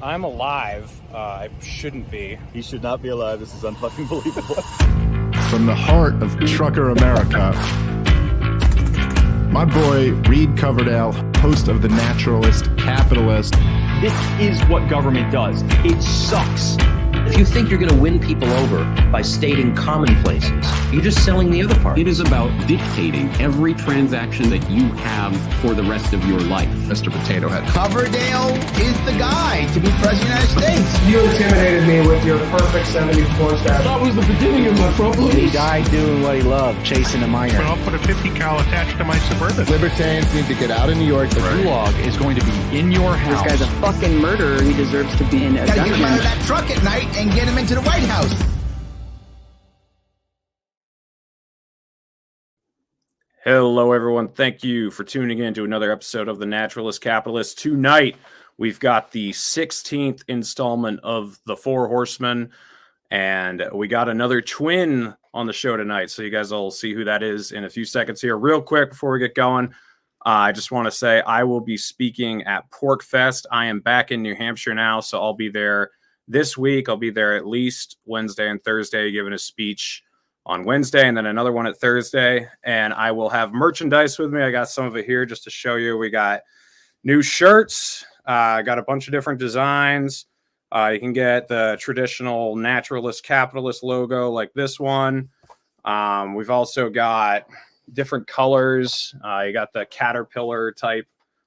I'm alive. I shouldn't be. He should not be alive. This is unfucking believable. From the heart of trucker America, my boy Reed Coverdale, host of The Naturalist, Capitalist. This is what government does. It sucks. If you think you're going to win people over by stating commonplaces, you're just selling the other part. It is about dictating every transaction that you have for the rest of your life. Mr. Potato Head. Coverdale is the guy to be president of the United States. You intimidated me with your perfect 74 stab. That was the beginning of my problems. He died doing what he loved, chasing a minor. But I'll put a 50 cal attached to my Suburban. Libertarians need to get out of New York. The gulag is going to be in your house. This guy's a fucking murderer. He deserves to be in a Gotta get him out of that truck at night and get him into the White House. Hello, everyone. Thank you for tuning in to another episode of The Naturalist Capitalist. Tonight, we've got the 16th installment of The Four Horsemen, and we got another twin on the show tonight, so you guys will see who that is in a few seconds here. Real quick, before we get going, I just want to say I will be speaking at Pork Fest. I am back in New Hampshire now, so I'll be there this week. I'll be there at least Wednesday and Thursday, giving a speech on Wednesday and then another one at Thursday. And I will have merchandise with me. I got some of it here just to show you. We got new shirts. I got a bunch of different designs. You can get the traditional naturalist capitalist logo like this one. We've also got different colors. You got the caterpillar type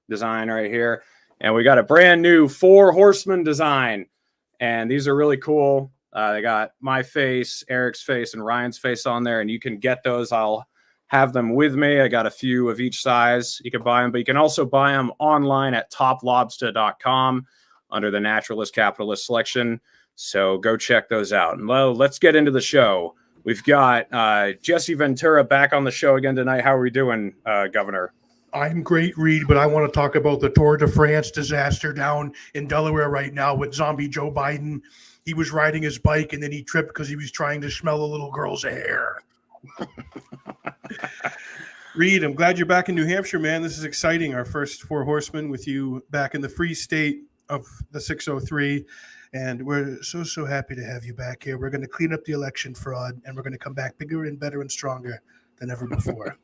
design right here. And we got a brand new Four Horsemen design. And these are really cool. They got my face, Eric's face, and Ryan's face on there. And you can get those. I'll have them with me. I got a few of each size. You can buy them, but you can also buy them online at toplobster.com under the Naturalist Capitalist selection. So go check those out. And well, let's get into the show. We've got Jesse Ventura back on the show again tonight. How are we doing, Governor? I'm great, Reed, but I want to talk about the Tour de France disaster down in Delaware right now with zombie Joe Biden. He was riding his bike and then he tripped because he was trying to smell a little girl's hair. Reed, I'm glad you're back in New Hampshire, man. This is exciting. Our first Four Horsemen with you back in the free state of the 603. And we're so happy to have you back here. We're going to clean up the election fraud and we're going to come back bigger and better and stronger than ever before.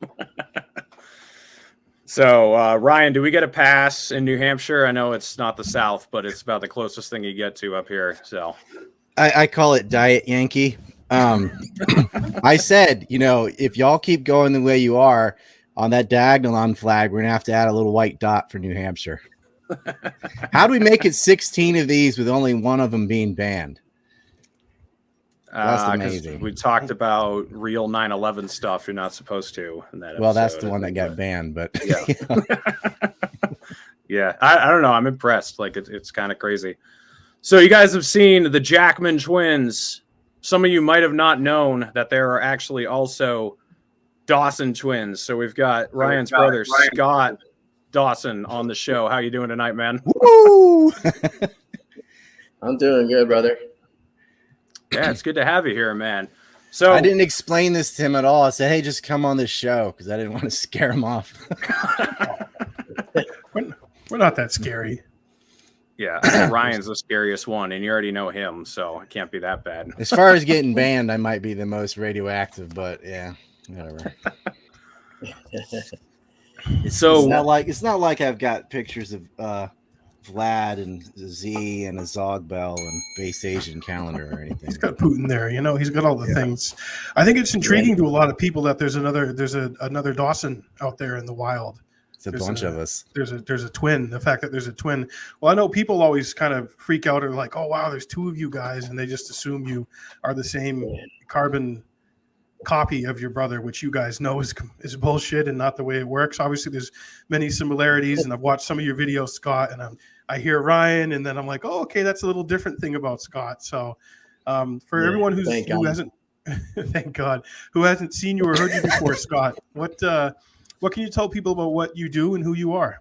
So, Ryan, do we get a pass in New Hampshire? I know it's not the South, but it's about the closest thing you get to up here. So, I call it Diet Yankee. I said, if y'all keep going the way you are on that diagonal flag, we're going to have to add a little white dot for New Hampshire. How do we make it 16 of these with only one of them being banned? That's amazing. We talked about real 9/11 stuff you're not supposed to in that episode. Well, that's the one that got banned, but yeah. Yeah, I don't know. I'm impressed. Like it's kind of crazy. So you guys have seen the Jackman twins. Some of you might have not known that there are actually also Dawson twins. So we've got Ryan's brother, Scott Dawson, on the show. How you doing tonight, man? Woo! I'm doing good, brother. Yeah, it's good to have you here, man. So I didn't explain this to him at all. I said, hey, just come on this show because I didn't want to scare him off. We're not that scary. Yeah, Ryan's the scariest one, and you already know him, so it can't be that bad. As far as getting banned, I might be the most radioactive, but yeah, whatever. It's not like I've got pictures of Vlad and Z and a Zog Bell and Base Asian calendar or anything. He's got Putin there, he's got all the things. I think it's intriguing to a lot of people that there's another Dawson out there in the wild. It's a bunch of us. There's a twin. The fact that there's a twin. Well, I know people always kind of freak out and like, oh wow, there's two of you guys, and they just assume you are the same carbon copy of your brother, which you guys know is bullshit and not the way it works. Obviously, there's many similarities, and I've watched some of your videos, Scott, and I hear Ryan, and then I'm like, oh, okay, that's a little different thing about Scott. So, for everyone who hasn't, thank God, who hasn't seen you or heard you before, Scott, what can you tell people about what you do and who you are?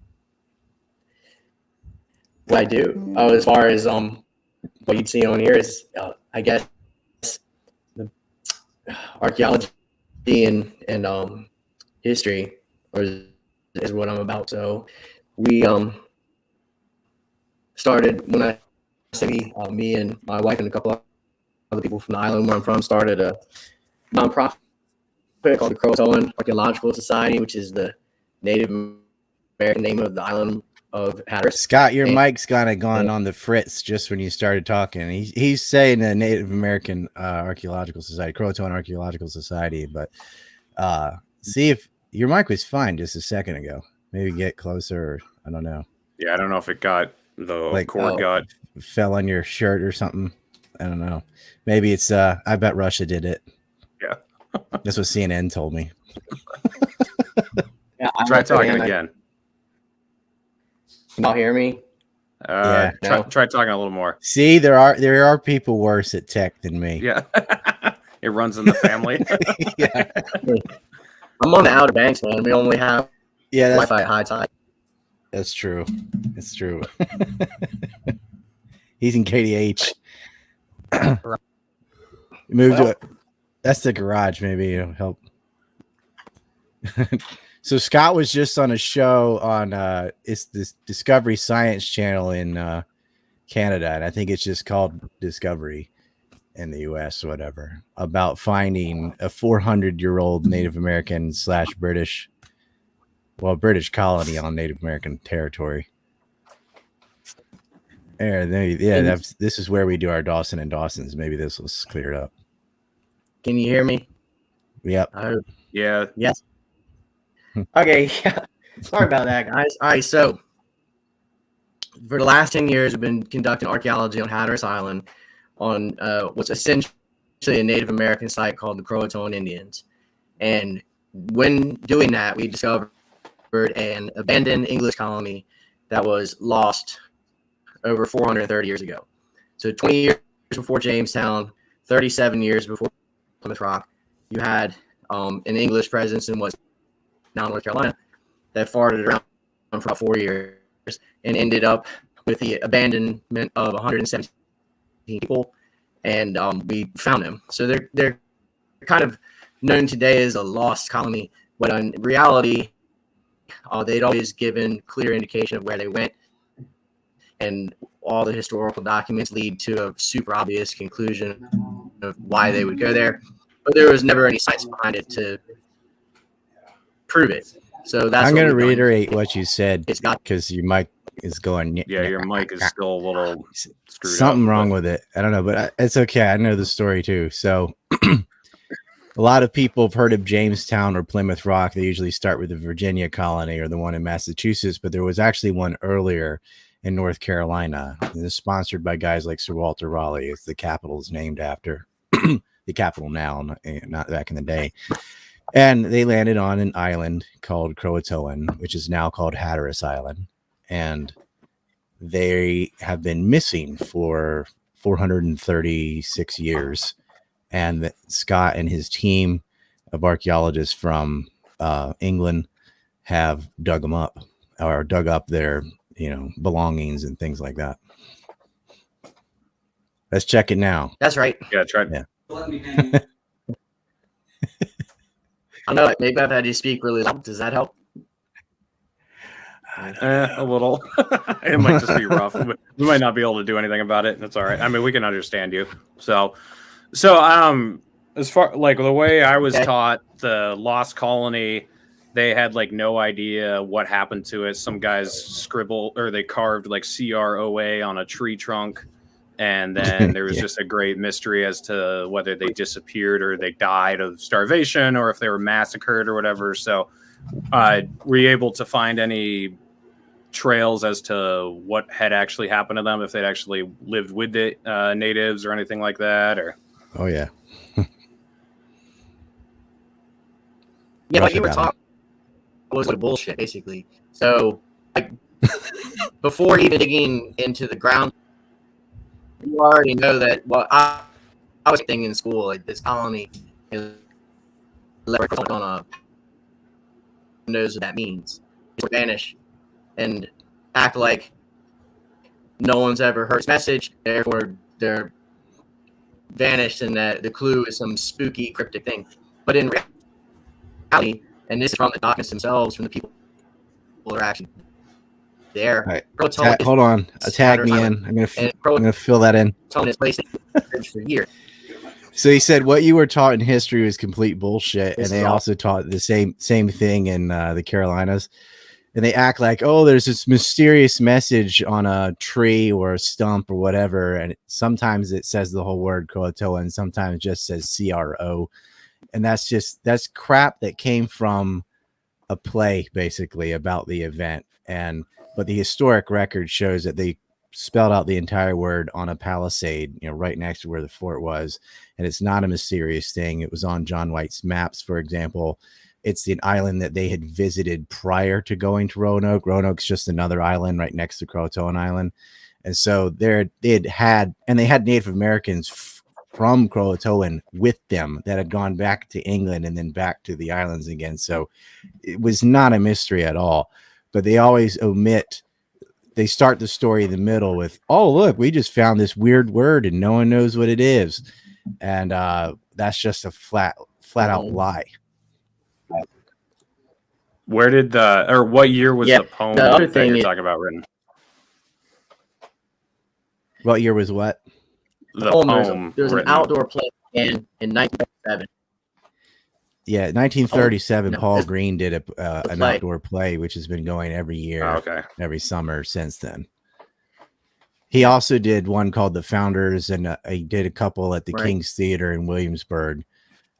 What I do, as far as what you'd see on here is, I guess, archaeology and history is what I'm about. So we started when I city, me and my wife and a couple of other people from the island where I'm from started a nonprofit called the Croatoan Archaeological Society, which is the Native American name of the island of Hatteras. Scott, your mic's kind of gone on the fritz just when you started talking. He's saying the Native American Archaeological Society, Croatoan Archaeological Society, but see if your mic was fine just a second ago. Maybe get closer, or I don't know. Yeah, I don't know if it got the cord got fell on your shirt or something. I don't know. Maybe it's I bet Russia did it. Yeah. That's what CNN told me. Yeah, try talking again. Can y'all hear me? Try talking a little more. See, there are people worse at tech than me. Yeah. It runs in the family. Yeah. I'm on the Outer Banks, man. We only have Wi-Fi at high tide. That's true. It's true. He's in KDH. Move to it. That's the garage. Maybe it'll help. So Scott was just on a show on it's this Discovery Science Channel in Canada, and I think it's just called Discovery in the US or whatever, about finding a 400-year-old Native American / British colony on Native American territory. This is where we do our Dawson and Dawsons. Maybe this will clear it up. Can you hear me? Yep. Yeah. Yes. Okay. Sorry about that, guys. All right. So for the last 10 years, we've been conducting archaeology on Hatteras Island on what's essentially a Native American site called the Croatoan Indians. And when doing that, we discovered an abandoned English colony that was lost over 430 years ago. So 20 years before Jamestown, 37 years before Plymouth Rock, you had an English presence in what's now North Carolina that farted around for about 4 years and ended up with the abandonment of 117 people, and we found them. So they're kind of known today as a lost colony, but in reality, they'd always given clear indication of where they went, and all the historical documents lead to a super obvious conclusion of why they would go there, but there was never any science behind it to prove it. So that's I'm going to reiterate what you said because your mic is going. Yeah, your mic is still a little screwed something up, wrong with it. I don't know, but it's okay. I know the story too. So a lot of people have heard of Jamestown or Plymouth Rock. They usually start with the Virginia colony or the one in Massachusetts, but there was actually one earlier in North Carolina. And it's sponsored by guys like Sir Walter Raleigh. It's the capital is named after the capital now, not back in the day. And they landed on an island called Croatoan, which is now called Hatteras Island. And they have been missing for 436 years. And Scott and his team of archaeologists from England have dug them up, or dug up their belongings and things like that. Let's check it now. That's right. Yeah, try. Yeah. I know. Maybe I've had you speak really loud. Does that help? A little. It might just be rough. We might not be able to do anything about it. That's all right. I mean, we can understand you. So as far like the way I was taught, the lost colony, they had like no idea what happened to it. Some guys scribbled or they carved like CROA on a tree trunk. And then there was just a great mystery as to whether they disappeared or they died of starvation or if they were massacred or whatever. So were you able to find any trails as to what had actually happened to them, if they'd actually lived with the natives or anything like that? Or oh, yeah. Yeah, like you were talking was bullshit, basically. So like, before even digging into the ground, you already know that. Well, I was thinking in school, like this colony is on a knows what that means. It's vanish and act like no one's ever heard this message. Therefore, they're vanished, and that the clue is some spooky, cryptic thing. But in reality, and this is from the documents themselves, from the people who are actually there. All right. Croatoan Hold on. Tag me Island. in. I'm gonna fill that in. Croatoan is placed for years. So he said what you were taught in history was complete bullshit, and they also taught the same thing in the Carolinas. And they act like, oh, there's this mysterious message on a tree or a stump or whatever, and sometimes it says the whole word Croatoan, and sometimes it just says CRO, and that's crap that came from a play basically about the event. But the historic record shows that they spelled out the entire word on a palisade, right next to where the fort was. And it's not a mysterious thing. It was on John White's maps, for example. It's an island that they had visited prior to going to Roanoke. Roanoke's just another island right next to Croatoan Island. And so they had Native Americans from Croatoan with them that had gone back to England and then back to the islands again. So it was not a mystery at all. But they always they start the story in the middle with, oh, look, we just found this weird word and no one knows what it is. And that's just a flat out lie. Where did what year was the poem the other that thing you're talking about written? What year was what? The poem. There's an outdoor play in 1937. Yeah, 1937, Paul Green did an outdoor play, which has been going every year, every summer since then. He also did one called The Founders, and he did a couple at the King's Theater in Williamsburg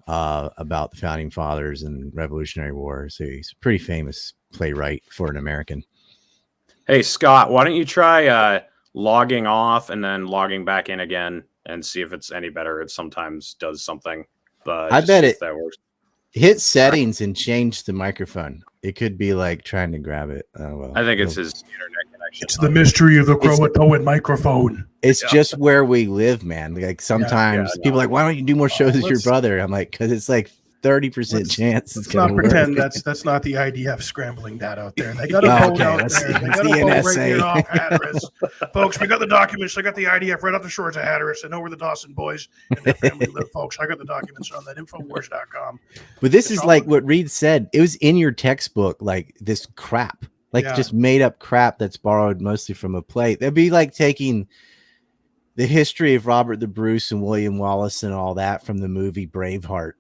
about the Founding Fathers and Revolutionary War. So he's a pretty famous playwright for an American. Hey, Scott, why don't you try logging off and then logging back in again and see if it's any better? It sometimes does something, but I bet that works. Hit settings and change the microphone. It could be like trying to grab it. Well, I think it's his internet connection. It's the mystery of the Croatoan microphone. It's just where we live, man. Like sometimes people are like, why don't you do more shows as your brother? I'm like, because it's like 30% chance it's not gonna pretend work. that's not the IDF scrambling that out there. They got a vote out there. They got a vote right here off Hatteras. Folks, we got the documents. I got the IDF right off the shores of Hatteras. I know where the Dawson boys and their family live, folks. I got the documents on that Infowars.com. But this is like what Reed said. It was in your textbook, like this crap, just made up crap that's borrowed mostly from a play. That'd be like taking the history of Robert the Bruce and William Wallace and all that from the movie Braveheart,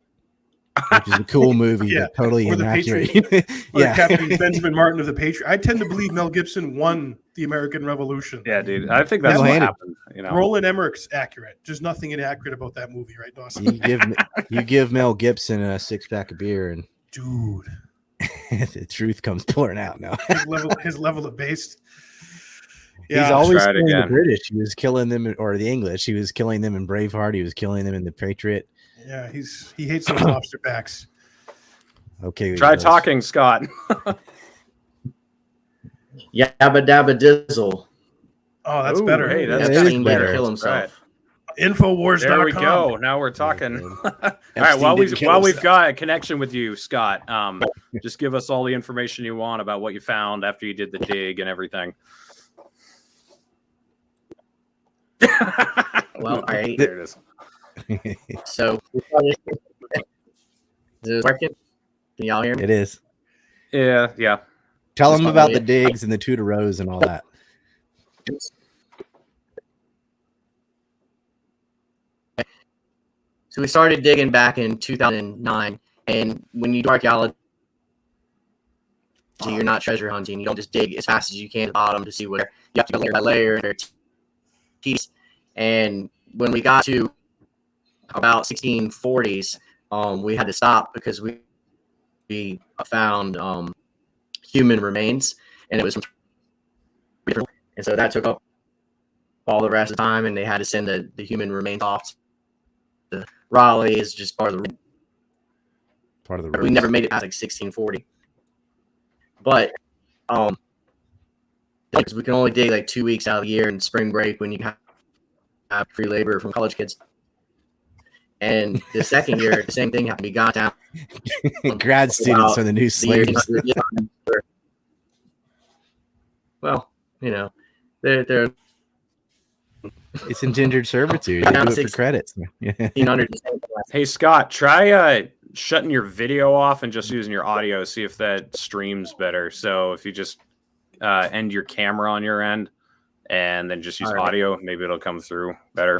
which is a cool movie, but totally inaccurate. Captain Benjamin Martin of the Patriot. I tend to believe Mel Gibson won the American Revolution. Yeah, dude. I think that's what happened. Roland Emmerich's accurate. There's nothing inaccurate about that movie, right, Dawson? You give Mel Gibson a 6-pack of beer, and dude, the truth comes pouring out now. his level of base. Yeah, he's always killing the British. He was killing them, or the English. He was killing them in Braveheart. He was killing them in the Patriot. Yeah, he hates those lobster backs. Okay, try talking, Scott. Yabba dabba dizzle. Oh, that's better. Hey, that's better. Kill himself. Infowars.com. There we go. Now we're talking. All right. While we've got a connection with you, Scott, just give us all the information you want about what you found after you did the dig and everything. Well, all right. There it is. So, is this working? Can y'all hear me? It is. Yeah. Tell them about the digs and the two to rows and all that. So we started digging back in 2009, and when you do archaeology, you're not treasure hunting. You don't just dig as fast as you can at the bottom to see where you have to go layer by layer. And when we got to about 1640s, we had to stop because we found human remains, and it was from different, and so that took up all the rest of the time, and they had to send the human remains off to Raleigh. Is just part of the we never made it past like 1640, but because we can only dig like 2 weeks out of the year in spring break when you have free labor from college kids. And the second year, the same thing happened. We got down. Grad students are the new slaves. Well, they're it's indentured servitude. You do it for credits. Hey, Scott, try shutting your video off and just using your audio. See if that streams better. So if you just end your camera on your end, and then just use audio. Maybe it'll come through better.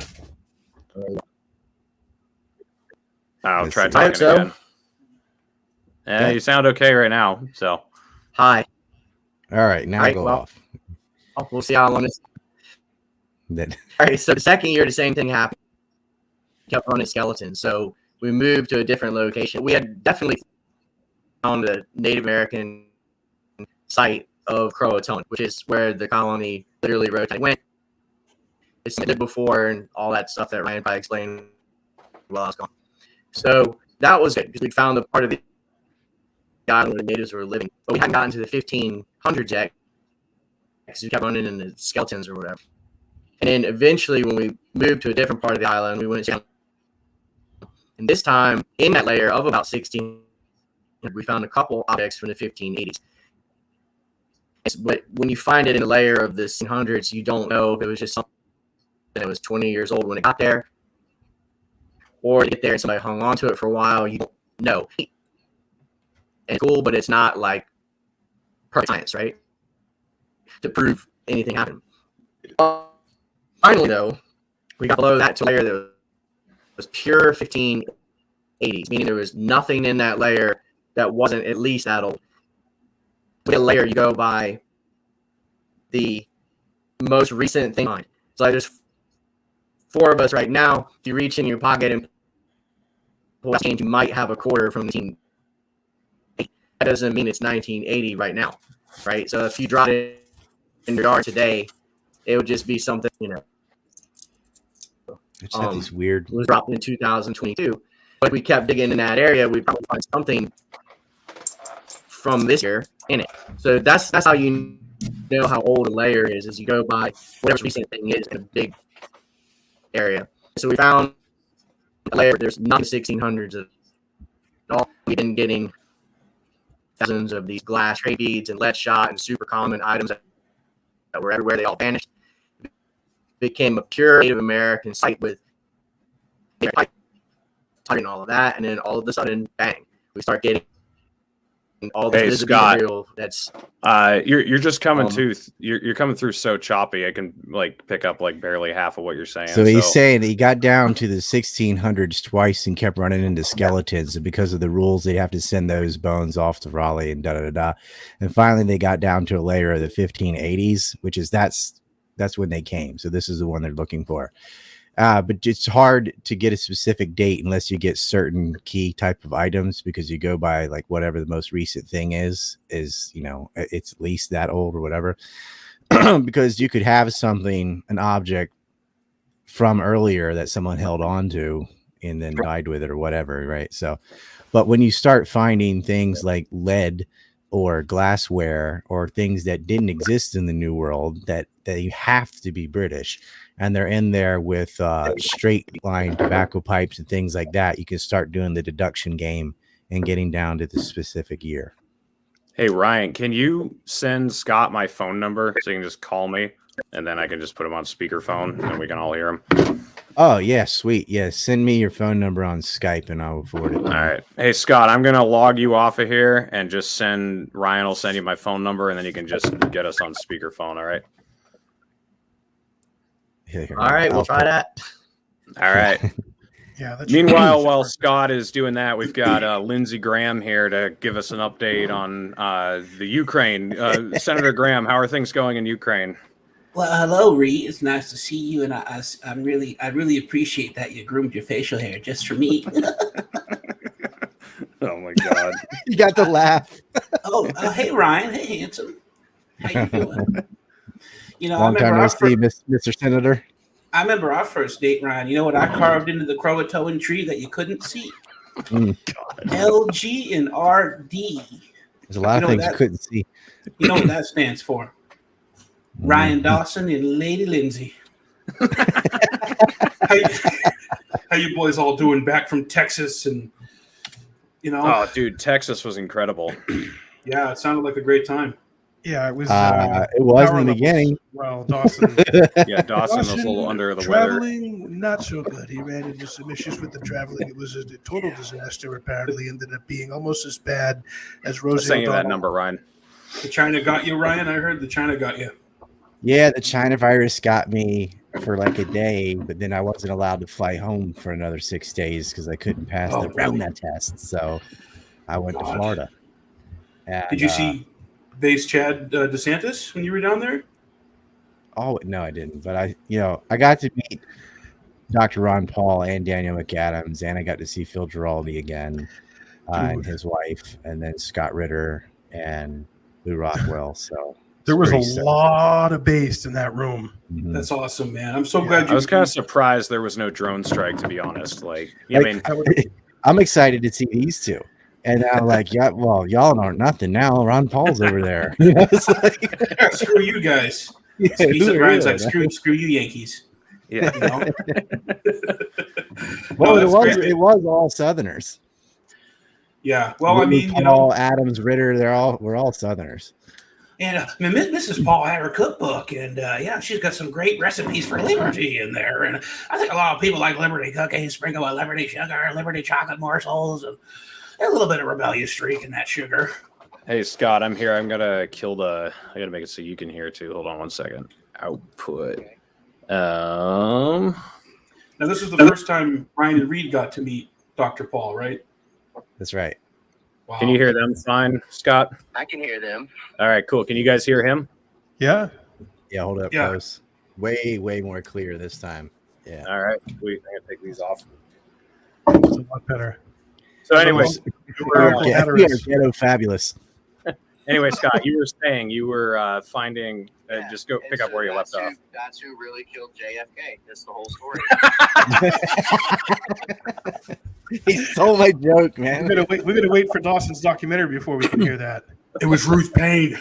I'll try talking again. Yeah, you sound okay right now. So, hi. All right, now go off. We'll see how long this. All right, so the second year, the same thing happened. Kept running skeletons, so we moved to a different location. We had definitely found a Native American site of Croatoan, which is where the colony literally went. It's did before and all that stuff that Ryan probably explained while I was gone. So that was good because we found a part of the island where the natives were living, but we hadn't gotten to the 1500s yet because we kept running into skeletons or whatever. And then eventually, when we moved to a different part of the island, we went down. And this time, in that layer of about 16, we found a couple objects from the 1580s. But when you find it in the layer of the 1600s, you don't know if it was just something that was 20 years old when it got there, or to get there and somebody hung on to it for a while. You don't know. And it's cool, but it's not like perfect science, right? To prove anything happened. Finally, though, we got below that to a layer that was pure 1580s, meaning there was nothing in that layer that wasn't at least that old. With a layer, you go by the most recent thing. So there's 4 of us right now. If you reach in your pocket and pull that change, you might have a quarter from 1980. That doesn't mean it's 1980 right now, right? So if you drop it in your yard today, it would just be something, It's these weird. It was dropped in 2022. But if we kept digging in that area, we'd probably find something from this year in it. So that's how you know how old a layer is you go by whatever recent thing is in a big area. So we found a layer. There's not 1600s at all. We've been getting thousands of these glass tray beads and lead shot and super common items that were everywhere. They all vanished. It became a pure Native American site with and all of that, and then all of a sudden, bang, we start getting all this material. That's you're just coming you're coming through so choppy. I can pick up barely half of what you're saying. So he's saying he got down to the 1600s twice and kept running into skeletons, and because of the rules, they have to send those bones off to Raleigh and and finally they got down to a layer of the 1580s, which is that's when they came. So this is the one they're looking for. But it's hard to get a specific date unless you get certain key type of items, because you go by whatever the most recent thing is it's at least that old or whatever. Because you could have an object from earlier that someone held on to and then died with it or whatever, right? So, but when you start finding things like lead or glassware or things that didn't exist in the New World that you have to be British, and they're in there with straight line tobacco pipes and things like that, you can start doing the deduction game and getting down to the specific year. Hey, Ryan, can you send Scott my phone number so you can just call me, and then I can just put him on speakerphone and we can all hear him? Oh, yeah, sweet. Yeah, send me your phone number on Skype and I will forward it. All right. Hey, Scott, I'm going to log you off of here and just Ryan will send you my phone number, and then you can just get us on speakerphone, all right? All right, we'll try that. All right. Yeah. Meanwhile, while Scott is doing that, we've got Lindsey Graham here to give us an update on the Ukraine. Senator Graham, how are things going in Ukraine? Well, hello, Reed. It's nice to see you, and I really appreciate that you groomed your facial hair just for me. Oh my God! You got the laugh. Hey Ryan, hey handsome, how you doing? Long time no see, Mr. Senator. I remember our first date, Ryan. You know what I carved into the Croatoan tree that you couldn't see? LG and RD. There's a lot of things you couldn't see. You know what that stands for? Ryan Dawson and Lady Lindsay. How you boys all doing back from Texas? And oh, dude, Texas was incredible. Yeah, it sounded like a great time. Yeah, it was. It was in the beginning. Well, Dawson. Dawson was a little under the traveling, weather. Not so good. He ran into some issues with the traveling. It was a total disaster. Apparently, ended up being almost as bad as Rosie. Saying that number, Ryan. The China got you, Ryan? I heard the China got you. Yeah, the China virus got me for like a day, but then I wasn't allowed to fly home for another 6 days because I couldn't pass the Rona test. So I went to Florida. And, did you see Base Chad DeSantis when you were down there? Oh no, I didn't. But I got to meet Dr. Ron Paul and Daniel McAdams, and I got to see Phil Giraldi again and his wife, and then Scott Ritter and Lou Rockwell. So there was a lot of bass in that room. Mm-hmm. That's awesome, man. I'm so glad you. I was kind of surprised there was no drone strike, to be honest. I'm excited to see these two. And I'm like, yeah, well, y'all aren't nothing now. Ron Paul's over there. Screw you guys. Yeah, Ryan's like, screw you, Yankees. Yeah. You know? Well, it was all Southerners. Yeah. Well, I mean, Paul, Adams, Ritter, we're all Southerners. And Mrs. Paul had her cookbook, and she's got some great recipes for Liberty in there. And I think a lot of people like Liberty cookies, sprinkle with Liberty sugar, Liberty chocolate morsels, and a little bit of rebellious streak in that sugar. Hey, Scott, I'm here. I'm gonna I gotta make it so you can hear too. Hold on one second. Output. Now this is the first time Ryan and Reed got to meet Dr. Paul, right? That's right. Wow. Can you hear them fine, Scott? I can hear them. All right, cool. Can you guys hear him? Yeah. Yeah, hold up close. Way more clear this time. Yeah. All right. I'm gonna take these off. It's a lot better. So anyways, ghetto fabulous. Anyway, Scott, you were saying you were finding. Just go pick up where you left off. That's who really killed JFK. That's the whole story. He stole my joke, man. We're gonna wait for Dawson's documentary before we can hear that. It was Ruth Payne.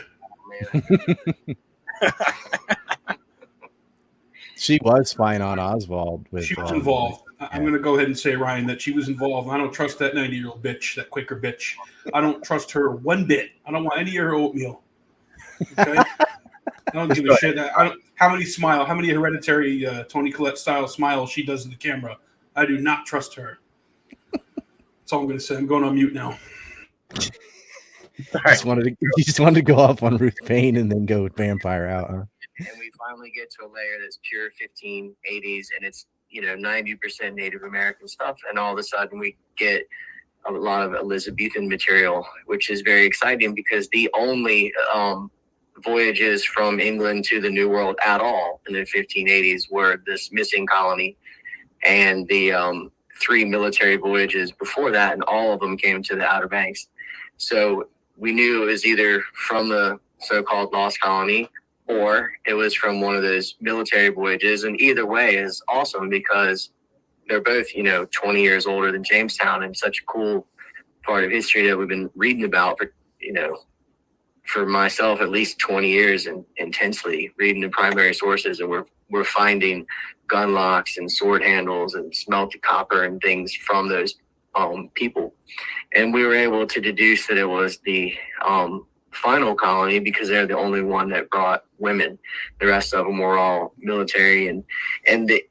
She was spying on Oswald. She was involved. I'm going to go ahead and say, Ryan, that she was involved. I don't trust that 90-year-old bitch, that Quaker bitch. I don't trust her one bit. I don't want any of her oatmeal. Okay? I don't give a shit. How many hereditary Toni Collette style smiles she does in the camera. I do not trust her. That's all I'm going to say. I'm going on mute now. You just wanted to go off on Ruth Payne and then go vampire out, huh? And we finally get to a layer that's pure 1580s, and it's 90% Native American stuff, and all of a sudden we get a lot of Elizabethan material, which is very exciting because the only voyages from England to the New World at all in the 1580s were this missing colony and the 3 military voyages before that, and all of them came to the Outer Banks. So we knew it was either from the so-called lost colony or it was from one of those military voyages. And either way is awesome because they're both, 20 years older than Jamestown, and such a cool part of history that we've been reading about for, for myself, at least 20 years, and intensely reading the primary sources. And we're finding gun locks and sword handles and smelted copper and things from those people. And we were able to deduce that it was the final colony because they're the only one that brought women. The rest of them were all military and they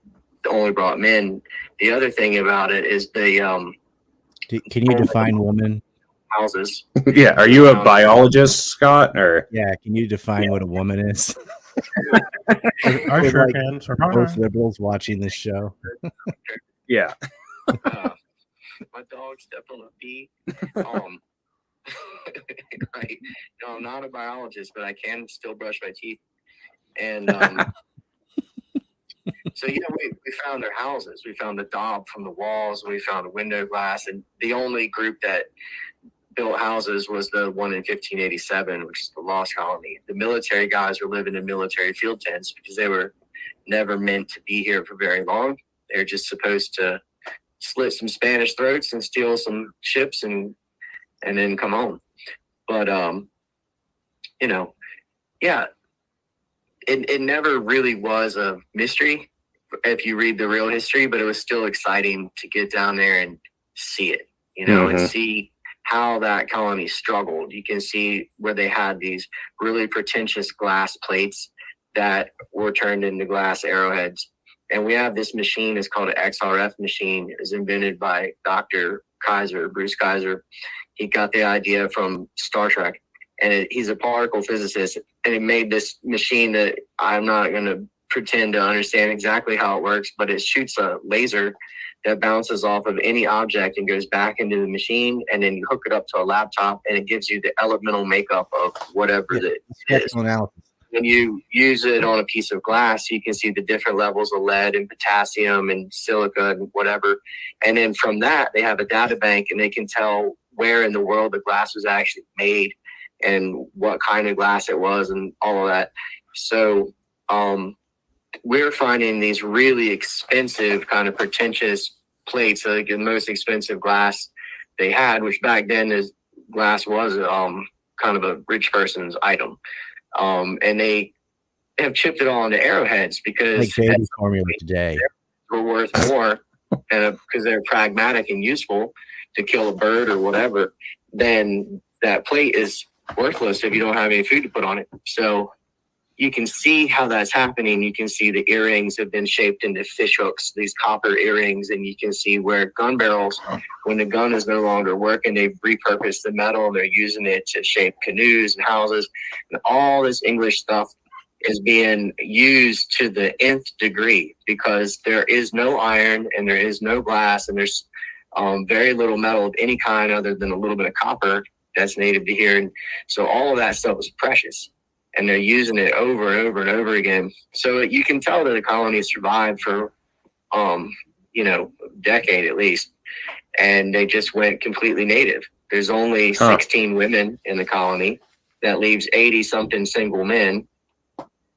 only brought men. The other thing about it is they can you define woman? Houses. Yeah, are you a biologist, Scott? Or can you define what a woman is? I sure can. Both liberals watching this show. Yeah. My dog stepped on a bee. Right. No, I'm not a biologist, but I can still brush my teeth. And so we found their houses. We found the daub from the walls. We found the window glass, and the only group that built houses was the one in 1587, which is the lost colony. The military guys were living in military field tents because they were never meant to be here for very long. They're just supposed to slit some Spanish throats and steal some ships and then come home. But it never really was a mystery if you read the real history, but it was still exciting to get down there and see it, and see how that colony struggled. You can see where they had these really pretentious glass plates that were turned into glass arrowheads. And we have this machine, it's called an XRF machine. It was invented by Dr. Kaiser, Bruce Kaiser. He got the idea from Star Trek. and he's a particle physicist, and he made this machine that I'm not going to pretend to understand exactly how it works, but it shoots a laser that bounces off of any object and goes back into the machine, and then you hook it up to a laptop, and it gives you the elemental makeup of whatever it is. When you use it on a piece of glass, you can see the different levels of lead and potassium and silica and whatever. And then from that, they have a data bank, and they can tell where in the world the glass was actually made and what kind of glass it was and all of that. So we're finding these really expensive, kind of pretentious plates, like the most expensive glass they had, which back then glass was kind of a rich person's item. And they have chipped it all into arrowheads because baby formula today were worth more, and because they're pragmatic and useful to kill a bird or whatever. Then that plate is worthless if you don't have any food to put on it. So you can see how that's happening. You can see the earrings have been shaped into fish hooks, these copper earrings, and you can see where gun barrels, when the gun is no longer working, they've repurposed the metal and they're using it to shape canoes and houses. And all this English stuff is being used to the nth degree because there is no iron and there is no glass and there's very little metal of any kind other than a little bit of copper that's native to here. And so all of that stuff is precious. And they're using it over and over and over again. So you can tell that the colony survived for, a decade at least. And they just went completely native. There's only 16 women in the colony. That leaves 80-something single men.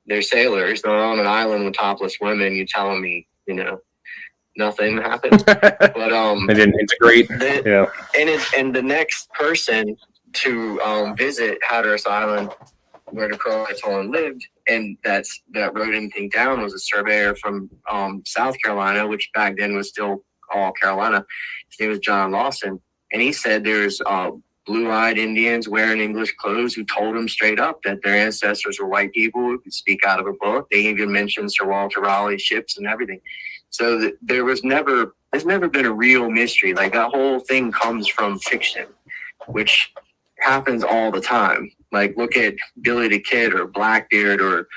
They're sailors. They're on an island with topless women. You're telling me, nothing happened. But they didn't integrate. And the next person to visit Hatteras Island, where the Croatoan lived, and that wrote anything down was a surveyor from South Carolina, which back then was still all Carolina. His name was John Dawson, and he said there's blue-eyed Indians wearing English clothes who told him straight up that their ancestors were white people who could speak out of a book. They even mentioned Sir Walter Raleigh's ships and everything. So there's never been a real mystery. Like that whole thing comes from fiction, which happens all the time. Like look at Billy the Kid or Blackbeard or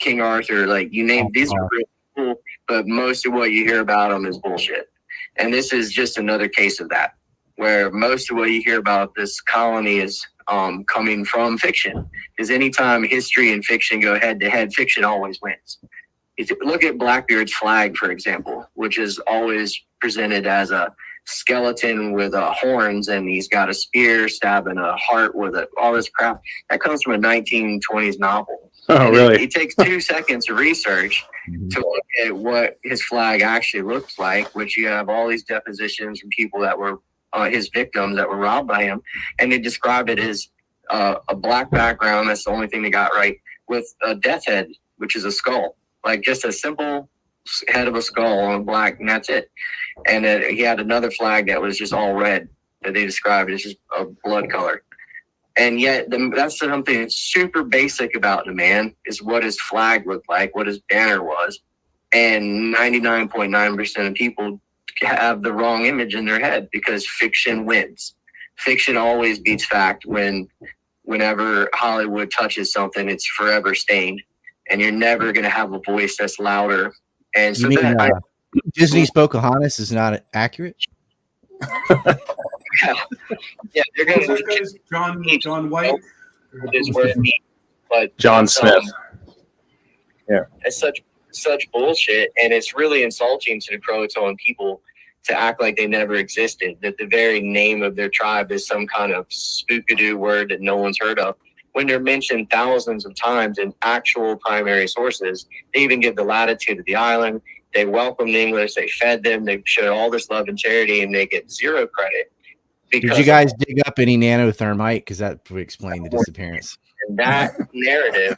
King Arthur. Like you name these are really cool, but most of what you hear about them is bullshit. And this is just another case of that, where most of what you hear about this colony is coming from fiction. Because anytime history and fiction go head to head, fiction always wins. If you look at Blackbeard's flag, for example, which is always presented as a skeleton with horns, and he's got a spear stabbing a heart with all this crap. That comes from a 1920s novel. Oh, and really? It takes 2 seconds of research to look at what his flag actually looks like, which you have all these depositions from people that were his victims that were robbed by him, and they describe it as a black background. That's the only thing they got right, with a death head, which is a skull, like just a simple head of a skull on black, and that's it. And then he had another flag that was just all red that they described as just a blood color. And yet that's something that's super basic about the man, is what his flag looked like, what his banner was. And 99.9% of people have the wrong image in their head because fiction wins. Fiction always beats fact. Whenever Hollywood touches something, it's forever stained, and you're never going to have a voice that's louder. And so Disney's Pocahontas is not accurate. Yeah, they're going to John White. But John Smith. Yeah, it's such bullshit, and it's really insulting to the Croatoan people to act like they never existed. That the very name of their tribe is some kind of spookadoo word that no one's heard of, when they're mentioned thousands of times in actual primary sources. They even give the latitude of the island. They welcome the English. They fed them. They showed all this love and charity, and they get zero credit. Did you guys dig up any nanothermite? Because that would explain the disappearance. And that narrative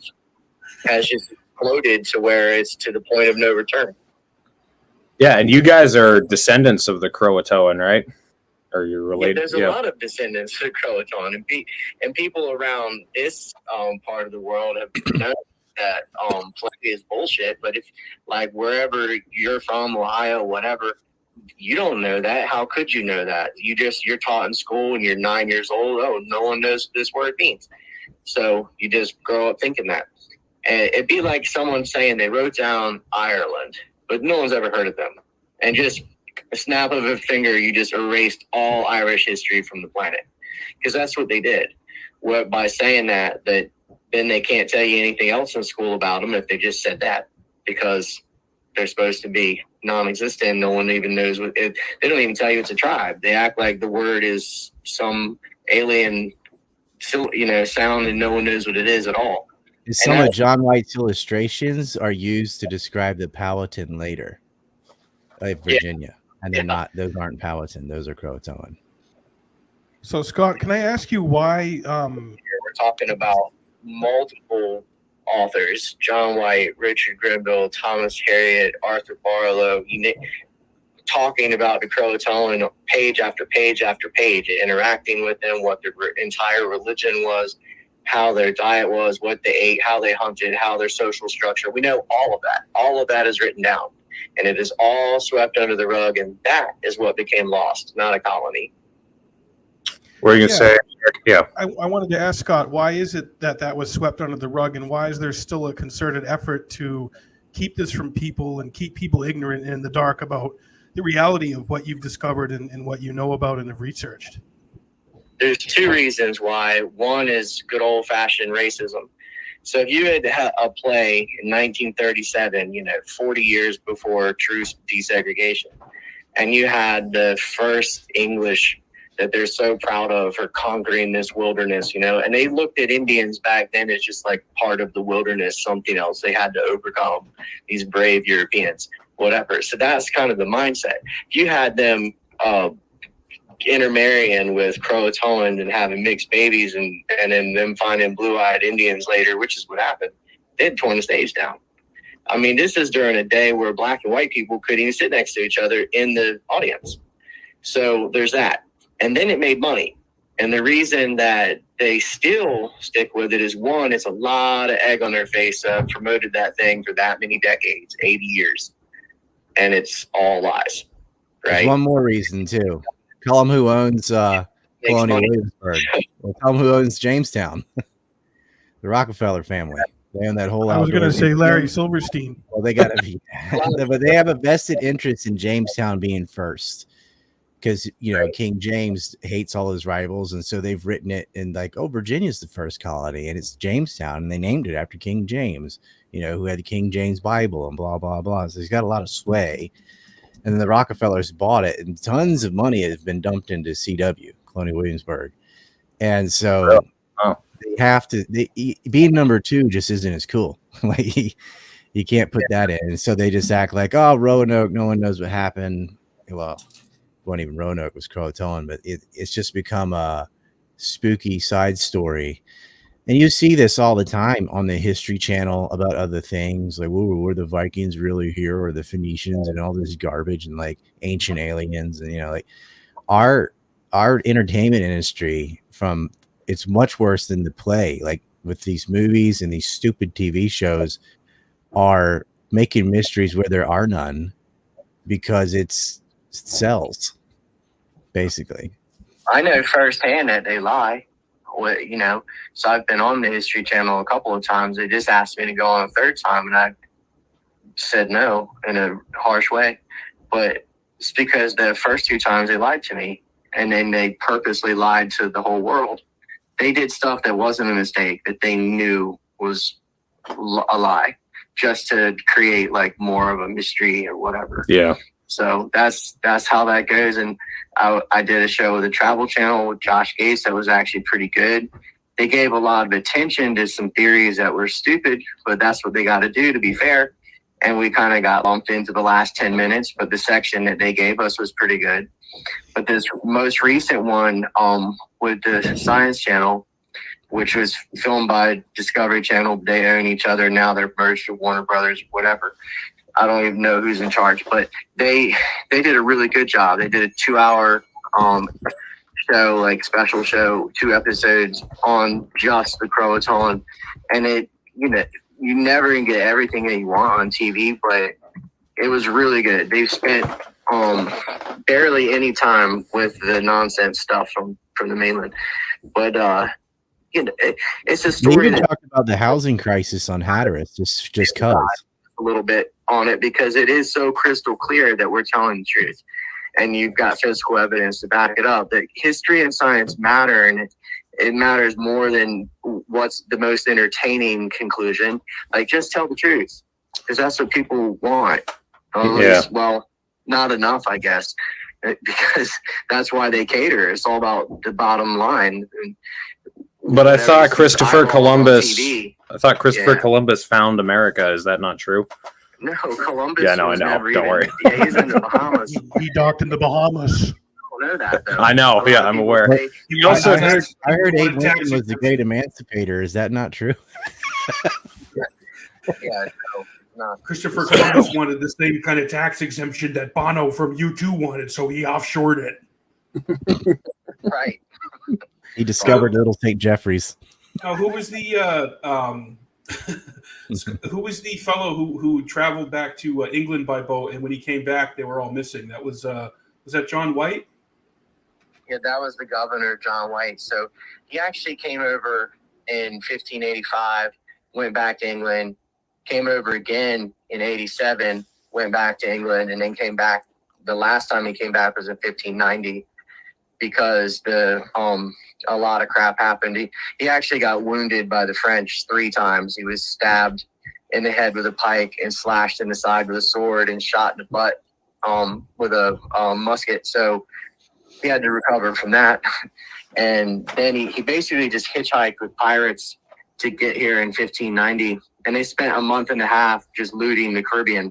has just exploded to where it's to the point of no return. Yeah, and you guys are descendants of the Croatoan, right? Or you're related? Yeah, there's a lot of descendants of the Croatoan, and people around this part of the world have known that plenty is bullshit. But if, like, wherever you're from, Ohio, whatever, you don't know that. How could you know that? You're taught in school and you're 9 years old. Oh, no one knows what this word means. So you just grow up thinking that. And it'd be like someone saying they wrote down Ireland, but no one's ever heard of them. And just a snap of a finger, you just erased all Irish history from the planet. Because that's what they did. By saying that then they can't tell you anything else in school about them if they just said that. Because they're supposed to be non-existent. No one even knows what it. They don't even tell you it's a tribe. They act like the word is some alien, sound, and no one knows what it is at all. Some of John White's illustrations are used to describe the Powhatan later, like Virginia, and they're not. Those aren't Powhatan. Those are Croatoan. So, Scott, can I ask you why? We're talking about multiple authors: John White, Richard Grenville, Thomas Harriot, Arthur Barlow, talking about the Croatoan page after page after page, interacting with them, what their entire religion was, how their diet was, what they ate, how they hunted, how their social structure. We know all of that. All of that is written down, and it is all swept under the rug, and that is what became lost, not a colony. What are you going to say? Yeah. I wanted to ask Scott, why is it that was swept under the rug, and why is there still a concerted effort to keep this from people and keep people ignorant and in the dark about the reality of what you've discovered and what you know about and have researched? There's two reasons why. One is good old-fashioned racism. So if you had a play in 1937, 40 years before true desegregation, and you had the first English that they're so proud of for conquering this wilderness, and they looked at Indians back then as just like part of the wilderness, something else they had to overcome, these brave Europeans, whatever. So that's kind of the mindset. If you had them intermarrying with Croatoans and having mixed babies and then them finding blue-eyed Indians later, which is what happened, they had torn the stage down. I mean, this is during a day where black and white people couldn't even sit next to each other in the audience. So there's that. And then it made money. And the reason that they still stick with it is, one, it's a lot of egg on their face. Promoted that thing for that many decades, 80 years. And it's all lies, right? There's one more reason, too. Tell them who owns Colonial Williamsburg. Well, tell them who owns Jamestown. The Rockefeller family. They own that whole. I was going to say Larry Silverstein. Well, they got to be, but they have a vested interest in Jamestown being first. Because King James hates all his rivals, and so they've written it in like, oh, Virginia's the first colony, and it's Jamestown, and they named it after King James, who had the King James Bible and blah blah blah. So he's got a lot of sway, and then the Rockefellers bought it, and tons of money has been dumped into CW, Colonial Williamsburg, and so they have to. Being number two just isn't as cool. Like you can't put that in, and so they just act like, oh, Roanoke, no one knows what happened. Well. Wasn't even Roanoke, was Croatoan, but it's just become a spooky side story. And you see this all the time on the History Channel about other things, like, were the Vikings really here, or the Phoenicians, and all this garbage, and like ancient aliens, and like our entertainment industry, it's much worse than the play. Like with these movies and these stupid TV shows, are making mysteries where there are none, because it sells. Basically, I know firsthand that they lie. So I've been on the History Channel a couple of times. They just asked me to go on a third time, and I said no in a harsh way. But it's because the first two times they lied to me, and then they purposely lied to the whole world. They did stuff that wasn't a mistake, that they knew was a lie, just to create like more of a mystery or whatever. Yeah. So that's how that goes. And I did a show with the Travel Channel with Josh Gates that was actually pretty good. They gave a lot of attention to some theories that were stupid, but that's what they got to do, to be fair. And we kind of got lumped into the last 10 minutes, but the section that they gave us was pretty good. But this most recent one with the Science Channel, which was filmed by Discovery Channel, they own each other. Now they're merged with Warner Brothers, whatever. I don't even know who's in charge, but they did a really good job. They did a 2-hour show, like special show, 2 episodes on just the Croatoan, and you never can get everything that you want on TV, but it was really good. They've spent barely any time with the nonsense stuff from the mainland. But you know, it's a They story even that talked about the housing crisis on Hatteras, just cause. a little bit on it because it is so crystal clear that we're telling the truth, and you've got physical evidence to back it up. That history and science matter, and it matters more than what's the most entertaining conclusion. Like, just tell the truth, because that's what people want. Well, not enough, I guess, because that's why they cater. It's all about the bottom line. But I thought Christopher Columbus. I thought Christopher Columbus found America. Is that not true? No, Columbus. Yeah, no, I know. Don't worry. Yeah, he's in the Bahamas. He docked in the Bahamas. I know that, though. I know. Yeah, I'm aware. I heard Abe Lincoln was the great emancipator. Is that not true? Yeah, no. Christopher Columbus wanted the same kind of tax exemption that Bono from U2 wanted, so he offshored it. Right. He discovered Little St. Jeffries. Now, who was the fellow who traveled back to England by boat, and when he came back, they were all missing? That was that John White? Yeah, that was the governor, John White. So he actually came over in 1585, went back to England, came over again in 87, went back to England, and then came back. The last time he came back was in 1590 because a lot of crap happened. He actually got wounded by the French 3 times. He was stabbed in the head with a pike and slashed in the side with a sword and shot in the butt with a musket. So he had to recover from that. And then he basically just hitchhiked with pirates to get here in 1590. And they spent a month and a half just looting the Caribbean.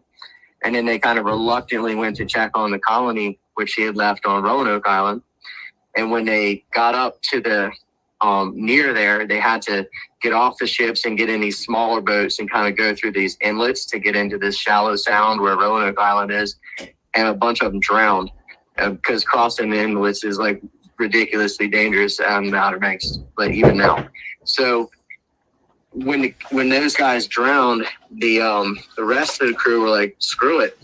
And then they kind of reluctantly went to check on the colony, which he had left on Roanoke Island. And when they got up to the near there, they had to get off the ships and get in these smaller boats and kind of go through these inlets to get into this shallow sound where Roanoke Island is. And a bunch of them drowned because crossing the inlets is like ridiculously dangerous on the Outer Banks, but even now. So when those guys drowned, the rest of the crew were like, screw it,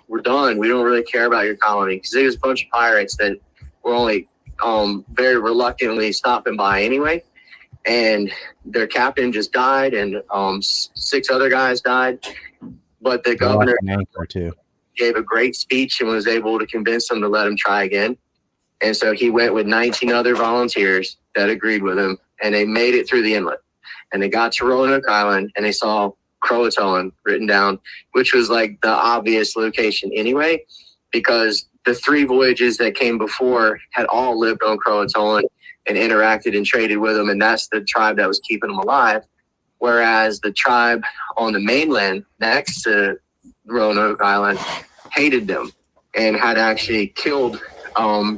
we're done. We don't really care about your colony, because there was a bunch of pirates that were only very reluctantly stopping by anyway, and their captain just died, and 6 other guys died. But the governor gave a great speech and was able to convince them to let him try again. And so he went with 19 other volunteers that agreed with him, and they made it through the inlet. And they got to Roanoke Island, and they saw Croatoan written down, which was like the obvious location anyway, because the 3 voyages that came before had all lived on Croatoan and interacted and traded with them, and that's the tribe that was keeping them alive. Whereas the tribe on the mainland next to Roanoke Island hated them and had actually killed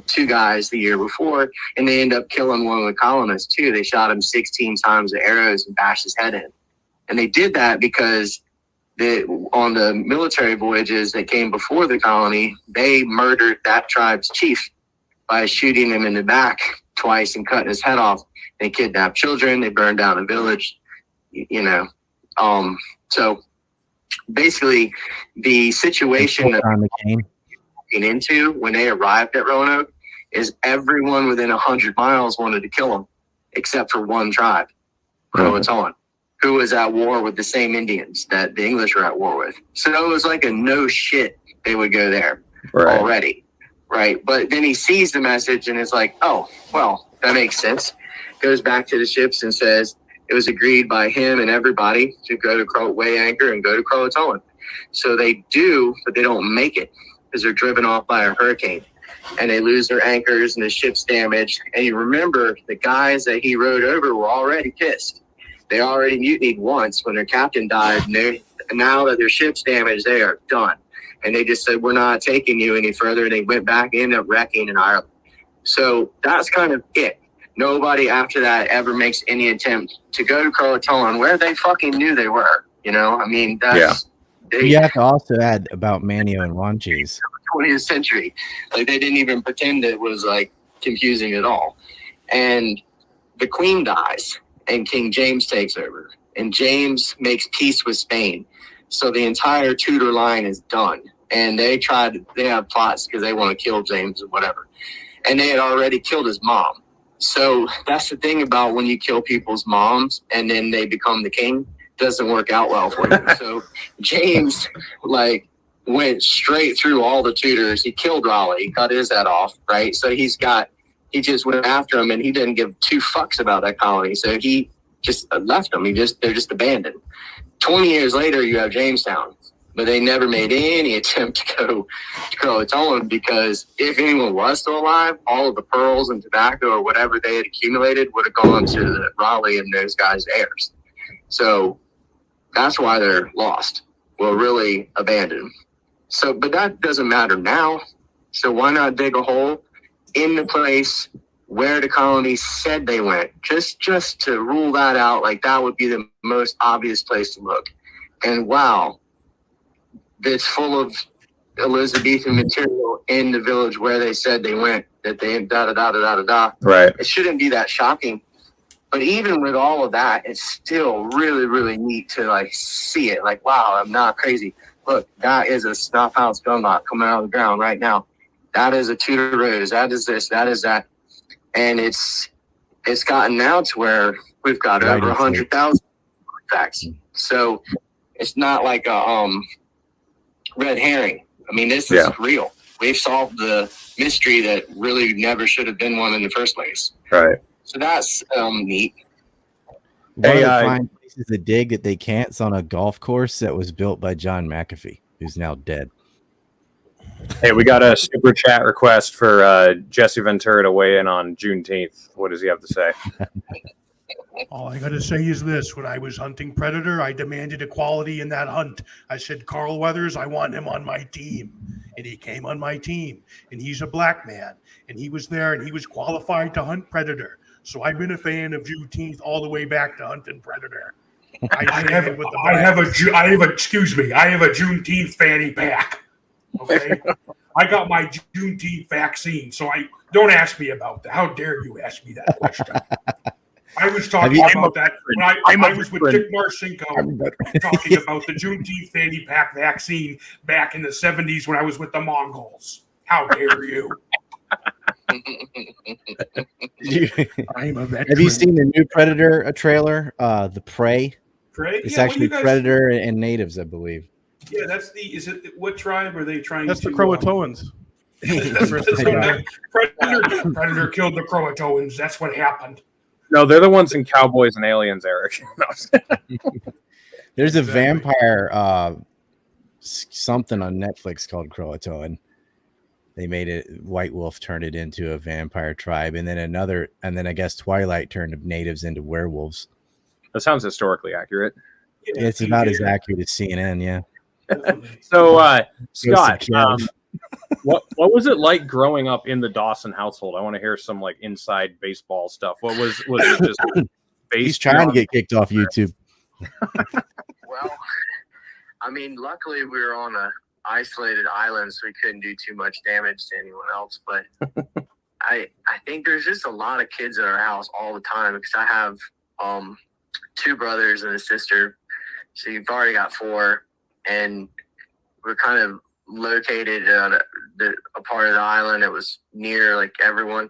2 guys the year before, and they ended up killing one of the colonists too. They shot him 16 times with arrows and bashed his head in. And they did that because on the military voyages that came before the colony, they murdered that tribe's chief by shooting him in the back twice and cutting his head off. They kidnapped children. They burned down a village, so basically the situation that they're looking into when they arrived at Roanoke is everyone within 100 miles wanted to kill them, except for one tribe, Croatoan, who was at war with the same Indians that the English were at war with. So it was like a no shit they would go there already, right? But then he sees the message and is like, oh, well, that makes sense. Goes back to the ships and says it was agreed by him and everybody to go to weigh anchor and go to Croatoan. So they do, but they don't make it because they're driven off by a hurricane. And they lose their anchors and the ship's damaged. And you remember the guys that he rode over were already pissed. They already mutinied once when their captain died. And now that their ship's damaged, they are done. And they just said, we're not taking you any further. And they went back and ended up wrecking in Ireland. So that's kind of it. Nobody after that ever makes any attempt to go to Croatoan where they fucking knew they were. I mean, that's... Yeah. You have to also add about Manio and Wanchese. 20th century. Like, they didn't even pretend it was, like, confusing at all. And the Queen dies, and King James takes over. And James makes peace with Spain. So the entire Tudor line is done. and they have plots because they want to kill James or whatever. And they had already killed his mom. So that's the thing about when you kill people's moms and then they become the king, doesn't work out well for you. So James like went straight through all the tutors. He killed Raleigh, he cut his head off, right? So he just went after him, and he didn't give two fucks about that colony. So he just left them. They're just abandoned. 20 years later, you have Jamestown, but they never made any attempt to go to Croatoan, because if anyone was still alive, all of the pearls and tobacco or whatever they had accumulated would have gone to the Raleigh and those guys' heirs. So that's why they're lost. Well, really abandoned. So, but that doesn't matter now. So why not dig a hole in the place where the colony said they went, just to rule that out? Like, that would be the most obvious place to look. And wow, it's full of Elizabethan material in the village where they said they went, that they da-da-da-da-da-da-da. Right. It shouldn't be that shocking. But even with all of that, it's still really, really neat to like see it. Like, wow, I'm not crazy. Look, that is a snuff house gun lot coming out of the ground right now. That is a Tudor rose. That is this. That is that. And it's gotten now to where we've got over 100,000 facts. So it's not like a red herring. I mean, this is real. We've solved the mystery that really never should have been one in the first place. Right. So that's neat. One of the fine places to dig that they can't is on a golf course that was built by John McAfee, who's now dead. Hey, we got a super chat request for Jesse Ventura to weigh in on Juneteenth. What does he have to say? All I got to say is this. When I was hunting predator, I demanded equality in that hunt. I said, Carl Weathers, I want him on my team. And he came on my team. And he's a black man. And he was there, and he was qualified to hunt predator. So I've been a fan of Juneteenth all the way back to hunting predator. I have a Juneteenth fanny pack. Okay, I got my Juneteenth vaccine, so don't ask me about that. How dare you ask me that question? I was talking about that when I was with Dick Marcinko talking about the Juneteenth fanny pack vaccine back in the 70s when I was with the Mongols. How dare you? I'm a veteran. Have you seen the new Predator trailer? The Prey. Prey? It's actually Predator and natives, I believe. Yeah, what tribe are they trying to? That's the Croatoans. Predator killed the Croatoans. That's what happened. No, they're the ones in Cowboys and Aliens, Eric. There's a vampire something on Netflix called Croatoan. They made it, White Wolf turned it into a vampire tribe, and then I guess Twilight turned natives into werewolves. That sounds historically accurate. Yeah, it's about as accurate as CNN, yeah. So, Scott, what was it like growing up in the Dawson household? I want to hear some like inside baseball stuff. What was it just? He's trying to get kicked off YouTube. Well, I mean, luckily we were on a isolated island, so we couldn't do too much damage to anyone else. But I think there's just a lot of kids at our house all the time, because I have 2 brothers and a sister, so you've already got 4, and we're kind of located on a part of the island that was near like everyone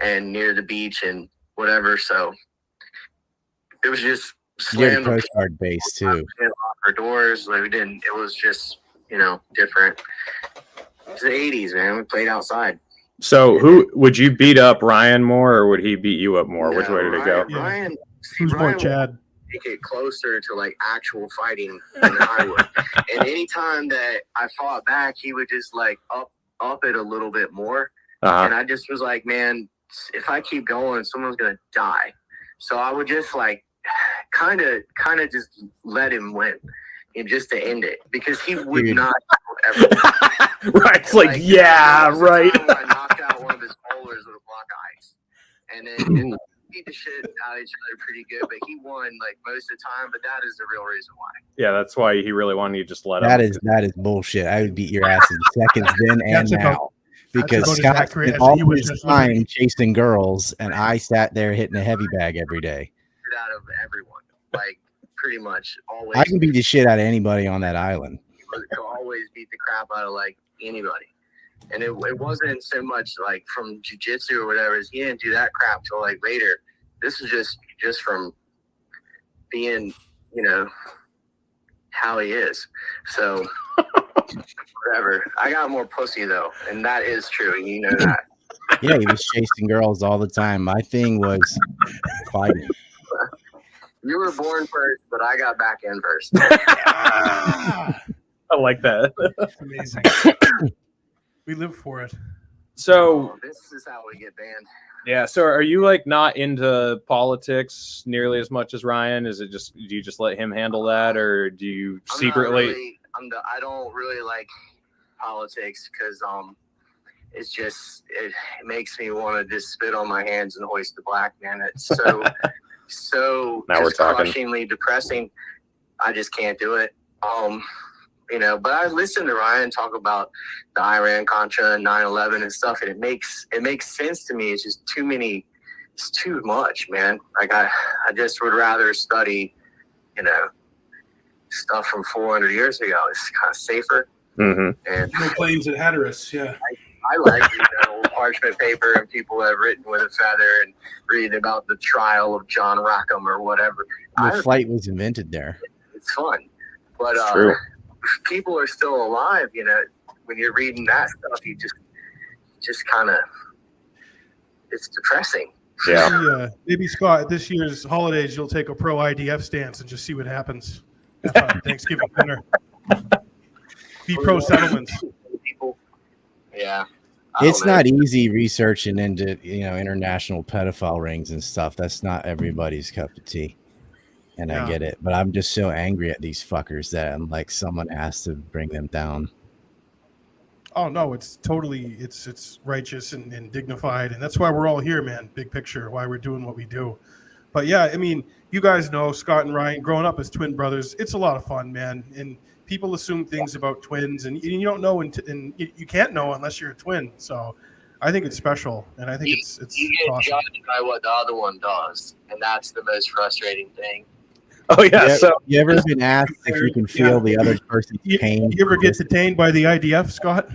and near the beach and whatever. So it was just slammed the Coast Guard base too. Our doors, like we didn't. It was just different. It's the 80s, man. We played outside. So who would you beat up, Ryan more, or would he beat you up more? Which way did it go? Ryan, who's more Chad? Make it closer to like actual fighting than I would. And anytime that I fought back, he would just like up it a little bit more. And I just was like, man, if I keep going, someone's gonna die. So I would just like kind of just let him win, and just to end it, because he would not ever. Right? It's like yeah, right. I knocked out one of his bowlers with a block of ice, and then beat the shit out of each other pretty good, but he won like most of the time. But that is the real reason why. Yeah, that's why he really wanted you to just let him. That is bullshit. I would beat your ass in seconds then and now. Because Scott spent all his time chasing girls, and I sat there hitting a heavy bag every day. Out of everyone, like pretty much always. I can beat the shit out of anybody on that island. Always always beat the crap out of like anybody. And it wasn't so much like from jiu-jitsu or whatever. He didn't do that crap till like later. This is just from being, you know, how he is. So whatever. I got more pussy though, and that is true. You know that. Yeah, he was chasing girls all the time. My thing was fighting. You were born first, but I got back in first. I like that. Amazing. We live for it. So this is how we get banned. Yeah. So are you like not into politics nearly as much as Ryan? Is it just, do you just let him handle that, or do you secretly? I don't really like politics because it's just it makes me want to just spit on my hands and hoist the black, man. It's so Now we're talking. crushingly depressing. I just can't do it. You know, but I listen to Ryan talk about the Iran Contra and 9/11 and stuff, and it makes sense to me. It's just too many. It's too much, man. Like I just would rather study, you know, stuff from 400 years ago. It's kind of safer. Mm-hmm. And no planes at Hatteras, yeah. I like reading old parchment paper and people have written with a feather and reading about the trial of John Rackham or whatever. The flight was invented there. It's fun, but true. People are still alive. You know, when you're reading that stuff, you just kind of, it's depressing. Yeah. Maybe Scott, at this year's holidays, you'll take a pro IDF stance and just see what happens. At Thanksgiving dinner. Be pro settlements. Yeah. It's not easy researching into, you know, international pedophile rings and stuff. That's not everybody's cup of tea. And I get it. But I'm just so angry at these fuckers that I'm like, someone has to bring them down. Oh no, it's totally it's righteous and dignified, and that's why we're all here, man. Big picture, why we're doing what we do. But yeah, I mean, you guys know Scott and Ryan growing up as twin brothers. It's a lot of fun, man. And people assume things about twins, and you don't know, and you can't know unless you're a twin. So I think it's special, and I think it's you get awesome. judged by what the other one does, and that's the most frustrating thing. Oh yeah. So you ever been asked if you can feel the other person's pain? You ever get detained by the IDF, Scott?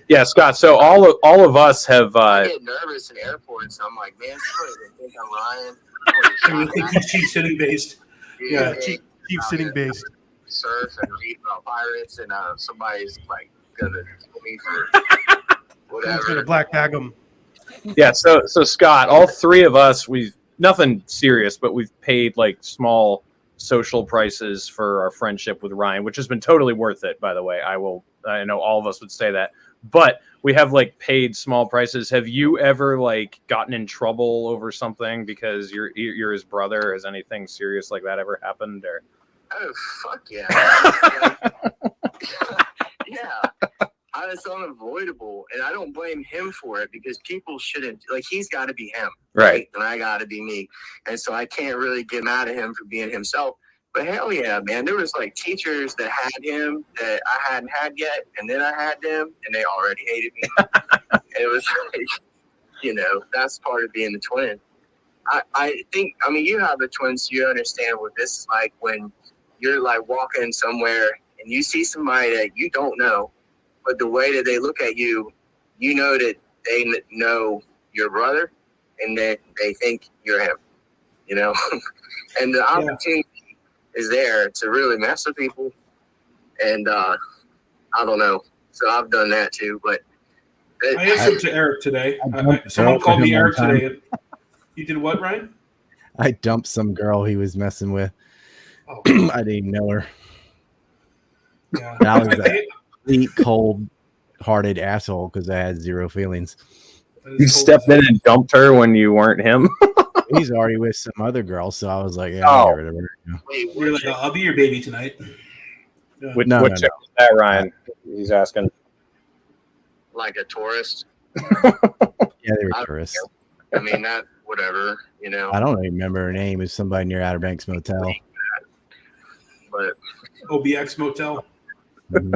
Yeah, Scott. So all of us have. I get nervous in airports. I'm like, man, somebody think I'm Ryan. I think he's chief sitting based. Yeah, chief sitting based. Surf and read about pirates, and somebody's like gonna kill me for whatever. Someone's gonna black tag them. Yeah. So Scott, all three of us, we've nothing serious, but we've paid like small social prices for our friendship with Ryan, which has been totally worth it, by the way. I know all of us would say that, but we have like paid small prices. Have you ever like gotten in trouble over something because you're his brother? Has anything serious like that ever happened? Or oh fuck yeah. Yeah. It's unavoidable, and I don't blame him for it because people shouldn't, like, he's got to be him, right? And I got to be me, and so I can't really get mad at him for being himself. But hell yeah, man, there was like teachers that had him that I hadn't had yet, and then I had them, and they already hated me. It was like, you know, that's part of being the twin. I think, I mean, you have a twin, so you understand what this is like when you're like walking somewhere and you see somebody that you don't know. But the way that they look at you, you know that they know your brother and that they think you're him, you know? And the opportunity is there to really mess with people. And I don't know. So I've done that too. But I answered to Eric today. Someone called me Eric today. You did what, Ryan? I dumped some girl he was messing with. Oh. I didn't even know her. Yeah. And I was a cold-hearted asshole because I had zero feelings. You stepped in and dumped her when you weren't him. He's already with some other girl, so I was like, yeah, Oh. I'll get rid of her. wait, You're like, I'll be your baby tonight. Yeah. What No, chick was that, Ryan? He's asking. like a tourist. Yeah, they were tourists. I mean, that, whatever, you know. I don't even remember her name. It was somebody near Outer Banks Motel. But OBX Motel. Mhm.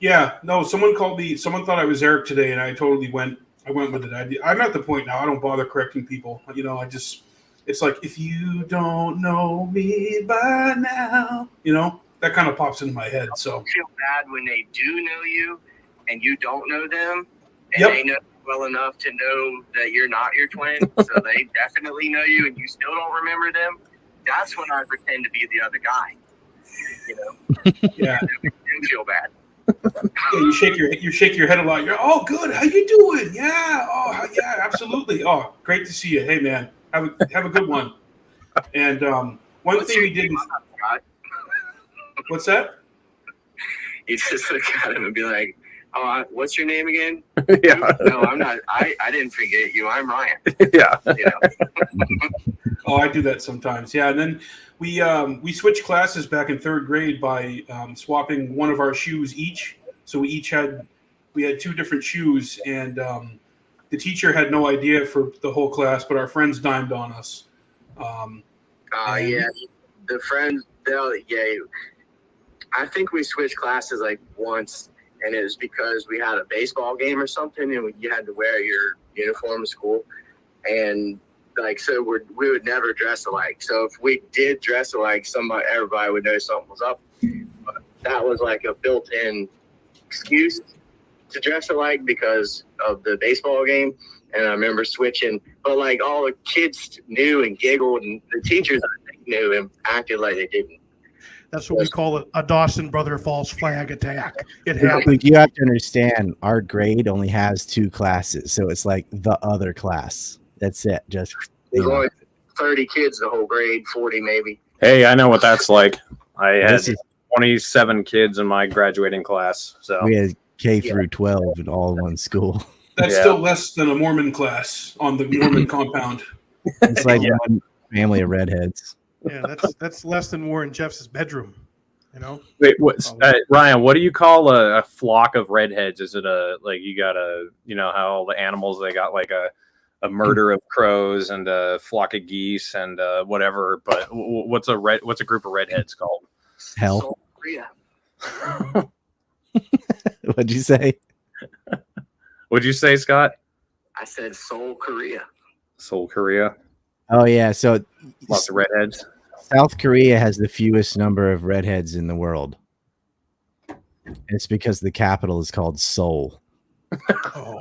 Yeah, no, someone called me. Someone thought I was Eric today, and I totally went with it. I'm at the point now. I don't bother correcting people. You know, it's like, if you don't know me by now, you know, that kind of pops into my head. So I feel bad when they do know you and you don't know them, and Yep. they know well enough to know that you're not your twin, so they definitely know you and you still don't remember them. That's when I pretend to be the other guy. You know? Yeah. It feel bad. Yeah, you shake your head a lot. You're, oh, good. How you doing? Yeah. Oh, yeah. Absolutely. Oh, great to see you. Hey, man, have a good one. And one thing we did. What's that? You just look at him and be like, "Oh, what's your name again?" Yeah. No, I'm not. I didn't forget you. I'm Ryan. Yeah. You know? Oh, I do that sometimes. Yeah, and then we switched classes back in third grade by swapping one of our shoes each. So we had two different shoes, and the teacher had no idea for the whole class, but our friends dimed on us. Yeah, the friends. I think we switched classes like once, and it was because we had a baseball game or something, and you had to wear your uniform to school, and like so we would never dress alike. So if we did dress alike, everybody would know something was up. But that was like a built-in excuse to dress alike because of the baseball game. And I remember switching, but like all the kids knew and giggled, and the teachers I think knew and acted like they didn't. That's what we call a Dawson brother false flag attack. It Like, happened. you have to understand, our grade only has 2 classes, so it's like the other class. That's it. Just There's only 30 kids the whole grade, 40 maybe. Hey, I know what that's like. I had This is- 27 kids in my graduating class. So we had K through 12 in all one school. That's Yeah. still less than a Mormon class on the Mormon compound. It's like one family of redheads. Yeah, that's less than Warren Jeffs' bedroom. You know. Wait, Ryan, what do you call a flock of redheads? Is it you got how all the animals, they got like a murder of crows and a flock of geese and whatever, but what's a group of redheads called? Hell. Soul Korea. What'd you say? What'd you say, Scott? I said Seoul, Korea. Seoul, Korea. Oh yeah, so Lots of redheads. South Korea has the fewest number of redheads in the world. It's because the capital is called Seoul. Oh.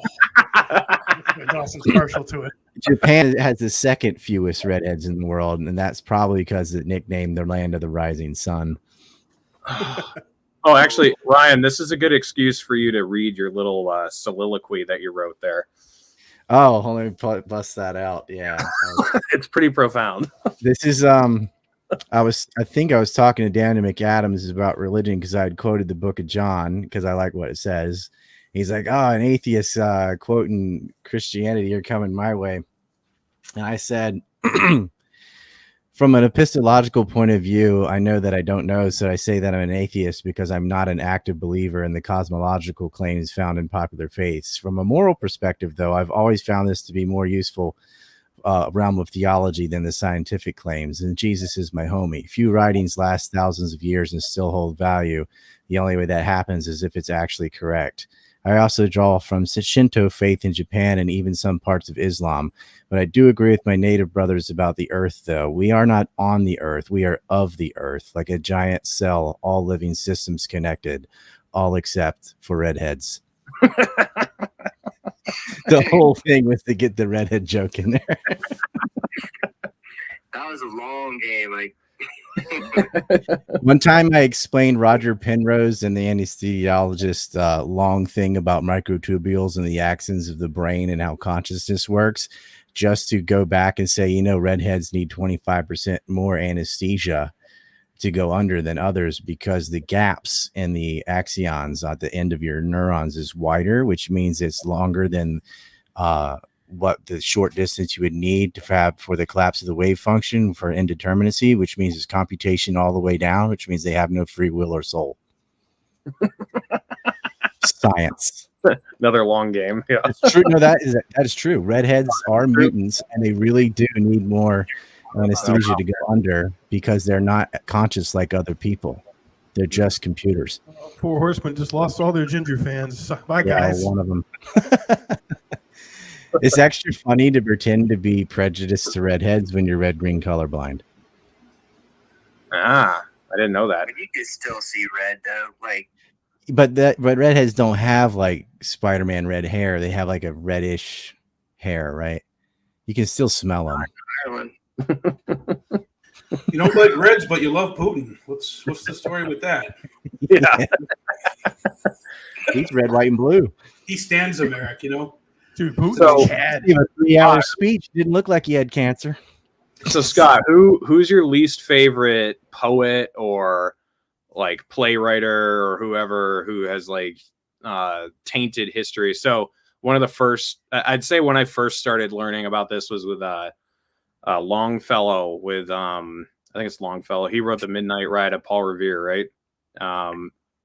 Dawson's partial to it. Japan has the second fewest redheads in the world, and that's probably because it nicknamed the land of the rising sun. Oh, actually, Ryan, this is a good excuse for you to read your little soliloquy that you wrote there. Oh, let me bust that out. Yeah. It's pretty profound. This is I think I was talking to Dan McAdams about religion because I had quoted the book of John because I like what it says. He's like, "Oh, an atheist quoting Christianity, you're coming my way." And I said, from an epistemological point of view, I know that I don't know, so I say that I'm an atheist because I'm not an active believer in the cosmological claims found in popular faiths. From a moral perspective, though, I've always found this to be more useful realm of theology than the scientific claims, and Jesus is my homie. Few writings last thousands of years and still hold value. The only way that happens is if it's actually correct. I also draw from Shinto faith in Japan and even some parts of Islam, but I do agree with my native brothers about the earth, though. We are not on the earth, we are of the earth, like a giant cell, all living systems connected, all except for redheads. The whole thing was to get the redhead joke in there. That was a long game. Like one time I explained Roger Penrose and the anesthesiologist long thing about microtubules and the axons of the brain and how consciousness works, just to go back and say, redheads need 25% more anesthesia to go under than others because the gaps in the axons at the end of your neurons is wider, which means it's longer than what the short distance you would need to have for the collapse of the wave function for indeterminacy, which means it's computation all the way down, which means they have no free will or soul. Science. Another long game. Yeah, it's true. No, that is true. Redheads are mutants, and they really do need more anesthesia to go under because they're not conscious like other people. They're just computers. Poor Horsemen just lost all their ginger fans. Bye, guys. One of them. It's extra funny to pretend to be prejudiced to redheads when you're red-green colorblind. I I didn't know that. But you can still see red though. Like, but redheads don't have like Spider-Man red hair. They have like a reddish hair, right? You can still smell them. You don't like Reds, but you love Putin. What's the story with that? Yeah. He's red, white, and blue. He stands America, you know. Dude, Putin's So- Chad. He had a 3-hour speech. Didn't look like he had cancer. So Scott, who's your least favorite poet or like playwright or whoever who has like tainted history? So one of the first, I'd say when I first started learning about this was with Longfellow with I think it's Longfellow. He wrote the Midnight Ride of Paul Revere, right?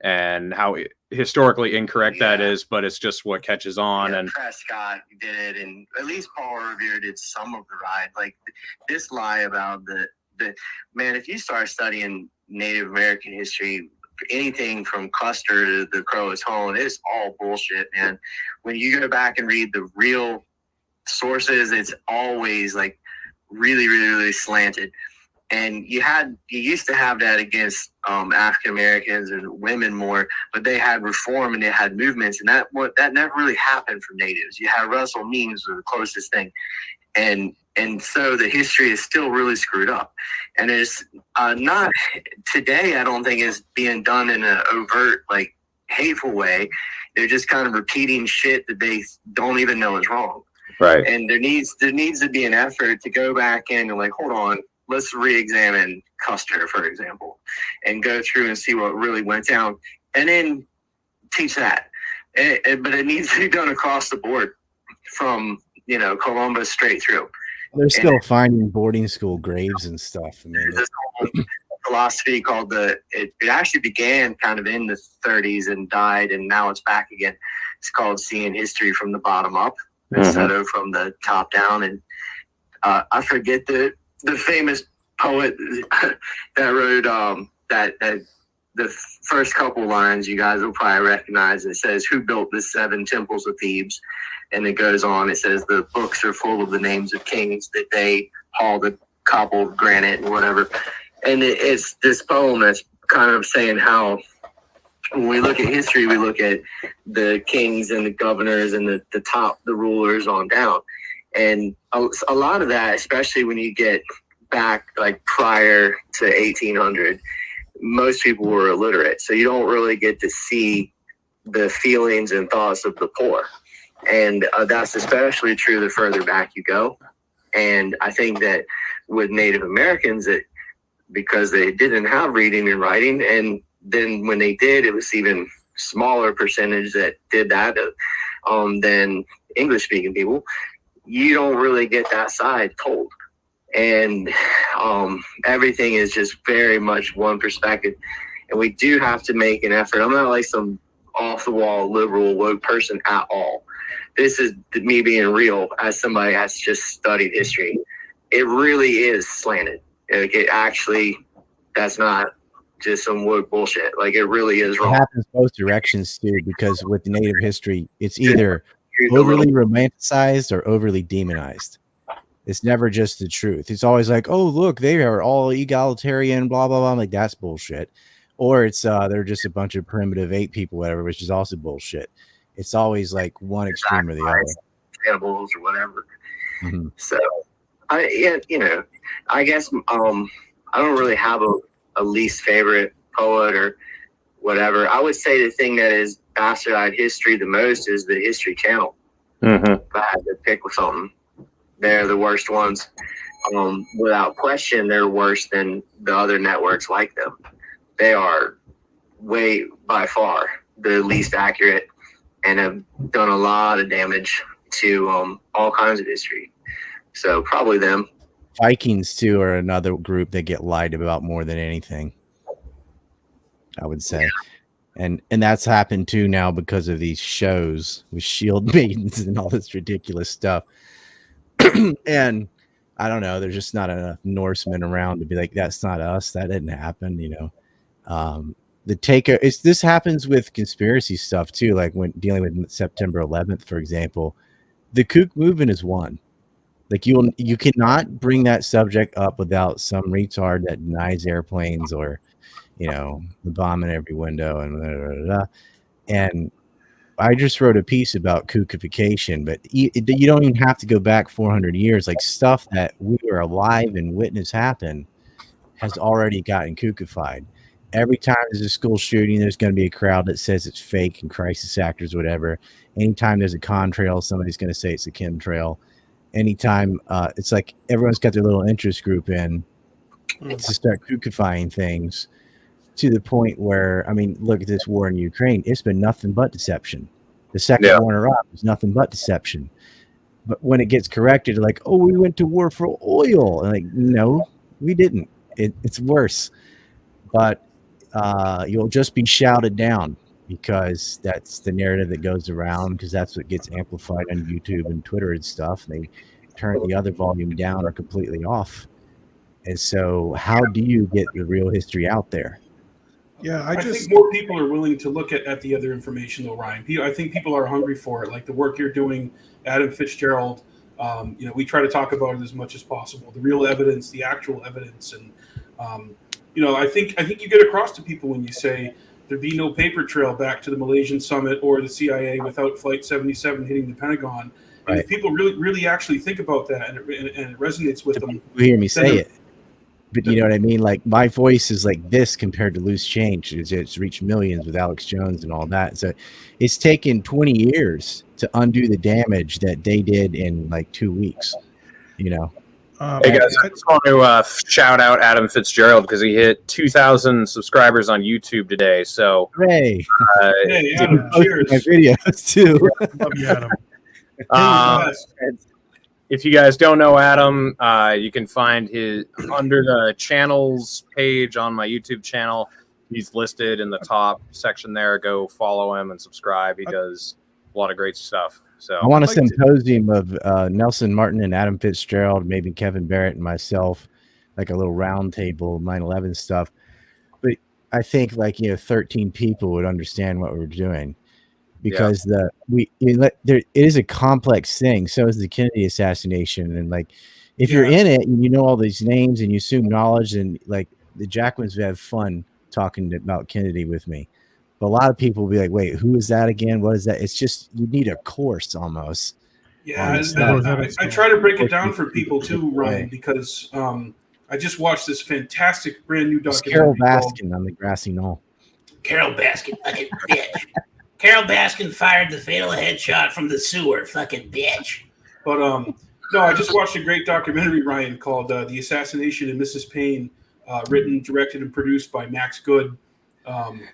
And how historically incorrect that is, but it's just what catches on. And Prescott did it, and at least Paul Revere did some of the ride. Like this lie about the man, if you start studying Native American history, anything from Custer to the Crow is Home, it's all bullshit, man. When you go back and read the real sources, it's always like really, really, really slanted. And you used to have that against African Americans and women more, but they had reform and they had movements, and that never really happened for natives. You had Russell Means was the closest thing, and so the history is still really screwed up, and it's not today. I don't think it's being done in an overt, like, hateful way. They're just kind of repeating shit that they don't even know is wrong. Right. And there needs to be an effort to go back in and like, hold on. Let's re-examine Custer, for example, and go through and see what really went down, and then teach that. But it needs to be done across the board, from Columbus straight through. They're still finding boarding school graves and stuff. I mean, there's this whole philosophy called it actually began kind of in the 30s and died, and now it's back again. It's called seeing history from the bottom up instead of from the top down. And I forget the famous poet that wrote that the first couple lines you guys will probably recognize. It says, "Who built the 7 temples of Thebes?" And it goes on. It says, "The books are full of the names of kings that they hauled the cobbled granite and whatever." And it's this poem that's kind of saying how when we look at history, we look at the kings and the governors and the rulers on down. And a lot of that, especially when you get back like prior to 1800, most people were illiterate. So you don't really get to see the feelings and thoughts of the poor. And that's especially true the further back you go. And I think that with Native Americans, because they didn't have reading and writing, and then when they did, it was even smaller percentage that did that than English-speaking people. You don't really get that side told. And everything is just very much one perspective. And we do have to make an effort. I'm not like some off-the-wall liberal woke person at all. This is me being real as somebody that's just studied history. It really is slanted. Like that's not just some woke bullshit. Like, it really is wrong. It happens both directions too, because with Native history, it's either overly romanticized or overly demonized. It's never just the truth. It's always like, oh, look, they are all egalitarian, blah, blah, blah. I'm like, that's bullshit. Or it's they're just a bunch of primitive ape people, whatever, which is also bullshit. It's always like one extreme or the other. Cannibals or whatever. Mm-hmm. So, I guess I don't really have a least favorite poet or whatever. I would say the thing that is bastardized history the most is the History Channel. Mm-hmm. If I had to pick with something, they're the worst ones. Without question, they're worse than the other networks like them. They are way, by far, the least accurate and have done a lot of damage to all kinds of history. So probably them. Vikings, too, are another group that get lied about more than anything, I would say. And that's happened, too, now because of these shows with shield maidens and all this ridiculous stuff. And I don't know, there's just not enough Norsemen around to be like, that's not us. That didn't happen, This happens with conspiracy stuff, too, like when dealing with September 11th, for example. The kook movement is one. Like, you cannot bring that subject up without some retard that denies airplanes or the bomb in every window and blah, blah, blah, blah. And I just wrote a piece about kookification, but you don't even have to go back 400 years. Like stuff that we were alive and witness happen has already gotten kookified. Every time there's a school shooting, there's going to be a crowd that says it's fake and crisis actors, whatever. Anytime there's a contrail, somebody's going to say it's a chemtrail. Anytime it's like everyone's got their little interest group in to start kookifying things to the point where, I mean, look at this war in Ukraine. It's been nothing but deception. The second war in Iraq was nothing but deception. But when it gets corrected, like, oh, we went to war for oil. And like, no, we didn't. It's worse. But you'll just be shouted down because that's the narrative that goes around, because that's what gets amplified on YouTube and Twitter and stuff. And they turn the other volume down or completely off. And so how do you get the real history out there? Yeah, I think more people are willing to look at the other information, though, Ryan. I think people are hungry for it. Like the work you're doing, Adam Fitzgerald. We try to talk about it as much as possible. The real evidence, the actual evidence, and I think you get across to people when you say there'd be no paper trail back to the Malaysian summit or the CIA without Flight 77 hitting the Pentagon. And if people really actually think about that and it resonates with them, you hear me say it. But you know what I mean? Like my voice is like this compared to Loose Change. It's reached millions with Alex Jones and all that. So it's taken 20 years to undo the damage that they did in like 2 weeks. Hey guys, I just want to shout out Adam Fitzgerald because he hit 2,000 subscribers on YouTube today. So hooray! Hey Adam, cheers! My videos too. Love you, Adam. If you guys don't know Adam, you can find his under the channels page on my YouTube channel. He's listed in the top section there. Go follow him and subscribe. He does a lot of great stuff. So I want a symposium of Nelson Martin and Adam Fitzgerald, maybe Kevin Barrett and myself, like a little round table 9/11 stuff. But I think 13 people would understand what we're doing. Because it is a complex thing. So is the Kennedy assassination, and if you're in it and you know all these names and you assume knowledge, and the Jackmans would have fun talking about Kennedy with me. But a lot of people will be like, "Wait, who is that again? What is that?" It's just you need a course almost. Yeah, I try to break it down for people too, Ryan, because I just watched this fantastic brand new documentary. Carol Baskin on the grassy knoll. Carol Baskin, fucking bitch. Carol Baskin fired the fatal headshot from the sewer, fucking bitch. But no, I just watched a great documentary, Ryan, called "The Assassination of Mrs. Payne," written, directed, and produced by Max Good.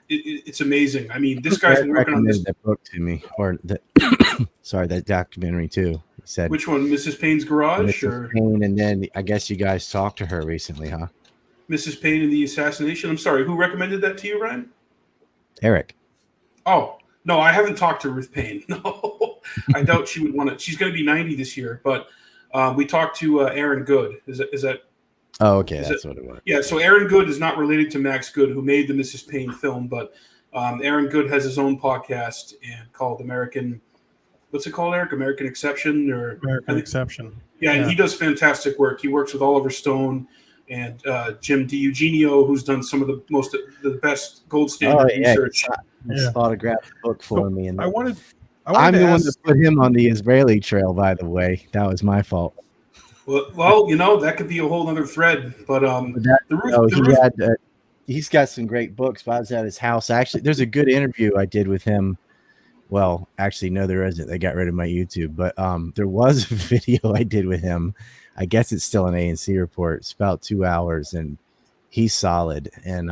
It's amazing. I mean, this guy's been working on this book to me, or that documentary too. He said, which one, Mrs. Payne's Garage, or Payne? And then I guess you guys talked to her recently, huh? Mrs. Payne and the Assassination. I'm sorry, who recommended that to you, Ryan? Eric. Oh. No, I haven't talked to Ruth Payne. No, I doubt she would want it. She's going to be 90 this year, but we talked to Aaron Good. Is that? Oh, okay, that's what it was. Yeah, so Aaron Good is not related to Max Good, who made the Mrs. Payne film, but Aaron Good has his own podcast and called American. What's it called, Eric? American Exception or American Exception? Yeah, and he does fantastic work. He works with Oliver Stone and Jim DiEugenio, who's done some of the best gold standard research. This autographed book for me, and I'm the one that put him on the Israeli trail. By the way, that was my fault. Well, that could be a whole other thread. But he's got some great books. But I was at his house. Actually, there's a good interview I did with him. Well, actually, no, there isn't. They got rid of my YouTube, but there was a video I did with him. I guess it's still an ANC report. It's about 2 hours, and he's solid. And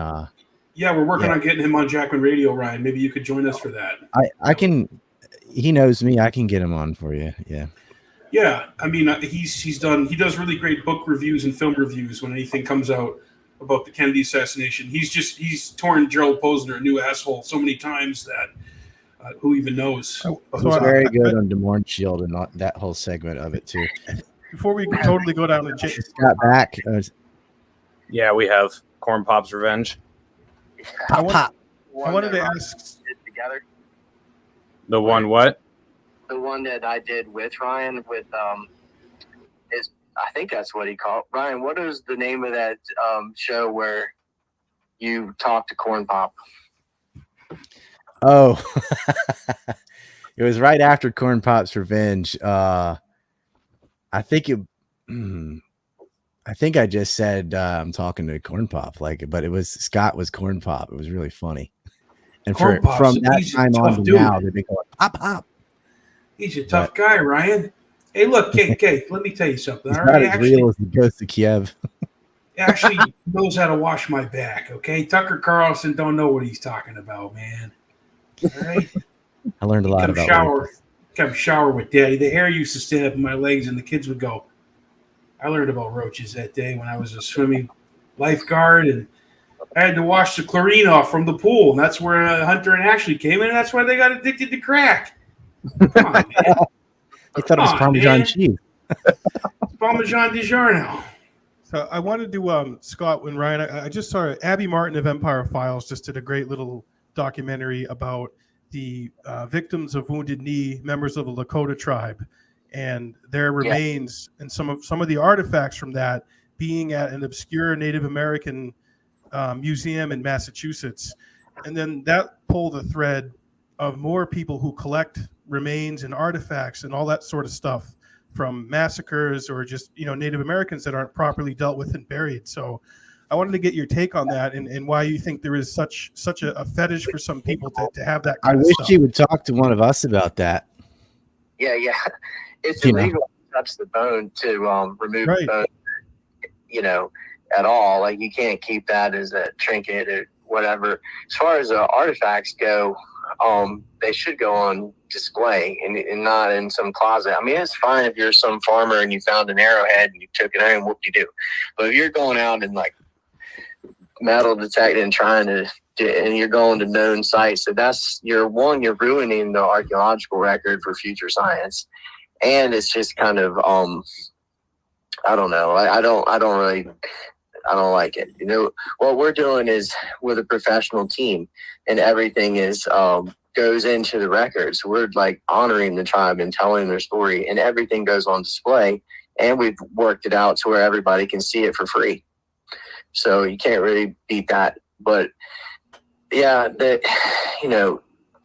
yeah, we're working on getting him on Jackman Radio, Ryan. Maybe you could join us for that. I can. He knows me. I can get him on for you. Yeah. Yeah, I mean, he does really great book reviews and film reviews when anything comes out about the Kennedy assassination. He's torn Gerald Posner a new asshole so many times that who even knows? He's very good on Des Moines Shield and that whole segment of it too. Before we totally go down to Chase, got back. Yeah, we have Corn Pop's Revenge. I wanted to ask together. The one what? The one that I did with Ryan with is I think that's what he called Ryan. What is the name of that show where you talked to Corn Pop? Oh, it was right after Corn Pop's revenge. I think I just said I'm talking to Corn Pop, but it was Scott was Corn Pop. It was really funny. And from that time on to now, they've been going pop. He's a tough guy, Ryan. Hey, look, Kate, let me tell you something. He's not as real as the Ghost of Kiev. Actually knows how to wash my back, okay? Tucker Carlson don't know what he's talking about, man. All right? I learned a lot about shower with Daddy. The hair used to stand up in my legs, and the kids would go. I learned about roaches that day when I was a swimming lifeguard, and I had to wash the chlorine off from the pool, and that's where Hunter and Ashley came in, and that's why they got addicted to crack. Come on, man. I thought it was Parmesan cheese. Parmesan DiGiorno. So I wanted to, Scott, when Ryan, I just saw Abby Martin of Empire Files just did a great little documentary about the victims of Wounded Knee, members of the Lakota tribe, and their remains and some of the artifacts from that being at an obscure Native American museum in Massachusetts. And then that pulled the thread of more people who collect remains and artifacts and all that sort of stuff from massacres or just, Native Americans that aren't properly dealt with and buried. So I wanted to get your take on that and why you think there is such a fetish for some people to have that kind of stuff. I wish you would talk to one of us about that. Yeah. It's illegal to touch the bone to remove the bone, at all. Like, you can't keep that as a trinket or whatever. As far as artifacts go, they should go on display and not in some closet. I mean, it's fine if you're some farmer and you found an arrowhead and you took it home, whoop-de-doo. But if you're going out and like metal detecting and trying to and you're going to known sites, so you're ruining the archaeological record for future science. And it's just kind of I don't know. I don't like it. What we're doing is with a professional team, and everything is goes into the records. We're like honoring the tribe and telling their story, and everything goes on display. And we've worked it out to where everybody can see it for free. So you can't really beat that. But yeah,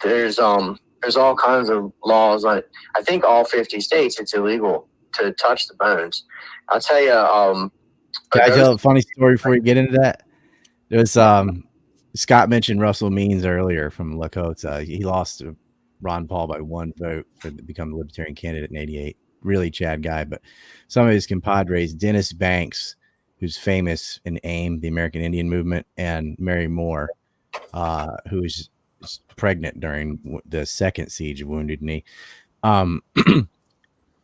there's all kinds of laws. I think all 50 states it's illegal to touch the bones. I'll tell you. Can I tell a funny story before you get into that? There was Scott mentioned Russell Means earlier from Lakota. He lost to Ron Paul by 1 vote to become the Libertarian candidate in '88. Really Chad guy, but some of his compadres, Dennis Banks, who's famous in AIM, the American Indian Movement, and Mary Moore, who was pregnant during the second siege of Wounded Knee,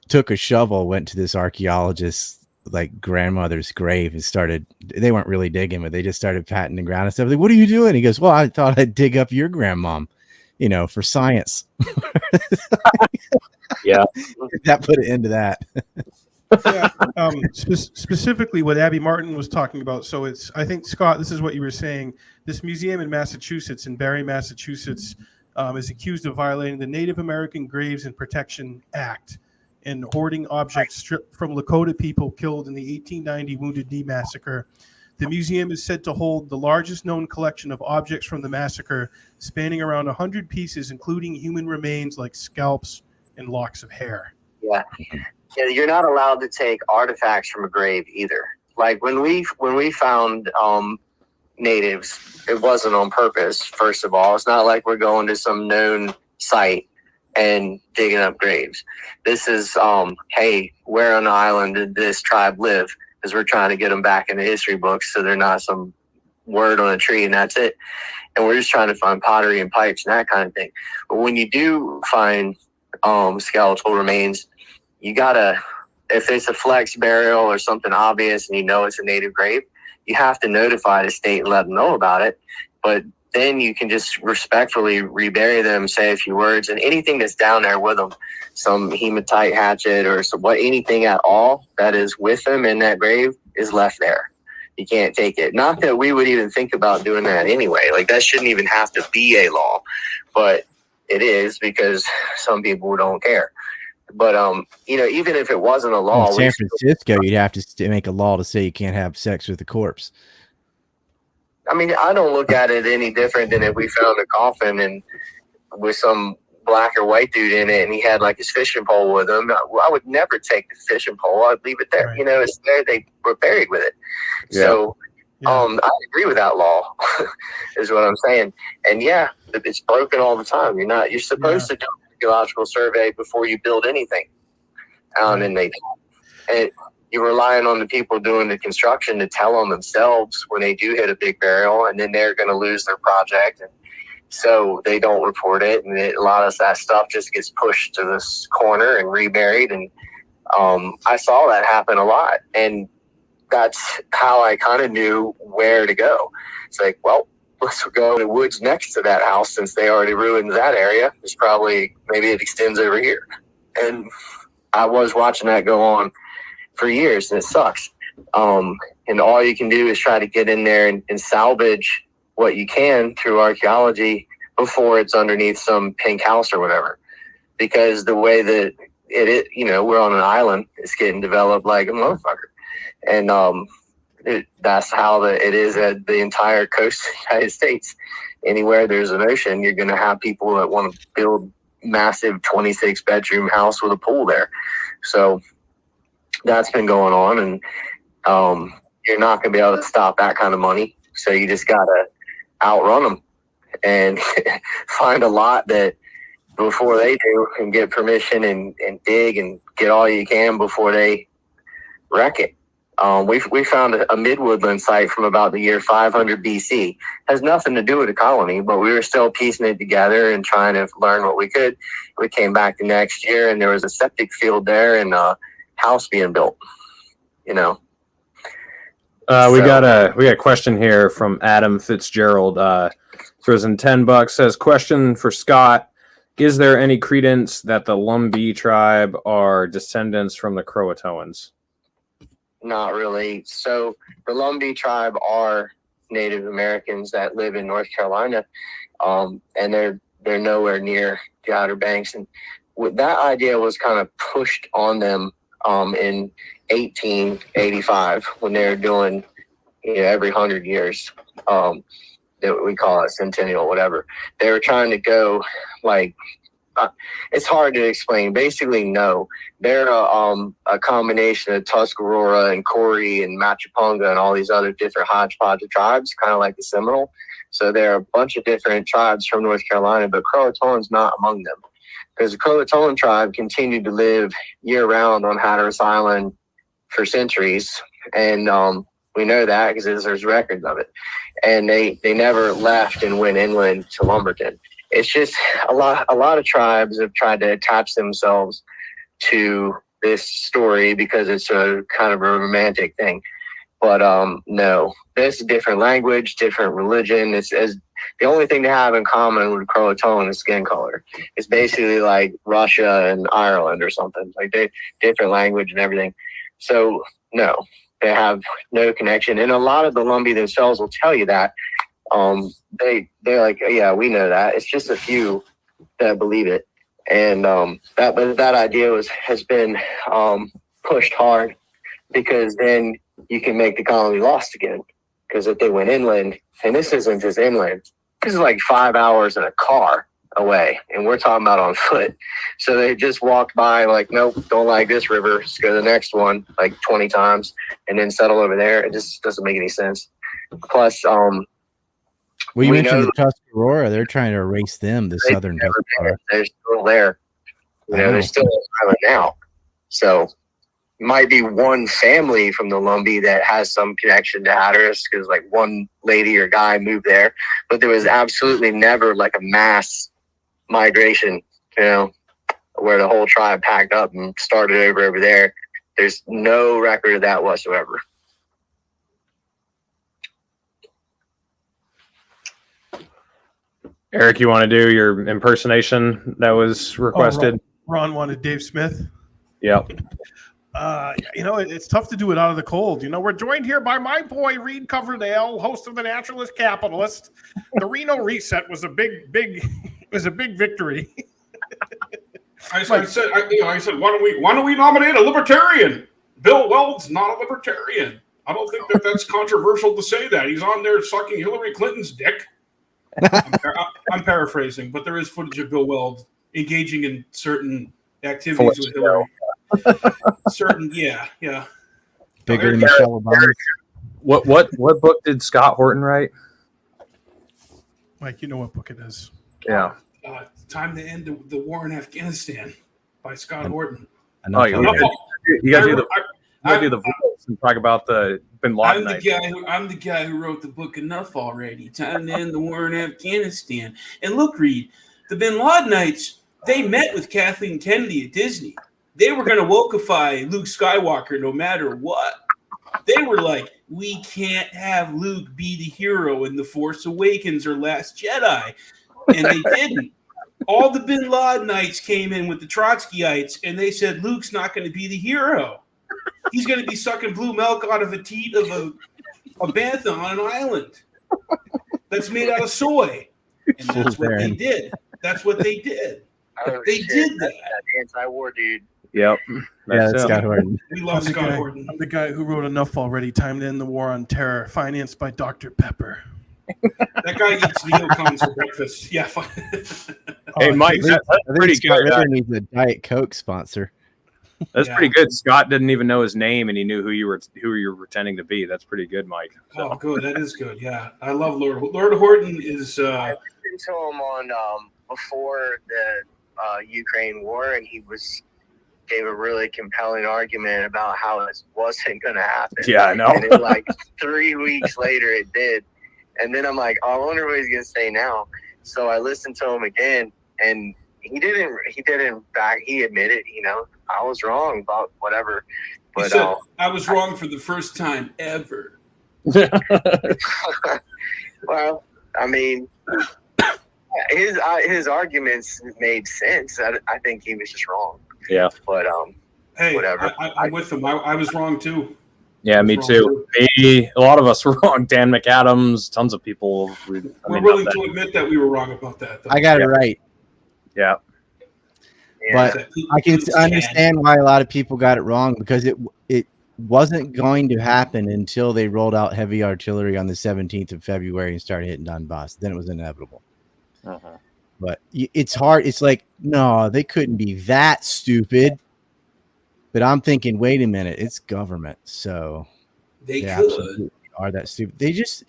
took a shovel, went to this archaeologist's grandmother's grave and they weren't really digging, but they just started patting the ground and stuff. Like, what are you doing? He goes, well, I thought I'd dig up your grandmom, for science. Yeah. That put it into that. Yeah. Specifically what Abby Martin was talking about. So I think, Scott, this is what you were saying. This museum in Massachusetts, in Barre, Massachusetts, is accused of violating the Native American Graves and Protection Act and hoarding objects stripped from Lakota people killed in the 1890 Wounded Knee Massacre. The museum is said to hold the largest known collection of objects from the massacre, spanning around 100 pieces, including human remains like scalps and locks of hair. Yeah, you're not allowed to take artifacts from a grave either. Like when we found natives, it wasn't on purpose. First of all, it's not like we're going to some known site and digging up graves. This is, hey, where on the island did this tribe live? Because we're trying to get them back in the history books so they're not some word on a tree and that's it. And we're just trying to find pottery and pipes and that kind of thing. But when you do find skeletal remains, you gotta, if it's a flex burial or something obvious and it's a native grave, you have to notify the state and let them know about it. But then you can just respectfully rebury them, say a few words, and anything that's down there with them, some hematite hatchet or anything at all that is with them in that grave is left there. You can't take it. Not that we would even think about doing that anyway. Like, that shouldn't even have to be a law, but it is because some people don't care. But even if it wasn't a law, in San Francisco, you'd have to make a law to say you can't have sex with a corpse. I mean, I don't look at it any different than if we found a coffin and with some black or white dude in it and he had like his fishing pole with him. I would never take the fishing pole. I'd leave it there. Right. You know, it's there. They were buried with it. Yeah. So I agree with that law is what I'm saying. And yeah, it's broken all the time. You're supposed to do an archaeological survey before you build anything. And they don't. And you're relying on the people doing the construction to tell on themselves when they do hit a big burial, and then they're going to lose their project. And so they don't report it. And a lot of that stuff just gets pushed to this corner and reburied. And I saw that happen a lot. And that's how I kind of knew where to go. It's like, well, let's go to the woods next to that house since they already ruined that area. It's probably, maybe it extends over here. And I was watching that go on for years, and it sucks. And all you can do is try to get in there and salvage what you can through archaeology before it's underneath some pink house or whatever. Because the way that we're on an island, it's getting developed like a motherfucker. And that's how it is at the entire coast of the United States. Anywhere there's an ocean, you're going to have people that want to build massive 26-bedroom house with a pool there. So that's been going on, and you're not going to be able to stop that kind of money. So you just got to outrun them and find a lot that before they do and get permission and dig and get all you can before they wreck it. We found a mid-woodland site from about the year 500 BC. Has nothing to do with the colony, but we were still piecing it together and trying to learn what we could. We came back the next year, and there was a septic field there and a house being built. We got a question here from Adam Fitzgerald. Throws in $10. Says, question for Scott: is there any credence that the Lumbee tribe are descendants from the Croatoans? Not really. So the Lumbee tribe are Native Americans that live in North Carolina, and they're nowhere near the Outer Banks. And that idea was kind of pushed on them in 1885 when they were doing every 100 years. That we call it centennial, whatever. They were trying to go like. It's hard to explain. Basically, no. They're a combination of Tuscarora and Corey and Machiponga and all these other different hodgepodge of tribes, kind of like the Seminole. So there are a bunch of different tribes from North Carolina, but Croatoan's not among them. Because the Croatoan tribe continued to live year-round on Hatteras Island for centuries. And we know that because there's records of it. And they never left and went inland to Lumberton. It's just a lot of tribes have tried to attach themselves to this story because it's a kind of a romantic thing. But no, there's a different language, different religion. It's as the only thing they have in common with Croatoan is skin color. It's basically like Russia and Ireland or something. Like they different language and everything. So no, they have no connection. And a lot of the Lumbee themselves will tell you that. They're like, yeah, we know that. It's just a few that believe it, and that idea has been pushed hard because then you can make the colony lost again. Because if they went inland, and this isn't just inland, this is like 5 hours in a car away, and we're talking about on foot. So they just walked by like, nope, don't like this river. Let's go to the next one like 20 times, and then settle over there. It just doesn't make any sense. Plus, well, you mentioned the Tuscarora. They're trying to erase them, the southern Tuscarora. They're still there. They're still on the island now. So might be one family from the Lumbee that has some connection to Hatteras because like one lady or guy moved there. But there was absolutely never like a mass migration, where the whole tribe packed up and started over there. There's no record of that whatsoever. Eric, you want to do your impersonation that was requested? Ron wanted Dave Smith. Yep. It's tough to do it out of the cold. We're joined here by my boy Reed Coverdale, host of the Naturalist Capitalist. The Reno reset was a big victory. I said, why don't we nominate a libertarian? Bill Weld's not a libertarian. I don't think that's controversial to say that. He's on there sucking Hillary Clinton's dick. I'm paraphrasing, but there is footage of Bill Weld engaging in certain activities with Hillary. Yeah. Bigger than Michelle Obama. What book did Scott Horton write? Mike, you know what book it is. Yeah. Time to End the War in Afghanistan by Scott Horton. You gotta do the voice and talk about the Bin Laden. I'm the guy who wrote the book Enough Already. Time to End the War in Afghanistan. And look, Reed, the Bin Ladenites, they met with Kathleen Kennedy at Disney. They were going to wokeify Luke Skywalker no matter what. They were like, we can't have Luke be the hero in The Force Awakens or Last Jedi. And they didn't. All the Bin Ladenites came in with the Trotskyites, and they said, Luke's not going to be the hero. He's going to be sucking blue milk out of a teat of a bantha on an island that's made out of soy. And that's what they did. That's what they did. They did that. Anti-war dude. Yep. That's Scott Horton. We love Scott Horton. I'm the guy who wrote Enough Already, Time to End the War on Terror, financed by Dr. Pepper. That guy eats neocons for breakfast. Yeah. Hey, Mike, that's pretty good. Ritter needs a Diet Coke sponsor. That's pretty good. Scott didn't even know his name, and he knew who you were pretending to be. That's pretty good, Mike. So. Oh, good. That is good. Yeah, I love Lord Horton. Is I listened to him on before the Ukraine war, and he gave a really compelling argument about how this wasn't going to happen. Yeah, I know. And then, like 3 weeks later, it did. And then I'm like, oh, I wonder what he's going to say now. So I listened to him again, and he admitted, I was wrong about whatever. But he said, I was wrong for the first time ever. Well, I mean, his arguments made sense. I think he was just wrong. Yeah. But hey, whatever. I'm with him. I was wrong too. Yeah, me too. A lot of us were wrong. Dan McAdams, tons of people. We're willing to admit that we were wrong about that. Though. I got it right. Yeah. But I can understand why a lot of people got it wrong, because it wasn't going to happen until they rolled out heavy artillery on the 17th of February and started hitting Donbass. Then it was inevitable. Uh-huh. But it's hard. It's like, no, they couldn't be that stupid. But I'm thinking, wait a minute, it's government. So they absolutely are that stupid. They just,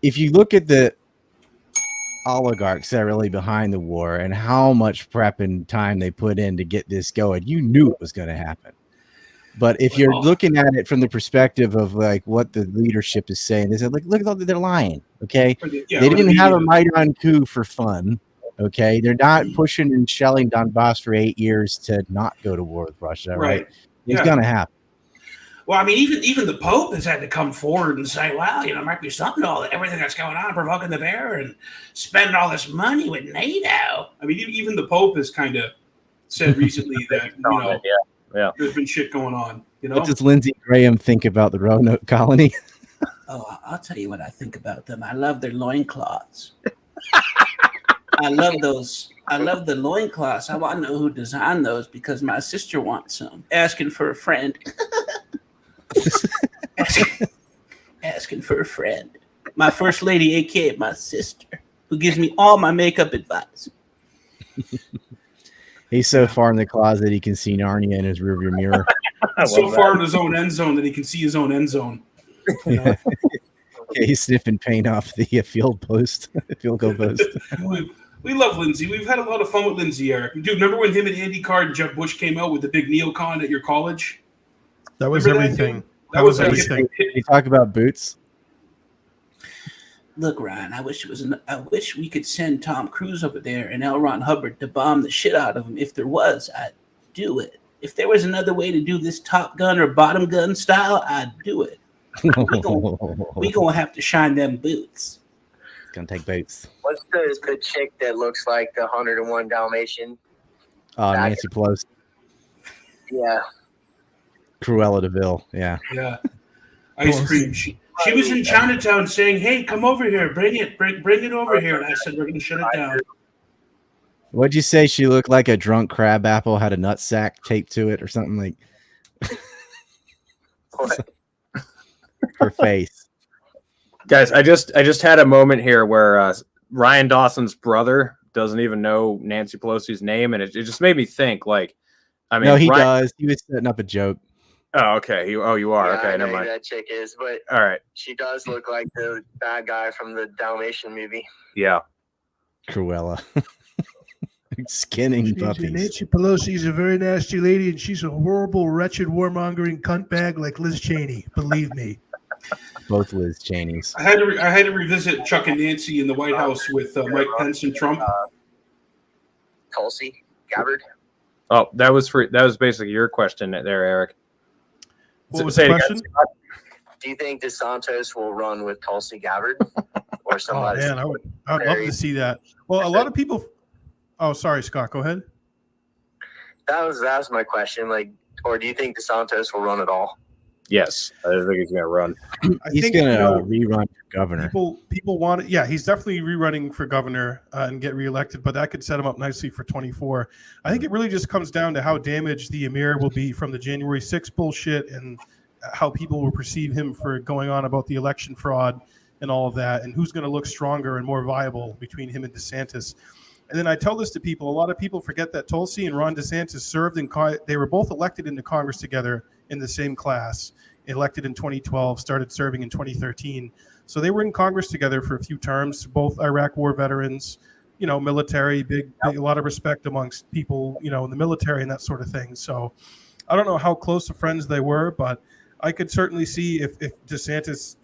if you look at the oligarchs that are really behind the war and how much prep and time they put in to get this going, you knew it was going to happen. But if you're looking at it from the perspective of like what the leadership is saying, they said, like, look, they're lying. Okay. They didn't have a Maidan coup for fun. Okay. They're not pushing and shelling Donbass for 8 years to not go to war with Russia. Right. It's going to happen. Well, I mean, even the Pope has had to come forward and say, well, there might be something to all everything that's going on, provoking the bear and spending all this money with NATO. I mean, even the Pope has kind of said recently that, there's been shit going on. What does Lindsey Graham think about the Roanoke colony? Oh, I'll tell you what I think about them. I love their loincloths. I love those. I love the loincloths. I want to know who designed those because my sister wants some. Asking for a friend. asking for a friend. My first lady, aka my sister, who gives me all my makeup advice. He's so far in the closet he can see Narnia in his rearview mirror. So far in his own end zone that he can see his own end zone. Yeah, he's sniffing paint off the field goal post. We love Lindsay. We've had a lot of fun with Lindsay, Eric. Dude, remember when him and Andy Card and Jeb Bush came out with the big neocon at your college? That was everything. That was everything. You talk about boots. Look, Ryan, I wish we could send Tom Cruise over there and L. Ron Hubbard to bomb the shit out of him. If there was, I'd do it. If there was another way to do this Top Gun or Bottom Gun style, I'd do it. We gonna have to shine them boots. It's gonna take boots. What's the chick that looks like the 101 Dalmatian? Nancy Pelosi. Yeah. Cruella DeVille. Yeah. Yeah. Ice cream. She was in Chinatown saying, "Hey, come over here, bring it over here." And I said, "We're gonna shut it down." What'd you say? She looked like a drunk crab apple, had a nutsack taped to it or something like. What? her face. Guys, I just had a moment here where Ryan Dawson's brother doesn't even know Nancy Pelosi's name, and it just made me think. Like, I mean, No, he Ryan... does. He was setting up a joke. Oh, okay. You are. Yeah, Okay, I know never mind. who that chick is, but All right. she does look like the bad guy from the Dalmatian movie. Yeah. Cruella. Skinning puppies. Nancy Pelosi is a very nasty lady, and she's a horrible, wretched, warmongering cunt bag like Liz Cheney. Believe me. Both Liz Cheneys. I had to revisit Chuck and Nancy in the White House with Mike Pence and Trump. Tulsi Gabbard. Oh, that was basically your question there, Eric. What was the question? Do you think DeSantis will run with Tulsi Gabbard or somebody? Oh man, I'd love to see that. Well, a lot of people. Oh, sorry, Scott. Go ahead. That was my question. Like, or do you think DeSantis will run at all? Yes, I think he's going to run. He's going to rerun for governor. People want it. Yeah, he's definitely rerunning for governor and get reelected, but that could set him up nicely for 24. I think it really just comes down to how damaged the emir will be from the January 6th bullshit and how people will perceive him for going on about the election fraud and all of that, and who's going to look stronger and more viable between him and DeSantis. And then I tell this to people. A lot of people forget that Tulsi and Ron DeSantis served they were both elected into Congress together in the same class, elected in 2012, started serving in 2013. So they were in Congress together for a few terms, both Iraq war veterans, military, big a lot of respect amongst people, in the military and that sort of thing. So I don't know how close of friends they were, but I could certainly see if DeSantis,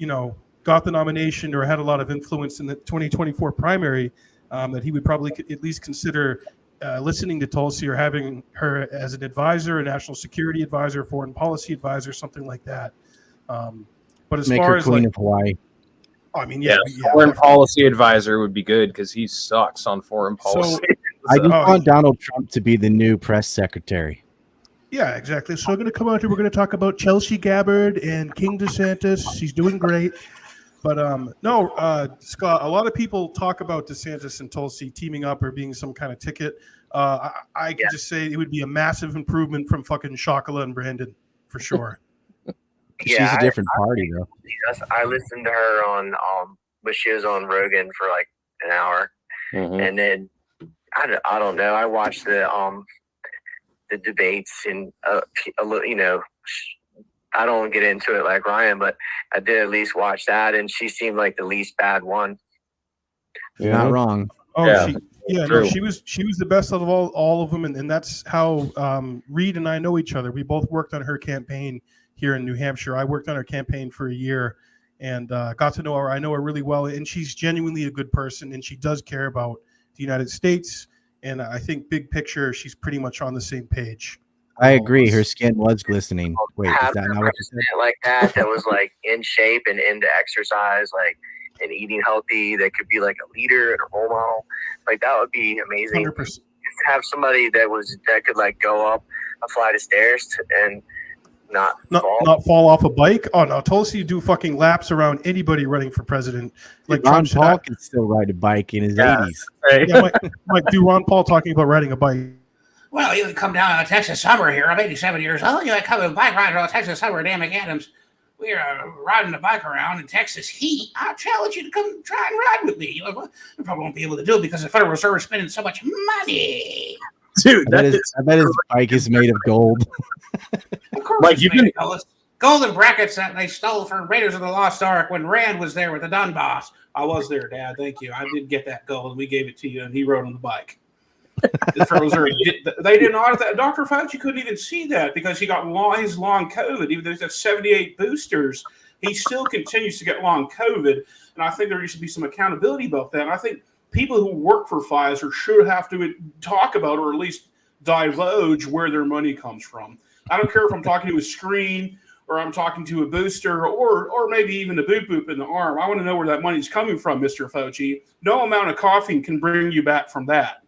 got the nomination or had a lot of influence in the 2024 primary, that he would probably at least consider listening to Tulsi or having her as an advisor, a national security advisor, foreign policy advisor, something like that. But as far as Queen of Hawaii. I mean, foreign policy advisor would be good because he sucks on foreign policy. I just want Donald Trump to be the new press secretary. Yeah, exactly. So we're going to come out here. We're going to talk about Chelsea Gabbard and King DeSantis. She's doing great. But Scott, a lot of people talk about DeSantis and Tulsi teaming up or being some kind of ticket. I can just say it would be a massive improvement from fucking Shakala and Brandon, for sure. She's a different party, though. I listened to her on, but she was on Rogan for like an hour. Mm-hmm. And then, I don't know, I watched the debates and, a little, I don't get into it like Ryan, but I did at least watch that, and she seemed like the least bad one. You're not wrong. Oh, yeah. She was the best out of all of them, and that's how Reed and I know each other. We both worked on her campaign here in New Hampshire. I worked on her campaign for a year and got to know her. I know her really well, and she's genuinely a good person, and she does care about the United States. And I think big picture, she's pretty much on the same page. I agree. Her skin was glistening. Wait, is that not what you said? Like that was like in shape and into exercise, like and eating healthy. That could be like a leader and a role model. Like that would be amazing. 100%. Just to have somebody that could like go up a flight of stairs and not fall off a bike. Oh no, Tulsi do fucking laps around anybody running for president. Like Ron Paul can still ride a bike in his 80s. Right. Yeah, Mike, do Ron Paul talking about riding a bike? Well, you can come down on a Texas summer here. I'm 87 years old. You can come with a bike ride on a Texas summer, Dan McAdams. We are riding the bike around in Texas heat. I challenge you to come try and ride with me. You probably won't be able to do it because the Federal Reserve is spending so much money. Dude, I bet his bike is made of gold. Of course, like you can golden brackets that they stole from Raiders of the Lost Ark when Rand was there with the Dunboss. I was there, Dad. Thank you. I did get that gold. We gave it to you, and he rode on the bike. The Federal Reserve, they didn't audit that. Dr. Fauci couldn't even see that because he got his long COVID. Even though he's got 78 boosters, he still continues to get long COVID. And I think there needs to be some accountability about that. And I think people who work for Pfizer should have to talk about or at least divulge where their money comes from. I don't care if I'm talking to a screen or I'm talking to a booster or maybe even a boop in the arm. I want to know where that money's coming from, Mr. Fauci. No amount of coughing can bring you back from that.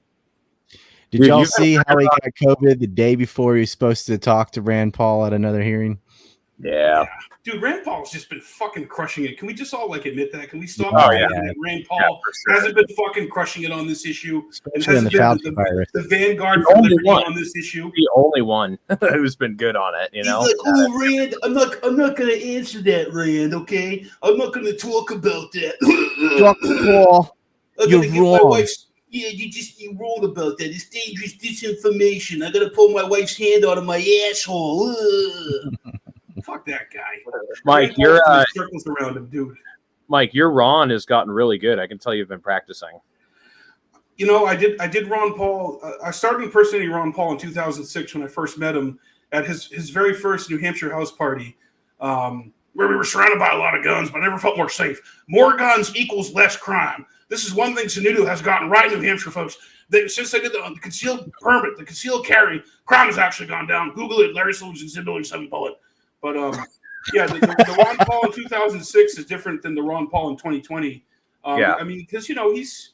Did y'all see how he got COVID the day before he was supposed to talk to Rand Paul at another hearing? Yeah. Dude, Rand Paul's just been fucking crushing it. Can we just all admit that? Can we stop? That Rand Paul hasn't been fucking crushing it on this issue, and hasn't been the vanguard for liberty on this issue. The only one who's been good on it. You know, he's like, "Oh, Rand, I'm not going to answer that, Rand. Okay, I'm not going to talk about that." You're wrong. Yeah, you wrong about that. It's dangerous disinformation. I gotta pull my wife's hand out of my asshole. Fuck that guy, Mike. Your circles around him, dude. Mike, your Ron has gotten really good. I can tell you've been practicing. You know, I did Ron Paul. I started impersonating Ron Paul in 2006 when I first met him at his very first New Hampshire house party, where we were surrounded by a lot of guns, but I never felt more safe. More guns equals less crime. This is one thing Sununu has gotten right in New Hampshire, folks. Since they did the concealed permit, the concealed carry, crime has actually gone down. Google it, Larry Silver's Exhibit 7 bullet. But yeah, the Ron Paul in 2006 is different than the Ron Paul in 2020. I mean, because he's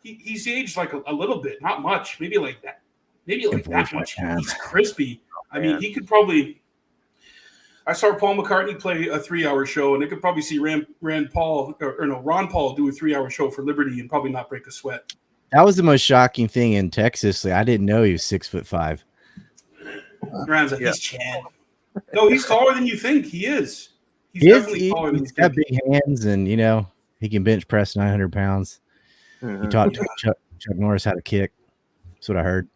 aged like a little bit, not much, maybe like that, that much. He's crispy. I mean, he could probably. I saw Paul McCartney play a 3-hour show, and they could probably see Ron Paul do a 3-hour show for Liberty and probably not break a sweat. That was the most shocking thing in Texas. Like, I didn't know he was 6'5". Rand's like, he's Chad. No, he's taller than you think. He is. He's definitely taller than you think. He's got big hands, and he can bench press 900 pounds. He taught Chuck Norris how to kick. That's what I heard.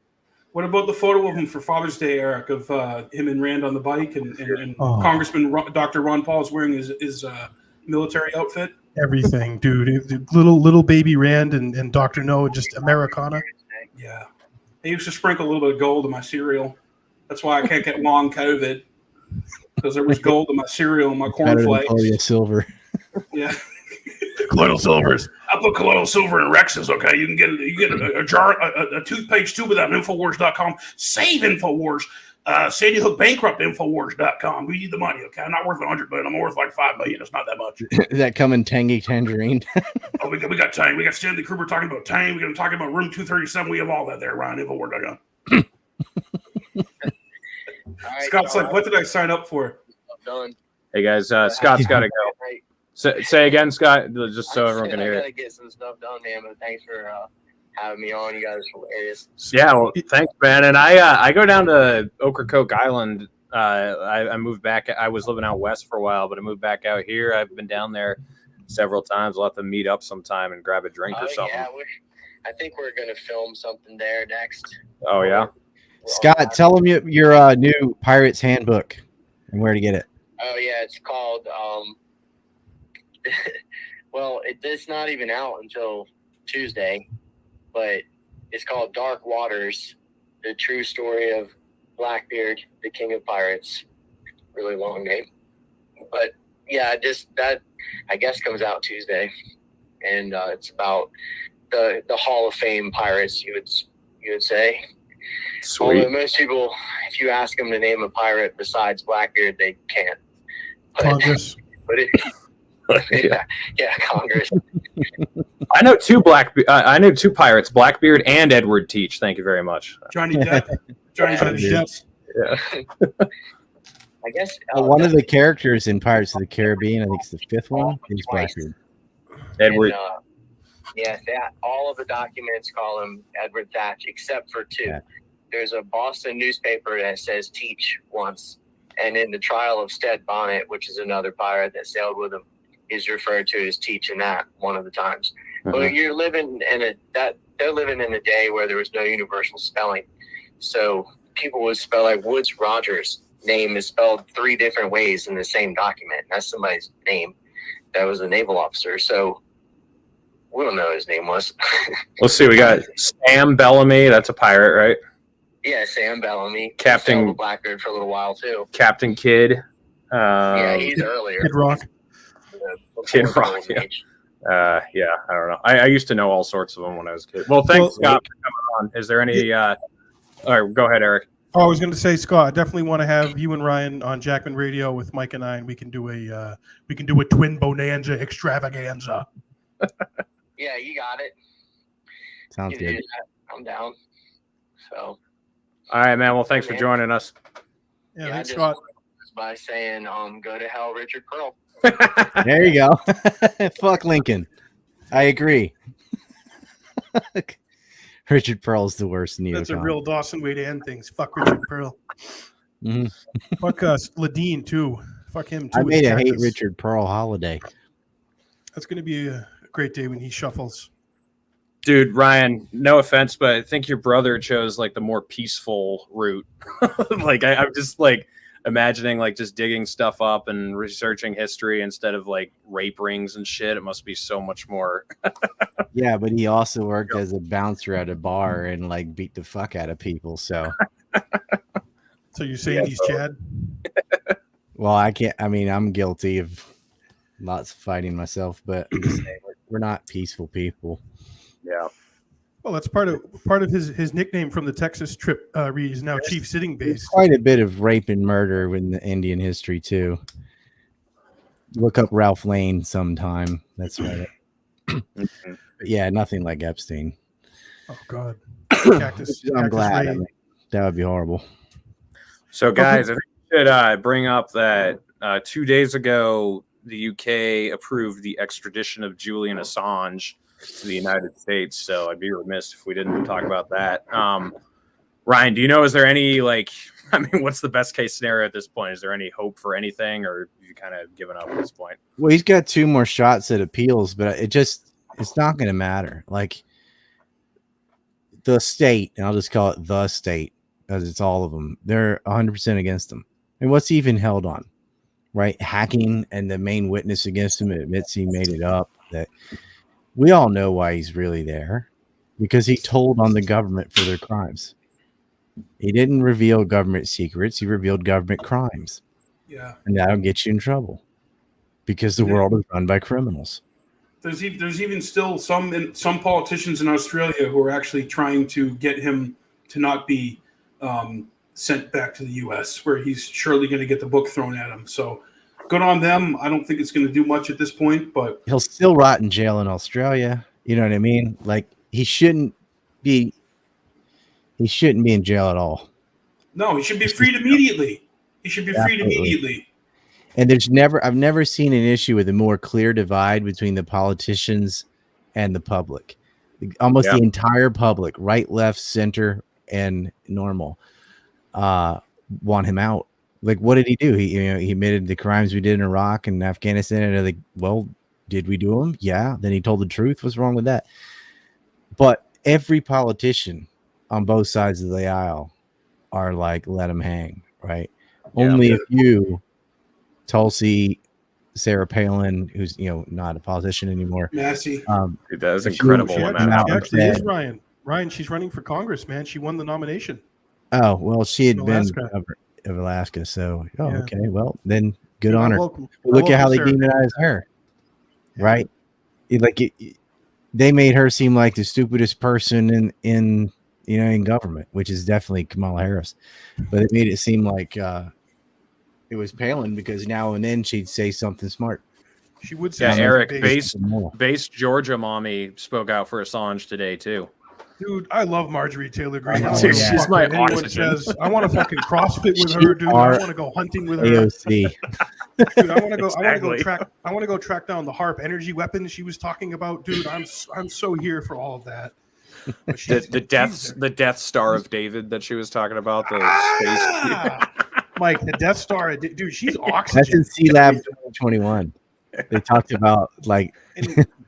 What about the photo of him for Father's Day, Eric, of him and Rand on the bike, and Congressman Dr. Ron Paul is wearing his military outfit? Everything, dude. Little baby Rand and Dr. No, just Americana. Yeah. I used to sprinkle a little bit of gold in my cereal. That's why I can't get long COVID, because there was gold in my cereal and my cornflakes. Silver. Yeah. Colloidal silvers. I put colloidal silver in Rex's. Okay, you get a jar, a toothpaste tube of that on Infowars.com. Save Infowars. Sandy Hook bankrupt Infowars.com. We need the money. Okay, I'm not worth $100 million. I'm worth like $5 million. It's not that much. Is that coming tangy tangerine? Oh, we got Tang. We got Stanley Kruger talking about Tang. We got him talking about Room 237. We have all that there. Ryan Infowars.com. Scott's like, what did I sign up for? Done. Hey guys, Scott's got to go. Say again, Scott, just so everyone can hear. I gotta get some stuff done, man. But thanks for having me on. You guys are hilarious. Yeah, well, thanks, man. And I go down to Ocracoke Island. I moved back. I was living out west for a while, but I moved back out here. I've been down there several times. We'll have to meet up sometime and grab a drink or something. Yeah, I think we're gonna film something there next. Oh yeah. Scott, tell them your new Pirate's Handbook and where to get it. Oh yeah, it's called. Well, it's not even out until Tuesday, but it's called Dark Waters: The True Story of Blackbeard, the King of Pirates. Really long name, but yeah, that I guess comes out Tuesday, and it's about the Hall of Fame pirates. You would say. Sweet. Although most people, if you ask them to name a pirate besides Blackbeard, they can't. Congress. But yeah, Congress. I know two pirates, Blackbeard and Edward Teach. Thank you very much. Johnny Depp. Johnny Depp. Yeah. I guess one of the characters in Pirates of the Caribbean, I think it's the fifth one, is Blackbeard. Edward. Yeah, all of the documents call him Edward Thatch, except for two. Yeah. There's a Boston newspaper that says Teach once, and in the trial of Stead Bonnet, which is another pirate that sailed with him, is referred to as Teach in that one of the times. But they're living in a day where there was no universal spelling, so people would spell like Woods Rogers' name is spelled 3 different ways in the same document. That's somebody's name that was a naval officer. So we don't know what his name was. Let's see. We got Sam Bellamy. That's a pirate, right? Yeah, Sam Bellamy. Captain Blackbeard for a little while too. Captain Kidd. Yeah, he's earlier. Kid Rock. Kid Rock. Yeah. Yeah, I don't know. I used to know all sorts of them when I was a kid. Well, thanks, Scott, for coming on. Is there any? All right, go ahead, Eric. Oh, I was going to say, Scott, I definitely want to have you and Ryan on Jackman Radio with Mike and I, and we can do a twin bonanza extravaganza. Yeah, you got it. Sounds good. I'm down. So. All right, man. Well, thanks for joining us. Yeah, thanks, Scott. by saying, "Go to hell, Richard Pearl." There you go. Fuck Lincoln. I agree. Richard Pearl's the worst neocon. That's a real Dawson way to end things. Fuck Richard Pearl. Mm-hmm. Fuck Ladine too. Fuck him too. I made a hate Richard Pearl holiday. That's going to be a great day when he shuffles. Dude, Ryan, no offense, but I think your brother chose like the more peaceful route. Like I'm just like imagining like just digging stuff up and researching history instead of like rape rings and shit. It must be so much more. Yeah, but he also worked as a bouncer at a bar and like beat the fuck out of people. So you're saying he's Chad? Well, I can't. I mean, I'm guilty of lots of fighting myself, but I'm just saying, we're not peaceful people. Yeah. Well, that's part of his nickname from the Texas trip. He's now Chief Sitting Base. There's quite a bit of rape and murder in the Indian history too. Look up Ralph Lane sometime. That's right. But yeah, nothing like Epstein. Oh God. I'm glad. I mean, that would be horrible. So, guys, I think we should bring up that 2 days ago, the UK approved the extradition of Julian Assange to the United States. So I'd be remiss if we didn't talk about that. Ryan, do you know, is there any, like, I mean, what's the best case scenario at this point? Is there any hope for anything, or have you kind of given up at this point? Well, he's got 2 more shots at appeals, but it's not going to matter. Like, the state, and I'll just call it the state, because it's all of them, they're 100% against him. And what's he even held on? Right? Hacking, and the main witness against him admits he made it up. That we all know why he's really there, because he told on the government for their crimes. He didn't reveal government secrets. He revealed government crimes. Yeah. And that'll get you in trouble because the world is run by criminals. There's even still some politicians in Australia who are actually trying to get him to not be sent back to the U.S., where he's surely going to get the book thrown at him. So good on them. I don't think it's going to do much at this point, but he'll still rot in jail in Australia. You know what I mean? Like, he shouldn't be in jail at all. No, he should be freed immediately. He should be freed immediately. And I've never seen an issue with a more clear divide between the politicians and the public. Almost the entire public, right, left, center, and normal, want him out. Like, what did he do? He admitted the crimes we did in Iraq and Afghanistan. And they're like, well, did we do them? Yeah. Then he told the truth. What's wrong with that? But every politician on both sides of the aisle are like, let him hang, right? Yeah, only a few, Tulsi, Sarah Palin, who's not a politician anymore. Massey. Dude, that was incredible. She actually is Ryan. Ryan, she's running for Congress, man. She won the nomination. Oh, well, she had been of Alaska, so okay. Well, then good on her. Look at how they demonize her, right? They made her seem like the stupidest person in government, which is definitely Kamala Harris. But it made it seem like it was Palin, because now and then she'd say something smart. She would say, Eric, base Georgia mommy spoke out for Assange today too. Dude, I love Marjorie Taylor Greene. Dude, she's my oxygen. I want to fucking CrossFit with her, dude. I want to go hunting with her. AOC. Dude, I want to go. I want to go track down the HARP energy weapons she was talking about, dude. I'm so here for all of that. The Death Star of David that she was talking about. The space. Mike, the Death Star, dude. She's oxygen. That's in C Lab 2021. They talked about like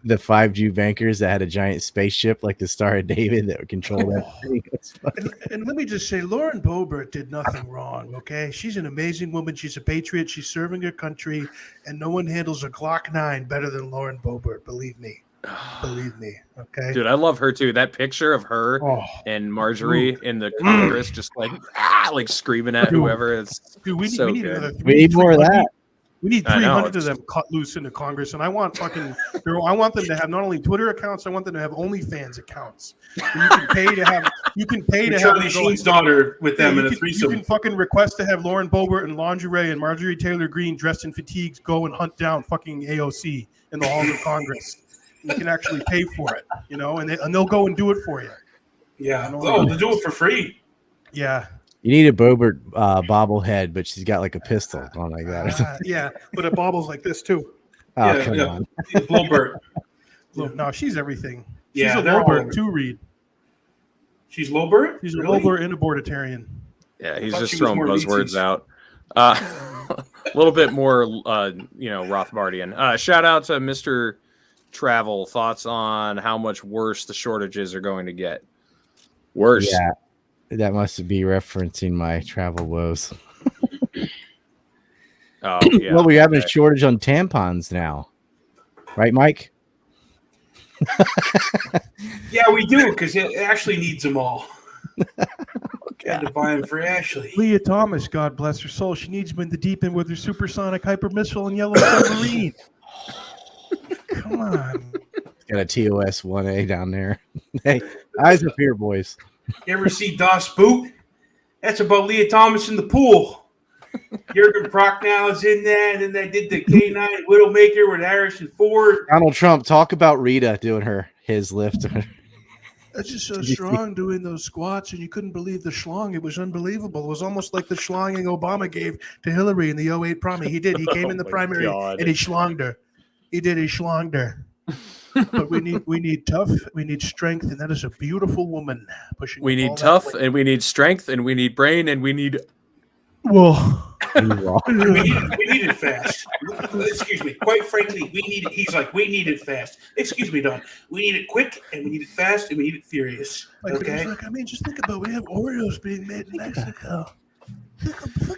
the 5G bankers that had a giant spaceship like the Star of David that would control that. And let me just say, Lauren Boebert did nothing wrong, okay? She's an amazing woman. She's a patriot. She's serving her country, and no one handles a Glock 9 better than Lauren Boebert, believe me. Believe me, okay? Dude, I love her too. That picture of her and Marjorie in the Congress just like screaming at whoever. Dude, we need more of that. We need 300 of them cut loose into Congress, and I want them to have not only Twitter accounts. I want them to have OnlyFans accounts. And you can pay to have. You can pay to have Charlie Sheen's daughter with them in a threesome. You can fucking request to have Lauren Boebert in lingerie and Marjorie Taylor Greene dressed in fatigues go and hunt down fucking AOC in the halls of Congress. You can actually pay for it, and they'll go and do it for you. Yeah. They'll do it for free. Yeah. You need a Bobert bobblehead, but she's got like a pistol on like that. Yeah, but it bobbles like this too. Oh, come on. Blowbird. No, she's everything. She's Yeah, a they're all Lowbird over. too, Reed. She's Lowbird? She's a Really? Lowbird and a Bordatarian. Yeah, he's thought just she was throwing more buzzwords Reese's. out. A little bit more, Rothbardian. Shout out to Mr. Travel. Thoughts on how much worse the shortages are going to get? Worse. Yeah, that must be referencing my travel woes. Oh, yeah. Well, we have a shortage on tampons now, right, Mike? Yeah, we do, because it actually needs them all. Got to buy them for Ashley. Leah Thomas, God bless her soul. She needs them in the deep end with her supersonic hyper missile and yellow submarine. Come on. Got a TOS 1A down there. Hey, eyes up here, boys. You ever see Das Boot? That's about Leah Thomas in the pool. Jurgen Prochnow is in that, and then they did the K9 Widowmaker with Harrison Ford. Donald Trump, talk about Rita doing his lift. That's just so strong doing those squats, and you couldn't believe the schlong. It was unbelievable. It was almost like the schlonging Obama gave to Hillary in the 08 primary. He did. He came in the primary and he schlonged her. He did. He schlonged her. But we need tough, we need strength, and that is a beautiful woman pushing. We need tough, and we need strength, and we need brain, and we need. Well, we need it fast. Excuse me. Quite frankly, we need it. He's like, we need it fast. Excuse me, Don. We need it quick, and we need it fast, and we need it furious. Okay. I mean, just think about we have Oreos being made in Mexico.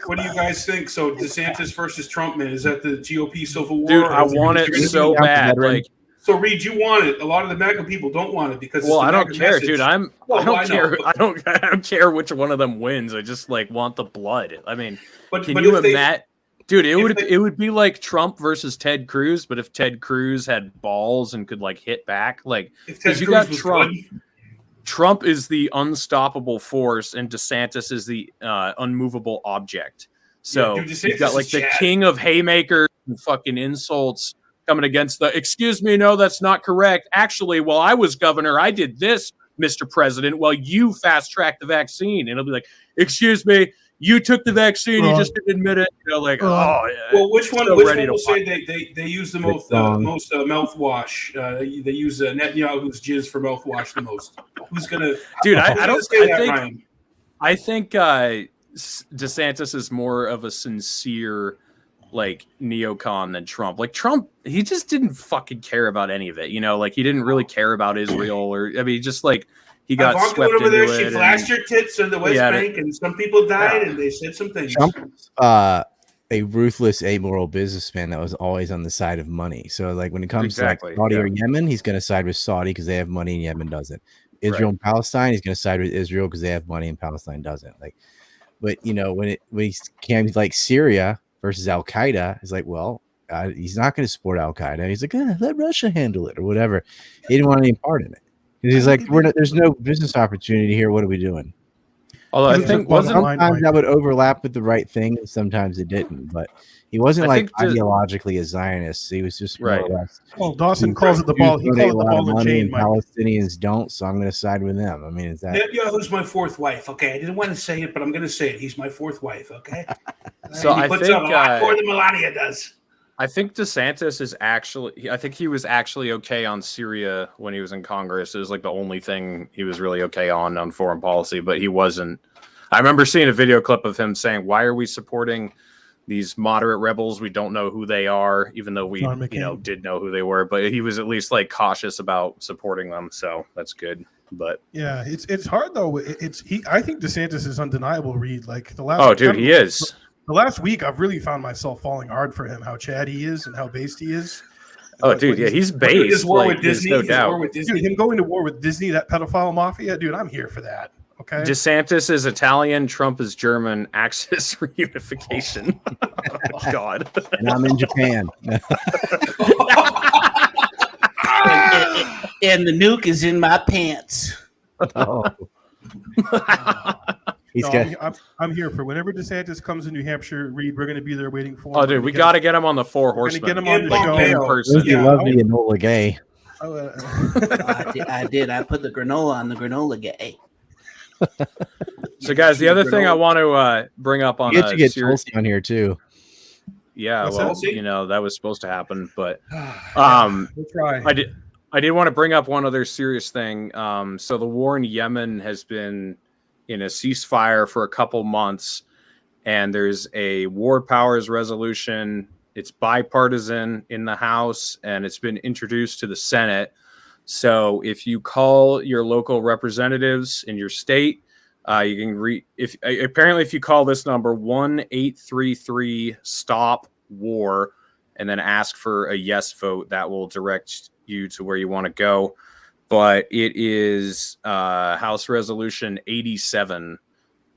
What do you guys think? So DeSantis versus Trump, man, is that the GOP civil war? Dude, I want it so bad. Like, so Reed, you want it. A lot of the MAGA people don't want it because. Well, it's the I don't MAGA care, message. dude. I don't I care. know, but- I don't care which one of them wins. I just want the blood. I mean, But can you if they- imagine? Dude, if they- it would be like Trump versus Ted Cruz, but if Ted Cruz had balls and could hit back, If Ted you Cruz got was Trump. good. Trump is the unstoppable force, and DeSantis is the unmovable object. So Yeah, dude, you've got DeSantis is the Chad. king of haymakers and fucking insults coming against the. Excuse me, no, that's not correct. Actually, while I was governor, I did this, Mr. President. While you fast tracked the vaccine, and it'll be like, excuse me, you took the vaccine, you just didn't admit it. Well, which one? so Which ready one to will say they use the most mouthwash? They use Netanyahu's jizz for mouthwash the most. Who's gonna? Dude, who's I gonna don't. say I that, think. Ryan? I think DeSantis is more of a sincere, neocon than Trump. Trump, he just didn't fucking care about any of it. He didn't really care about Israel, or he just he got Ivanka swept went over into there. She it. flashed her tits in the West Bank, and some people died, and they said some things. Trump's a ruthless, amoral businessman that was always on the side of money. So, when it comes to Saudi or Yemen, he's going to side with Saudi because they have money and Yemen doesn't. Israel and Palestine, he's going to side with Israel because they have money and Palestine doesn't. But when he came Syria versus Al Qaeda, he's he's not going to support Al Qaeda. He's like, let Russia handle it or whatever. He didn't want any part in it. He's like, there's no business opportunity here. What are we doing? Although I think sometimes that would overlap with the right thing, and sometimes it didn't. But he wasn't ideologically a Zionist. He was just more or less. Well, Dawson calls it the ball. He calls it the ball and chain. And Palestinians don't, so I'm going to side with them. I mean, is that? Netanyahu's my fourth wife. Okay, I didn't want to say it, but I'm going to say it. He's my fourth wife. Okay. So he I puts think out a lot more than Melania does. I think DeSantis is actually. I think he was actually okay on Syria when he was in Congress. It was the only thing he was really okay on foreign policy, but he wasn't. I remember seeing a video clip of him saying, "Why are we supporting these moderate rebels? We don't know who they are," even though we, did know who they were. But he was at least cautious about supporting them, so that's good. But yeah, it's hard though. I think DeSantis is undeniable. Reed, the last. Oh, dude, he is. The last week, I've really found myself falling hard for him. How Chad he is and how based he is. Oh, dude, yeah, he's based. His war with Disney, no doubt. Dude, him going to war with Disney, that pedophile mafia, dude, I'm here for that. Okay. DeSantis is Italian. Trump is German. Axis reunification. Oh God. And I'm in Japan. And the nuke is in my pants. Oh. I'm here for whenever DeSantis comes to New Hampshire. Reed, we're going to be there waiting for him. Oh, dude, we got to get him on the Four Horsemen. Get him on the show in person. You love the Enola Gay. I did. I put the granola on the granola gay. So, guys, the other thing I want to bring up on you get to get serious Tulsi on here too. Yeah, What's well, that? that was supposed to happen, but We'll try. I did want to bring up one other serious thing. So the war in Yemen has been in a ceasefire for a couple months, and there's a war powers resolution. It's bipartisan in the House, and it's been introduced to the Senate. So if you call your local representatives in your state, you can if you call this number 1-833-STOP-WAR and then ask for a yes vote, that will direct you to where you want to go. But it is House Resolution 87,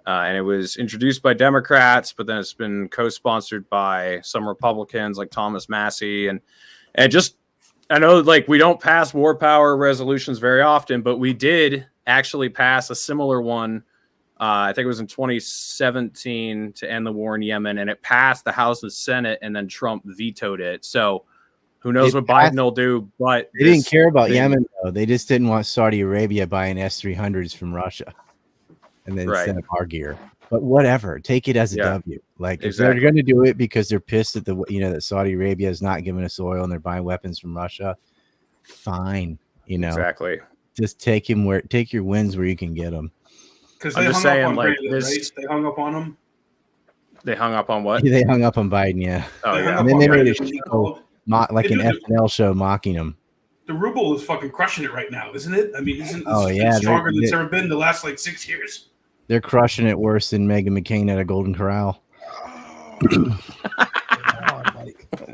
and it was introduced by Democrats, but then it's been co-sponsored by some Republicans like Thomas Massey, and just I know like we don't pass war power resolutions very often, but we did actually pass a similar one. I think it was in 2017 to end the war in Yemen, and it passed the House and Senate, and then Trump vetoed it. So who knows what Biden will do? But they didn't care about Yemen, though. They just didn't want Saudi Arabia buying S-300s from Russia and then send them our gear. But whatever, take it as a W. Like if they're going to do it because they're pissed at that Saudi Arabia is not giving us oil and they're buying weapons from Russia, fine. Exactly. Just take your wins where you can get them. Because they hung up on Brandon, right? They hung up on him. They hung up on what? They hung up on Biden, yeah. Oh, yeah. And then they made a show, like an SNL show mocking him. The ruble is fucking crushing it right now, isn't it? I mean, it's stronger than it's ever been the last, 6 years. They're crushing it worse than Meghan McCain at a Golden Corral.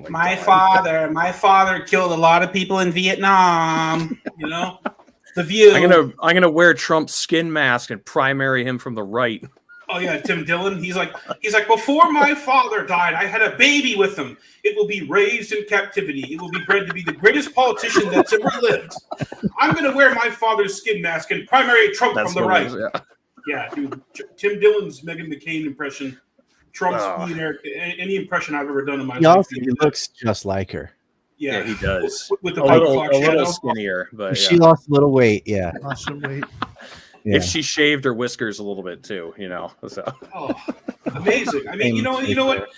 My father killed a lot of people in Vietnam. The View. I'm gonna wear Trump's skin mask and primary him from the right. Oh yeah, Tim Dillon. He's like, before my father died, I had a baby with him. It will be raised in captivity. It will be bred to be the greatest politician that's ever lived. I'm gonna wear my father's skin mask and primary Trump from the right. Yeah, dude. Tim Dillon's Meghan McCain impression. Trump's any impression I've ever done in my life. He looks just like her. Yeah, he does. With the a little skinnier, but she lost a little weight. Yeah, lost some weight. Yeah. If she shaved her whiskers a little bit too, So. Oh, amazing! I mean, you know what?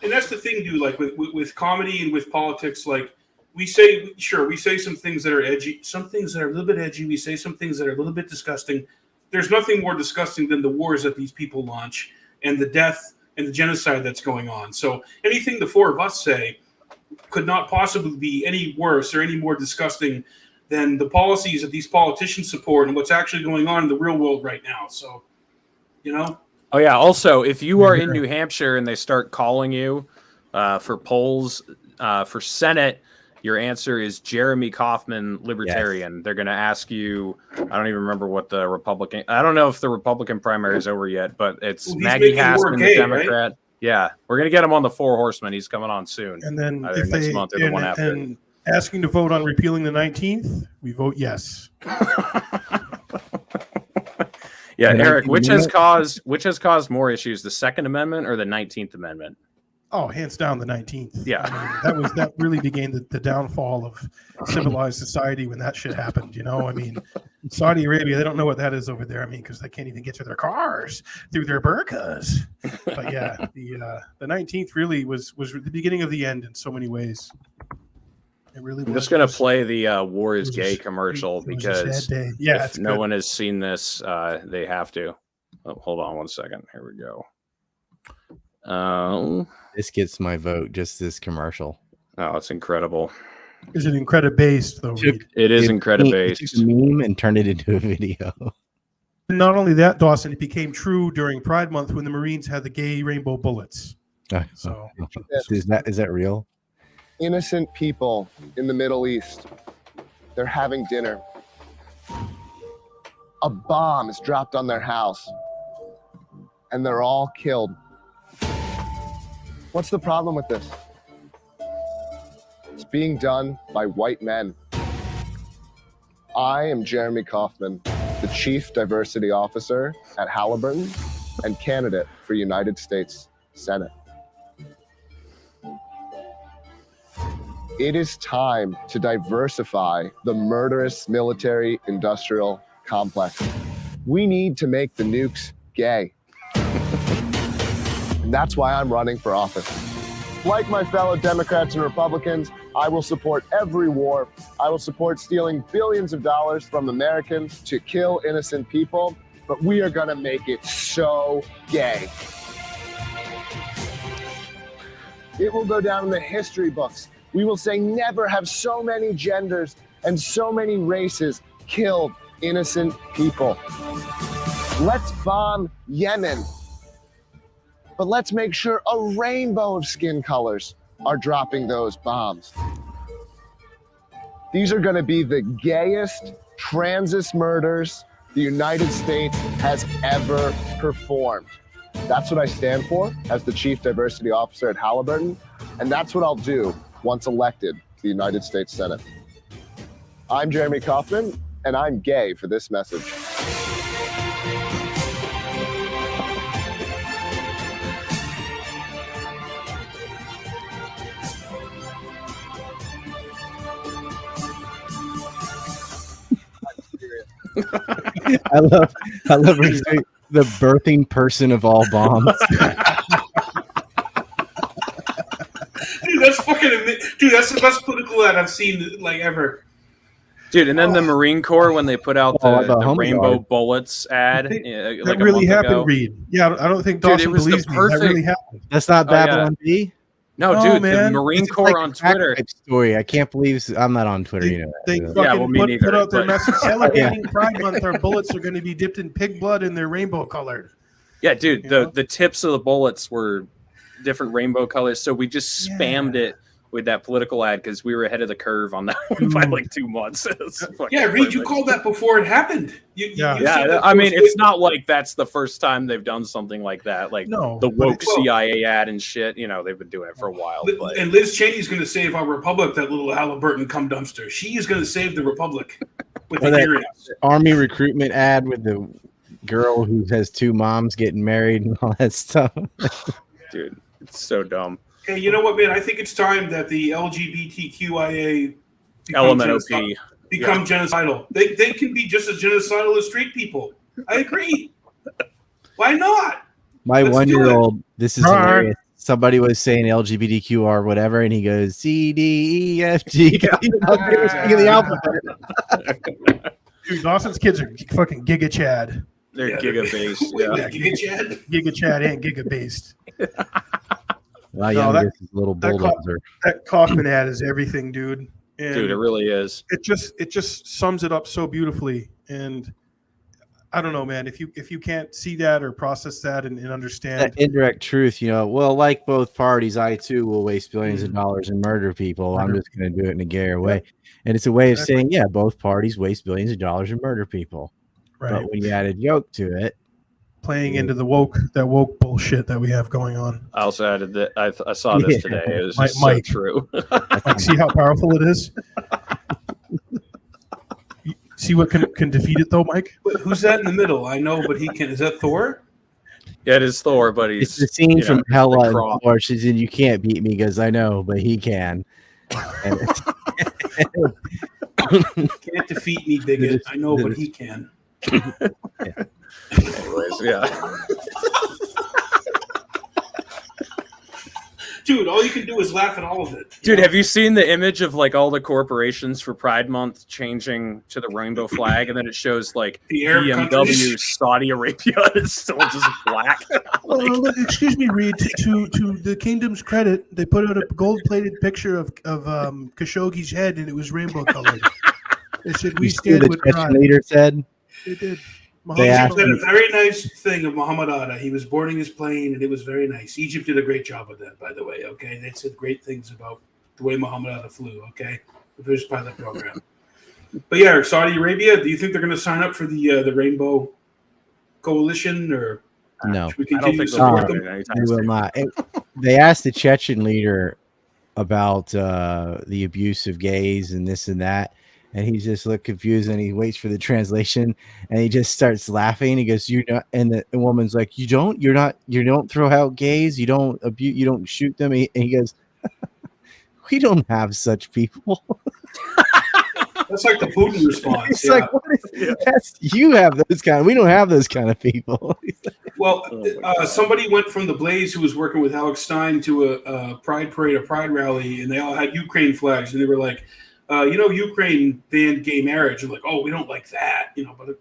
And that's the thing, dude. Like with comedy and with politics, like we say some things that are edgy, some things that are a little bit edgy. We say some things that are a little bit disgusting. There's nothing more disgusting than the wars that these people launch and the death and the genocide that's going on. So anything the four of us say could not possibly be any worse or any more disgusting than the policies that these politicians support and what's actually going on in the real world right now. So, Oh, yeah. Also, if you are in New Hampshire and they start calling you for polls for Senate, your answer is Jeremy Kauffman, Libertarian. Yes. They're going to ask you, I don't even remember what the Republican, I don't know if the Republican primary is over yet, but it's Maggie Hassan, the Democrat. Right? Yeah, we're going to get him on the Four Horsemen. He's coming on soon. And then either next month or the one after. And asking to vote on repealing the 19th, we vote yes. Yeah, Eric, which has caused more issues, the Second Amendment or the 19th Amendment? Oh, hands down, the 19th. Yeah, I mean, that really began the downfall of civilized society when that shit happened. I mean, Saudi Arabia, they don't know what that is over there. I mean, because they can't even get to their cars through their burqas. But yeah, the 19th really was the beginning of the end in so many ways. It really. I'm just gonna play the "War is Gay" commercial because if no one has seen this, they have to. Oh, hold on one second. Here we go. This gets my vote. Just this commercial. Oh, it's incredible. Is it Incredi-based though? It is Incredi-based. Took a meme and turned it into a video. Not only that, Dawson, it became true during Pride Month when the Marines had the gay rainbow bullets. So is that real? Innocent people in the Middle East, they're having dinner. A bomb is dropped on their house, and they're all killed. What's the problem with this? It's being done by white men. I am Jeremy Kauffman, the Chief Diversity Officer at Halliburton and candidate for United States Senate. It is time to diversify the murderous military-industrial complex. We need to make the nukes gay. And that's why I'm running for office. Like my fellow Democrats and Republicans, I will support every war. I will support stealing billions of dollars from Americans to kill innocent people, but we are gonna make it so gay. It will go down in the history books. We will say never have so many genders and so many races killed innocent people. Let's bomb Yemen. But let's make sure a rainbow of skin colors are dropping those bombs. These are going to be the gayest transist murders the United States has ever performed. That's what I stand for as the Chief Diversity Officer at Halliburton, and that's what I'll do once elected to the United States Senate. I'm Jeremy Kaufman, and I'm gay for this message. I love her saying the birthing person of all bombs. Dude, that's fucking dude. That's the best political ad I've seen like ever. Dude, and then the Marine Corps when they put out the rainbow guard. bullets ad, That like really happened, ago. Reed. Yeah, I don't think Dude, Dawson it was the believes me. That really perfect- happened. That's not Oh, yeah. Babylon B. No, No, dude, man. the Marine It's Corps like on a crack Twitter. pipe story. I can't believe I'm not on Twitter. You know. They that, fucking well, me put neither, out their but- message celebrating Pride Month. Our bullets are going to be dipped in pig blood and they're rainbow colored. Yeah, dude, You know? the tips of the bullets were different rainbow colors, so we just spammed it with that political ad because we were ahead of the curve on that one by like 2 months. It's fucking Yeah, Reed, you perfect. called that before it happened. Yeah. you've seen that I mean, post- it's not like that's the first time they've done something like that. Like No, the but woke it's- CIA ad and shit. You know, they've been doing it for a while. But And Liz Cheney's going to save our republic, that little Halliburton cum dumpster. She is going to save the republic with Or the that earrings. army recruitment ad with the girl who has 2 moms getting married and all that stuff. dude, it's so dumb. Hey, you know what, man? I think it's time that the LGBTQIA LMNOP. become Yeah. genocidal. They can be just as genocidal as straight people. I agree. Why not? My Let's do 1-year-old, this is Rawr. hilarious. Somebody was saying LGBTQ or whatever, and he goes C D E F G. They were speaking the alphabet. Dude, Dawson's kids are fucking giga chad. They're Yeah, giga-based. Wait, Yeah. Giga Chad? Giga chad and giga based. My No, youngest is a little that bulldozer. That Kaufman ad is everything, dude. And Dude, it really is. it just sums it up so beautifully. And I don't know, man. If you can't see that or process that and understand, That indirect truth, well, like both parties, I too will waste billions of dollars and murder people. I'm just going to do it in a gayer way. And it's a way of saying, yeah, both parties waste billions of dollars and murder people. right, But when you added yoke to it, playing into the woke bullshit that we have going on. I also added that. I saw this Yeah. today. It was Mike- just so Mike. true. Like, see how powerful it is. You see what can defeat it, though, Mike. Wait, who's that in the middle? I know, but he can. Is that Thor? Yeah, it is Thor, but he's it's the scene you know, from Hella and Croc. Thor. She said, "You can't beat me because I know, but he can." And Can't defeat me, bigot. I know, but he can. Anyways, yeah. Dude, all you can do is laugh at all of it. Dude, have you seen the image of like all the corporations for Pride Month changing to the rainbow flag, and then it shows like The Arab BMW, countries? Saudi Arabia, and it's still just black. Look, excuse me, Reed. To the kingdom's credit, they put out a gold-plated picture of Khashoggi's head, and it was rainbow colored. They said, "We you see stand what with the Chechen pride." leader said? They did. They asked Egypt did him- a very nice thing of Muhammad Atta. He was boarding his plane, and it was very nice. Egypt did a great job with that, by the way. Okay, they said great things about the way Muhammad Atta flew. Okay, the first pilot program. But yeah, Saudi Arabia. Do you think they're going to sign up for the Rainbow Coalition, or No, should we I don't continue think to they'll support do them? it they anytime will soon. not. They asked the Chechen leader about the abuse of gays and this and that, and he just looked confused, and he waits for the translation, and he just starts laughing. He goes, "You not," and the woman's like, you don't throw out gays, you don't abuse, you don't shoot them." And he goes, "We don't have such people." That's like the Putin response. It's like, what is, that's you have those kind of. We don't have those kind of people. Well, somebody went from the Blaze who was working with Alex Stein to a Pride Parade, a Pride rally, and they all had Ukraine flags, and they were like, Ukraine banned gay marriage. And like, oh, we don't like that, but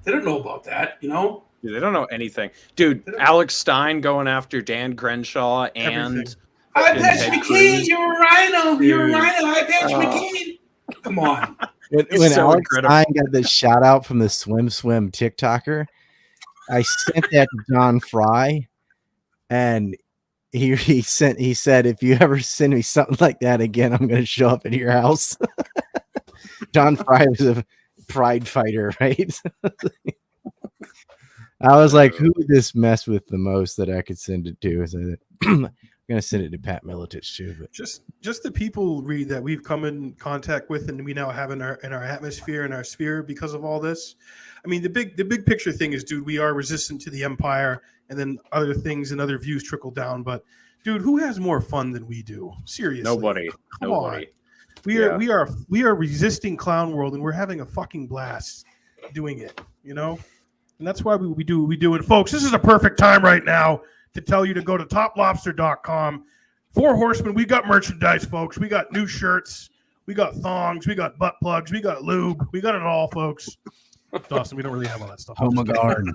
they don't know about that, Dude, they don't know anything. Dude, Alex Stein going after Dan Crenshaw and I bet McCain, you're a rhino. You're a rhino. I bet McCain. Come on. When so Alex Stein got the shout out from the swim TikToker, I sent that to John Fry, and he said, if you ever send me something like that again, I'm going to show up at your house. John Fry was a pride fighter, right? I was like, who would this mess with the most that I could send it to? So I'm going to send it to Pat Miletich too. But just the people, Reed, that we've come in contact with and we now have in our atmosphere and our sphere because of all this. I mean, the big picture thing is, dude, we are resistant to the empire, and then other things and other views trickle down. But dude, who has more fun than we do? Seriously, nobody. Come on. We are resisting clown world, and we're having a fucking blast doing it. And that's why we do what we do. And folks, this is a perfect time right now to tell you to go to toplobster.com. 4 Horsemen, we got merchandise, folks. We got new shirts, we got thongs, we got butt plugs, we got lube, we got it all, folks. Dawson, we don't really have all that stuff. Homo Guard.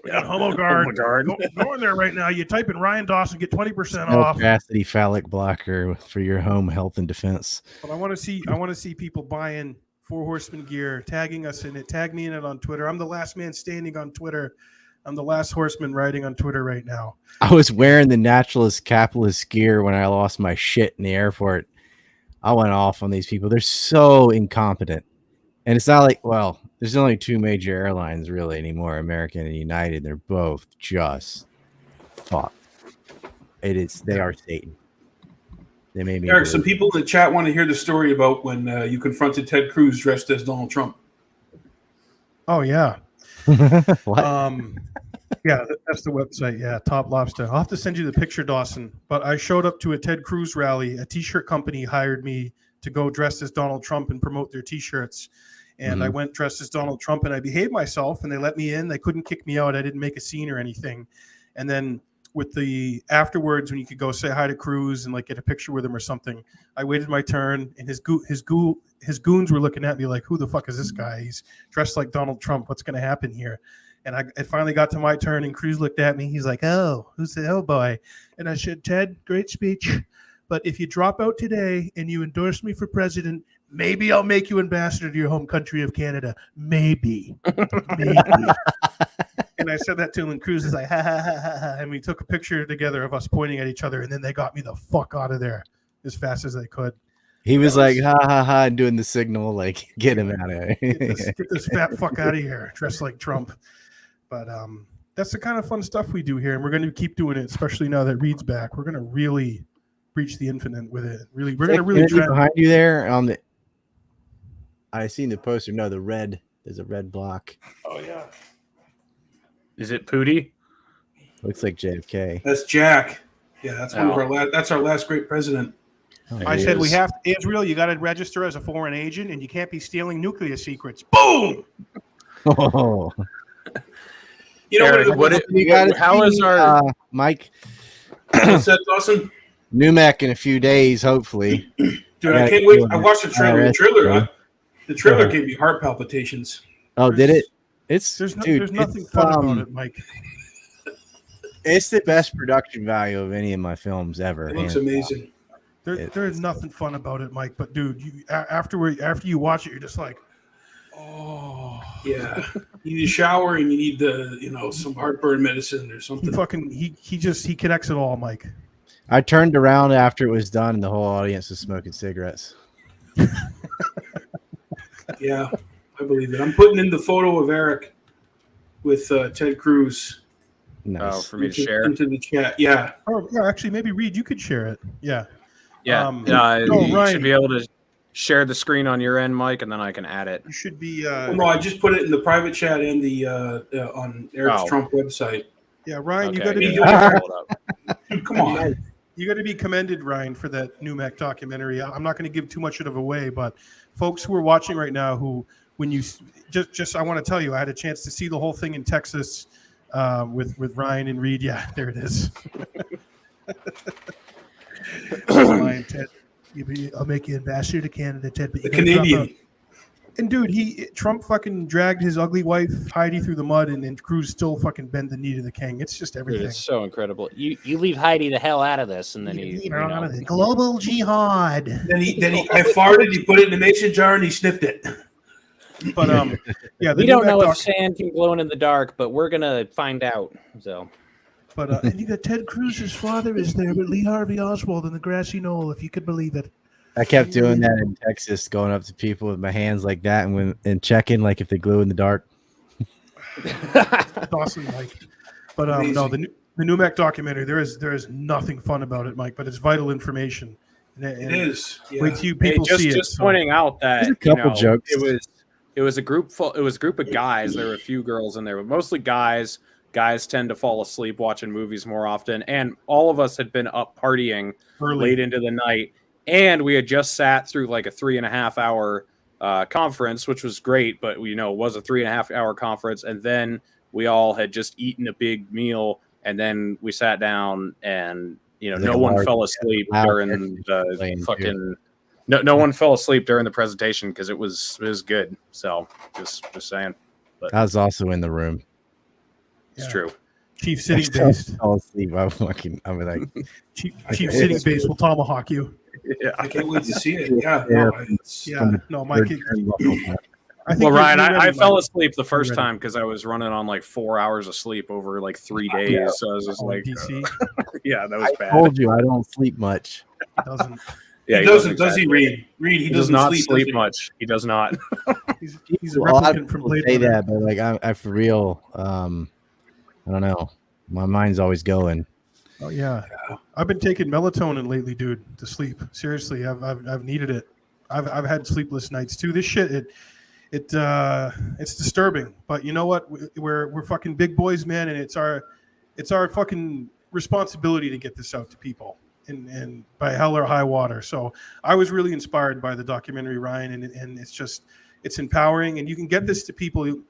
We got Homo Guard. Go in there right now. You type in Ryan Dawson, get 20% off. Capacity phallic blocker for your home health and defense. But I want to see people buying 4 Horsemen gear, tagging us in it. Tag me in it on Twitter. I'm the last man standing on Twitter. I'm the last horseman riding on Twitter right now. I was wearing the naturalist capitalist gear when I lost my shit in the airport. I went off on these people. They're so incompetent. And it's not like, well, there's only 2 major airlines really anymore, American and United. They're both just fucked. They are Satan. They made me. Eric, some people in the chat want to hear the story about when you confronted Ted Cruz dressed as Donald Trump. Oh yeah. Yeah, that's the website. Yeah, Top Lobster. I'll have to send you the picture, Dawson. But I showed up to a Ted Cruz rally. A T-shirt company hired me to go dressed as Donald Trump and promote their T-shirts. And I went dressed as Donald Trump, and I behaved myself, and they let me in. They couldn't kick me out. I didn't make a scene or anything. And then with the afterwards, when you could go say hi to Cruz and like get a picture with him or something, I waited my turn, and his goons were looking at me like, who the fuck is this guy? He's dressed like Donald Trump. What's going to happen here? And I finally got to my turn, and Cruz looked at me. He's like, oh, who's the hell boy? And I said, Ted, great speech. But if you drop out today and you endorse me for president, maybe I'll make you ambassador to your home country of Canada. Maybe. And I said that to him, and Cruz is like, ha, ha, ha, ha, ha. And we took a picture together of us pointing at each other, and then they got me the fuck out of there as fast as they could. He was like, ha, ha, ha, and doing the signal, like, get him out of here. Get this fat fuck out of here, dressed like Trump. But that's the kind of fun stuff we do here, and we're going to keep doing it, especially now that Reed's back. We're going to really reach the infinite with it. We're going to really try. Behind you there on the. I seen the poster. No, the red. There's a red block. Oh yeah. Is it Pootie? Looks like JFK. That's Jack. Yeah, that's one of our that's our last great president. Oh, I said we have Israel. You got to register as a foreign agent, and you can't be stealing nuclear secrets. Boom. Oh. You know Eric, how is our Mike? What's that, Dawson? Numac in a few days, hopefully. Dude, I can't wait. I watched the trailer. The trailer gave me heart palpitations. Oh, did it? There's nothing fun about it, Mike. It's the best production value of any of my films ever. It looks amazing. There's nothing fun about it, Mike. But dude, after you watch it, you're just like, oh yeah. You need a shower and you need some heartburn medicine or something. He connects it all, Mike. I turned around after it was done, and the whole audience was smoking cigarettes. Yeah, I believe it. I'm putting in the photo of Eric with Ted Cruz. Nice. Oh, for me to share into the chat. Yeah. Oh, yeah. Actually, maybe Reed, you could share it. Yeah. Yeah. You should be able to share the screen on your end, Mike, and then I can add it. You should be. No, I just put it in the private chat and the on Eric's Trump website. Yeah, Ryan, okay. you got to be. Dude, come on. You got to be commended, Ryan, for that NUMEC documentary. I'm not going to give too much of it away, but folks who are watching right now, who when you just I want to tell you, I had a chance to see the whole thing in Texas with Ryan and Reed. Yeah, there it is. Ryan, Ted, I'll make you ambassador to Canada, Ted. But the Canadian. And dude, Trump fucking dragged his ugly wife Heidi through the mud, and Cruz still fucking bend the knee to the king. It's just everything. Dude, it's so incredible. You leave Heidi the hell out of this, and then you out of the global jihad. Then I farted. He put it in the mason jar and he sniffed it. But yeah, we don't know if sand can glow in the dark, but we're gonna find out. So. But and you got Ted Cruz's father is there, but Lee Harvey Oswald in the grassy knoll, if you could believe it. I kept doing that in Texas, going up to people with my hands like that and checking like if they glue in the dark. Dawson, Mike. But no, the NUMEC documentary, there is nothing fun about it, Mike, but it's vital information. And it is. Yeah. Wait till you people see it. Just pointing out that a couple jokes. It was a group of guys. There were a few girls in there, but mostly guys. Guys tend to fall asleep watching movies more often, and all of us had been up partying late into the night. And we had just sat through like a 3.5 hour conference, which was great, but it was a 3.5 hour conference. And then we all had just eaten a big meal, and then we sat down, and no one fell asleep during the fucking. No one fell asleep during the presentation because it was good. So just saying. But I was also in the room. It's true. Chief sitting based. I was asleep. I'm like Chief sitting based will tomahawk you. Yeah, I can't wait to see it. No, Mike. Ryan, I fell asleep the first time because I was running on like 4 hours of sleep over like 3 days. Yeah. So I was just like, yeah, that was bad. I told you I don't sleep much. Doesn't. Yeah, he doesn't. Does he, Reed? He does not sleep much. He does not. He's a replicant from Blade Runner. Say that, but like I for real. I don't know. My mind's always going. Oh yeah. I've been taking melatonin lately, dude, to sleep. Seriously, I've needed it. I've had sleepless nights too. This shit, it's disturbing. But you know what? We're fucking big boys, man, and it's our fucking responsibility to get this out to people, and by hell or high water. So I was really inspired by the documentary, Ryan, and it's empowering, and you can get this to people.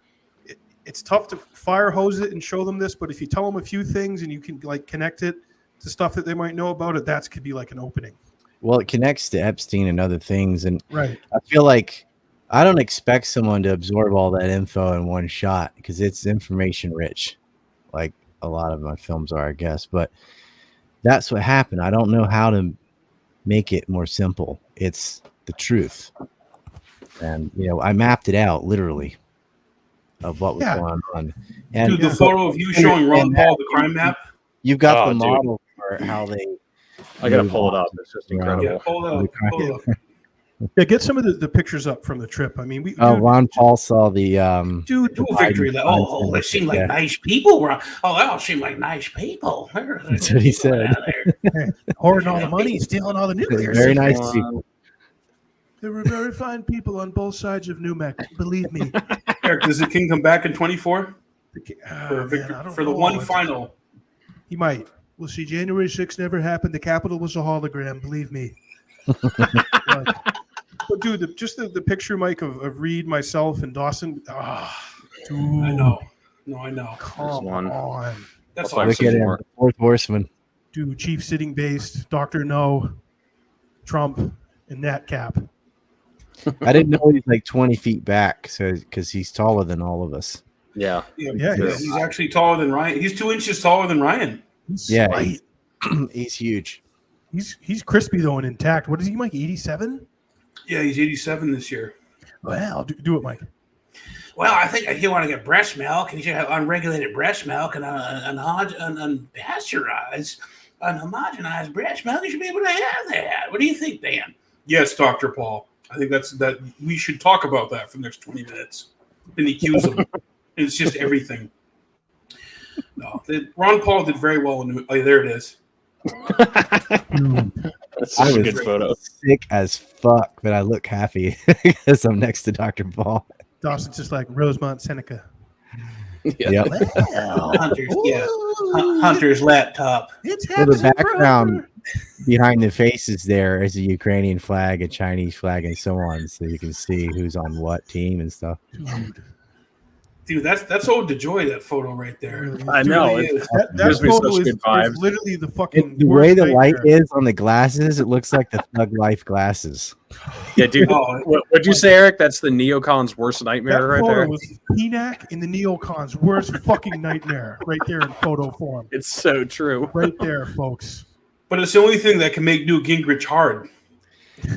It's tough to fire hose it and show them this, but if you tell them a few things and you can like connect it to stuff that they might know about it, that could be like an opening. Well, it connects to Epstein and other things, and right. I feel like I don't expect someone to absorb all that info in one shot because it's information rich, like a lot of my films are, I guess. But that's what happened. I don't know how to make it more simple. It's the truth, and I mapped it out literally. Of what was going on. And dude, the photo of you showing Ron Paul the crime map. You've got the model for how they. I gotta pull it up. It's just incredible. Yeah, pull it up. Yeah, get some of the pictures up from the trip. I mean, Ron Paul saw the dude victory. They seem like nice people. They all seem like nice people. That's what he said. Hoarding all the money, stealing all the nuclear. Very nice people. There were very fine people on both sides of NUMEC. Believe me. Eric, does the king come back in 24 for the one final? He might. We'll see. January 6th never happened. The Capitol was a hologram. Believe me. But dude, just the picture, Mike, of Reed, myself, and Dawson. Dude. I know. No, I know. Come on. That's look at it. Fourth Horseman. Dude, Chief sitting based, Dr. No, Trump, and Nat Cap. I didn't know he's like 20 feet back, so because he's taller than all of us. Yeah. He's actually taller than Ryan. He's 2 inches taller than Ryan. He's huge. He's crispy though and intact. What is he, Mike? 87? Yeah, he's 87 this year. Well, do it, Mike. Well, I think if you want to get breast milk, and you should have unregulated breast milk and unpasteurized, unhomogenized breast milk, you should be able to have that. What do you think, Dan? Yes, Dr. Paul. I think that we should talk about that for the next 20 minutes. And accuse him. It's just everything. No, Ron Paul did very well. There it is. That's such a good photo. Sick as fuck, but I look happy because I'm next to Dr. Paul. Dawson's just like Rosemont Seneca. Yeah. Hunter's laptop. It's the background behind the faces there is a Ukrainian flag, a Chinese flag, and so on, so you can see who's on what team and stuff. Dude, that's ode to joy. That photo right there. I know. That photo is literally the fucking The way the light nightmare. is on the glasses, it looks like the Thug Life glasses. Yeah, dude. What'd you say, Eric? That's the neocon's worst nightmare That right photo there. was PNAC in the neocon's worst fucking nightmare right there in photo form. It's so true. Right there, folks. But it's the only thing that can make Newt Gingrich hard.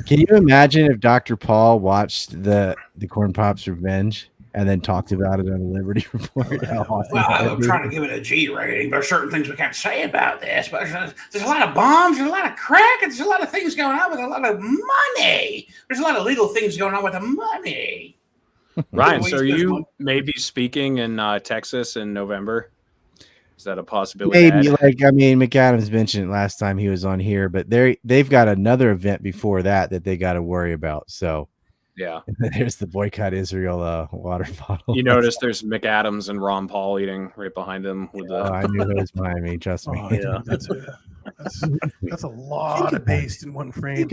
Can you imagine if Dr. Paul watched the Corn Pops Revenge and then talked about it on the Liberty Report? How awesome Well, that I'm would be? trying to give it a G rating. There's certain things we can't say about this, but there's a lot of bombs, there's a lot of crack, and there's a lot of things going on with a lot of money. There's a lot of legal things going on with the money. Ryan, so are you maybe speaking in Texas in November? Is that a possibility? Maybe, McAdams mentioned it last time he was on here, but they've got another event before that they got to worry about. So yeah, there's the Boycott Israel water bottle. You notice there's McAdams and Ron Paul eating right behind him with the. I knew that was behind me. Trust me. Yeah, that's a lot of paste in one frame.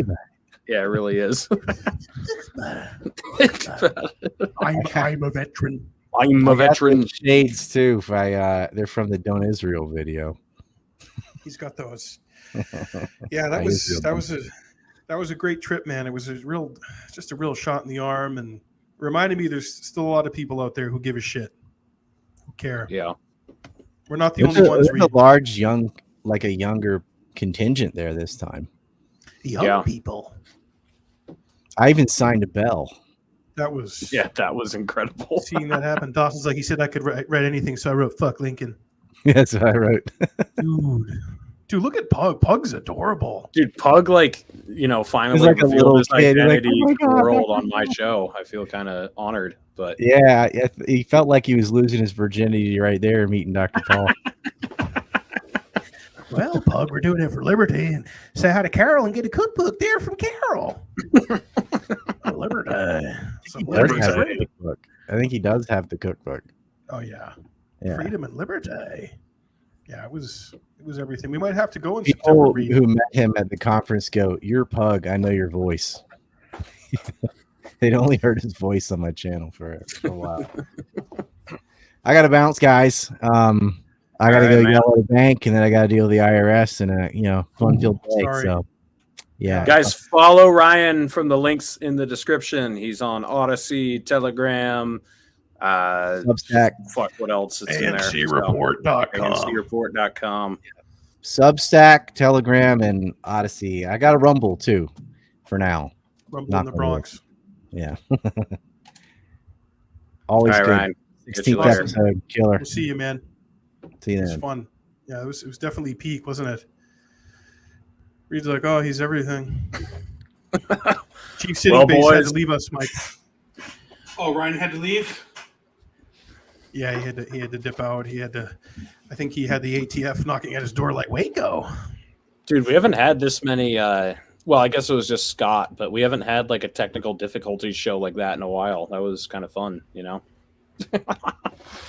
Yeah, it really is. I'm a veteran. I'm a veteran. Shades too. They're from the Don't Israel video. He's got those. Yeah, that was a great trip, man. It was just a real shot in the arm, and reminded me there's still a lot of people out there who give a shit, who care. Yeah, we're not the only ones. There's a large a younger contingent there this time. Young people. I even signed a bell. That was incredible. Seeing that happen. Dawson's like, he said I could write anything, so I wrote "fuck Lincoln." That's what I wrote. Dude, look at Pug. Pug's adorable. Dude, Pug, finally like a revealed little his kid. identity Like, oh my to the God. world on my show. I feel kind of honored, but Yeah, he felt like he was losing his virginity right there meeting Dr. Paul. Well, Pug, we're doing it for liberty, and say hi to Carol and get a cookbook there from Carol. Liberty. I think he does have the cookbook. Oh yeah. Yeah. Freedom and liberty. Yeah, it was everything. We might have to go in People September. who met him at the conference go, "You're Pug. I know your voice." They'd only heard his voice on my channel for a while. I got to bounce, guys. I got to go yell at the bank, and then I got to deal with the IRS and a fun-filled day. Sorry. So, yeah, guys, follow Ryan from the links in the description. He's on Odyssey, Telegram, Substack. Fuck, what else? It's in there. ANCreport.com. ANCreport.com. Substack, Telegram, and Odyssey. I got a Rumble too, for now. Rumble in the Bronx. Yeah. Always All right, good. Ryan. 16th episode, killer. We'll see you, man. See you It was then. fun. Yeah, it was definitely peak, wasn't it? Reed's like, oh, he's everything. Chief Sitting Base had to leave us, Mike. Oh, Ryan had to leave? Yeah, he had to dip out. I think he had the ATF knocking at his door like, Waco. Dude, we haven't had this many well, I guess it was just Scott, but we haven't had like a technical difficulties show like that in a while. That was kind of fun, you know.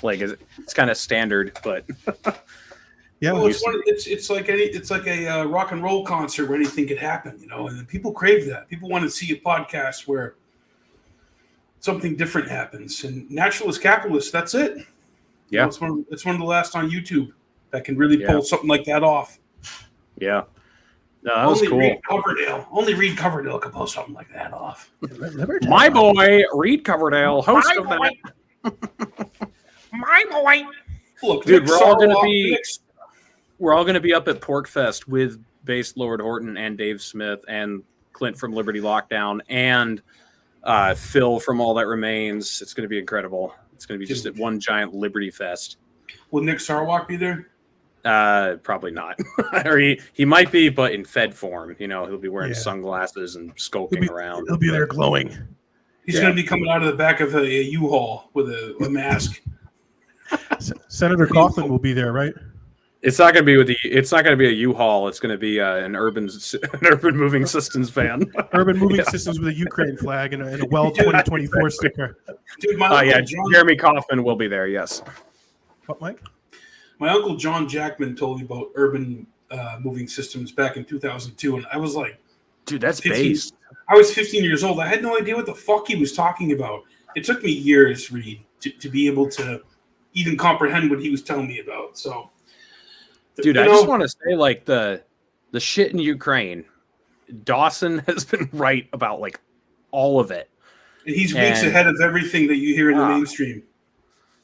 Like it's kind of standard, but yeah, well, it's like a rock and roll concert where anything could happen, you know, and people crave that. People want to see a podcast where something different happens. And Naturalist Capitalist, that's it. Yeah, you know, it's one of the last on YouTube that can really pull something like that off. Yeah. No, that was cool. Only Reed Coverdale could pull something like that off. My boy, Reed Coverdale, host of that. My boy. Look, dude, we're all gonna be up at Porkfest with Bass Lord Horton and Dave Smith and Clint from Liberty Lockdown and Phil from All That Remains. It's gonna be incredible. It's gonna be just at one giant Liberty Fest. Will Nick Sarwalk be there? Probably not. Or he might be, but in Fed form. You know, he'll be wearing sunglasses and skulking around. He'll be there glowing. He's going to be coming out of the back of a U-Haul with a mask. Senator Coughlin will be there, right? It's not going to be It's not going to be a U-Haul. It's going to be an urban moving systems van. Urban moving systems with a Ukraine flag and a Well 2024 sticker. Dude, Jeremy Kaufman will be there. Yes. What, Mike? My uncle John Jackman told me about urban moving systems back in 2002, and I was like, dude, that's 15, based. I was 15 years old. I had no idea what the fuck he was talking about. It took me years, Reed, to be able to even comprehend what he was telling me about. So, dude, I just want to say, like, the shit in Ukraine, Dawson has been right about like all of it. And he's weeks ahead of everything that you hear in the mainstream.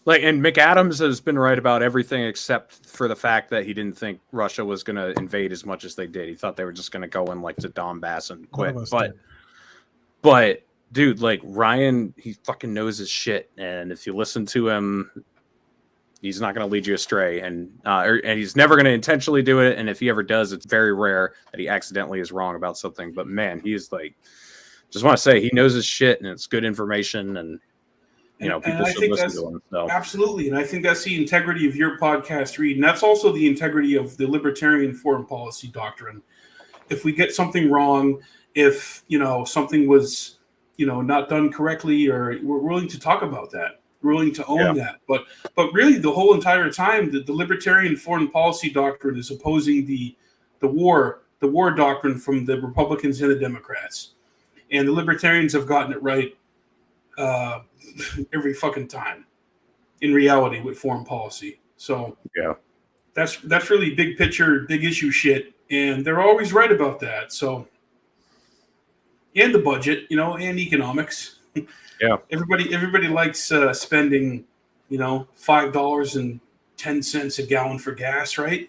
Like, and McAdams has been right about everything except for the fact that he didn't think Russia was going to invade as much as they did. He thought they were just going to go in like to Donbass and quit. But dude, like Ryan, he fucking knows his shit, and if you listen to him, he's not going to lead you astray, and he's never going to intentionally do it. And if he ever does, it's very rare that he accidentally is wrong about something. But man, he is like, just want to say he knows his shit, and it's good information, and you know, people should listen to him. So. Absolutely, and I think that's the integrity of your podcast, Reed, and that's also the integrity of the libertarian foreign policy doctrine. If we get something wrong, if something was not done correctly, or we're willing to talk about that. Willing to own that, but really the whole entire time the libertarian foreign policy doctrine is opposing the war doctrine from the Republicans and the Democrats, and the libertarians have gotten it right every fucking time in reality with foreign policy. So that's really big picture, big issue shit, and they're always right about that. So, and the budget, and economics. Yeah, everybody likes spending, $5.10 a gallon for gas, right?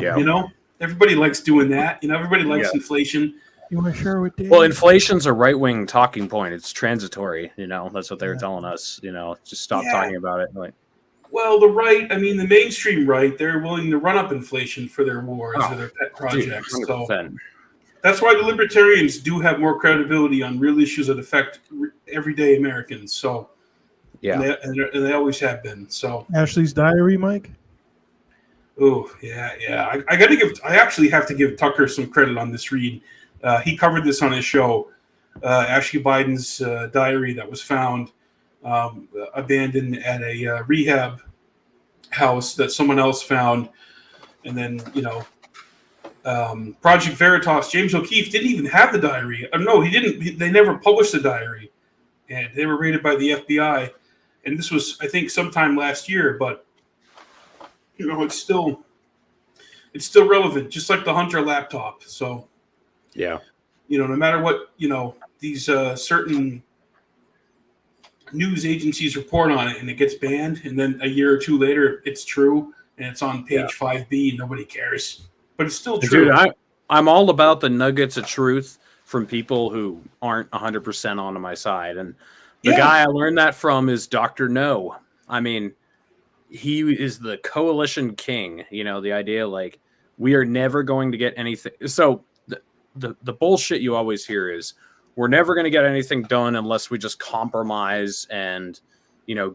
Yeah, everybody likes doing that. Everybody likes inflation. You want to share with Dave? Well, inflation's a right-wing talking point. It's transitory. That's what they were telling us. Just stop talking about it. Like, well, the mainstream right, they're willing to run up inflation for their wars or their pet projects. Dude, so that's why the libertarians do have more credibility on real issues that affect everyday Americans. So, and they always have been. So, Ashley's diary, Mike. Oh yeah. I actually have to give Tucker some credit on this read. He covered this on his show. Ashley Biden's diary that was found abandoned at a rehab house that someone else found, and then Project Veritas, James O'Keefe didn't even have the diary. No, he didn't. They never published the diary, and they were raided by the FBI. And this was, I think, sometime last year. But it's still relevant, just like the Hunter laptop. So no matter what these certain news agencies report on it, and it gets banned, and then a year or two later, it's true, and it's on page 5B, and nobody cares. But it's still true. Dude, I'm all about the nuggets of truth from people who aren't 100% onto my side. And the guy I learned that from is Dr. No. I mean, he is the coalition king. The idea like we are never going to get anything. So the bullshit you always hear is we're never going to get anything done unless we just compromise and,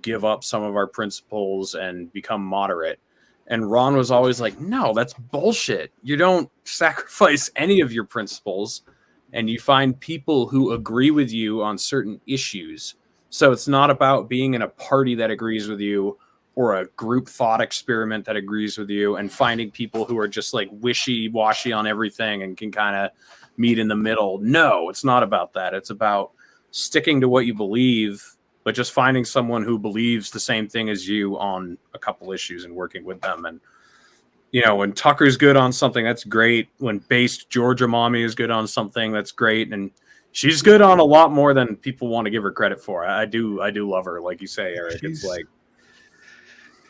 give up some of our principles and become moderate. And Ron was always like, no, that's bullshit. You don't sacrifice any of your principles, and you find people who agree with you on certain issues. So it's not about being in a party that agrees with you or a group thought experiment that agrees with you and finding people who are just like wishy-washy on everything and can kind of meet in the middle. No, it's not about that. It's about sticking to what you believe, but just finding someone who believes the same thing as you on a couple issues and working with them. And, when Tucker's good on something, that's great. When based Georgia Mommy is good on something, that's great. And she's good on a lot more than people want to give her credit for. I do love her. Like you say, Eric, it's like,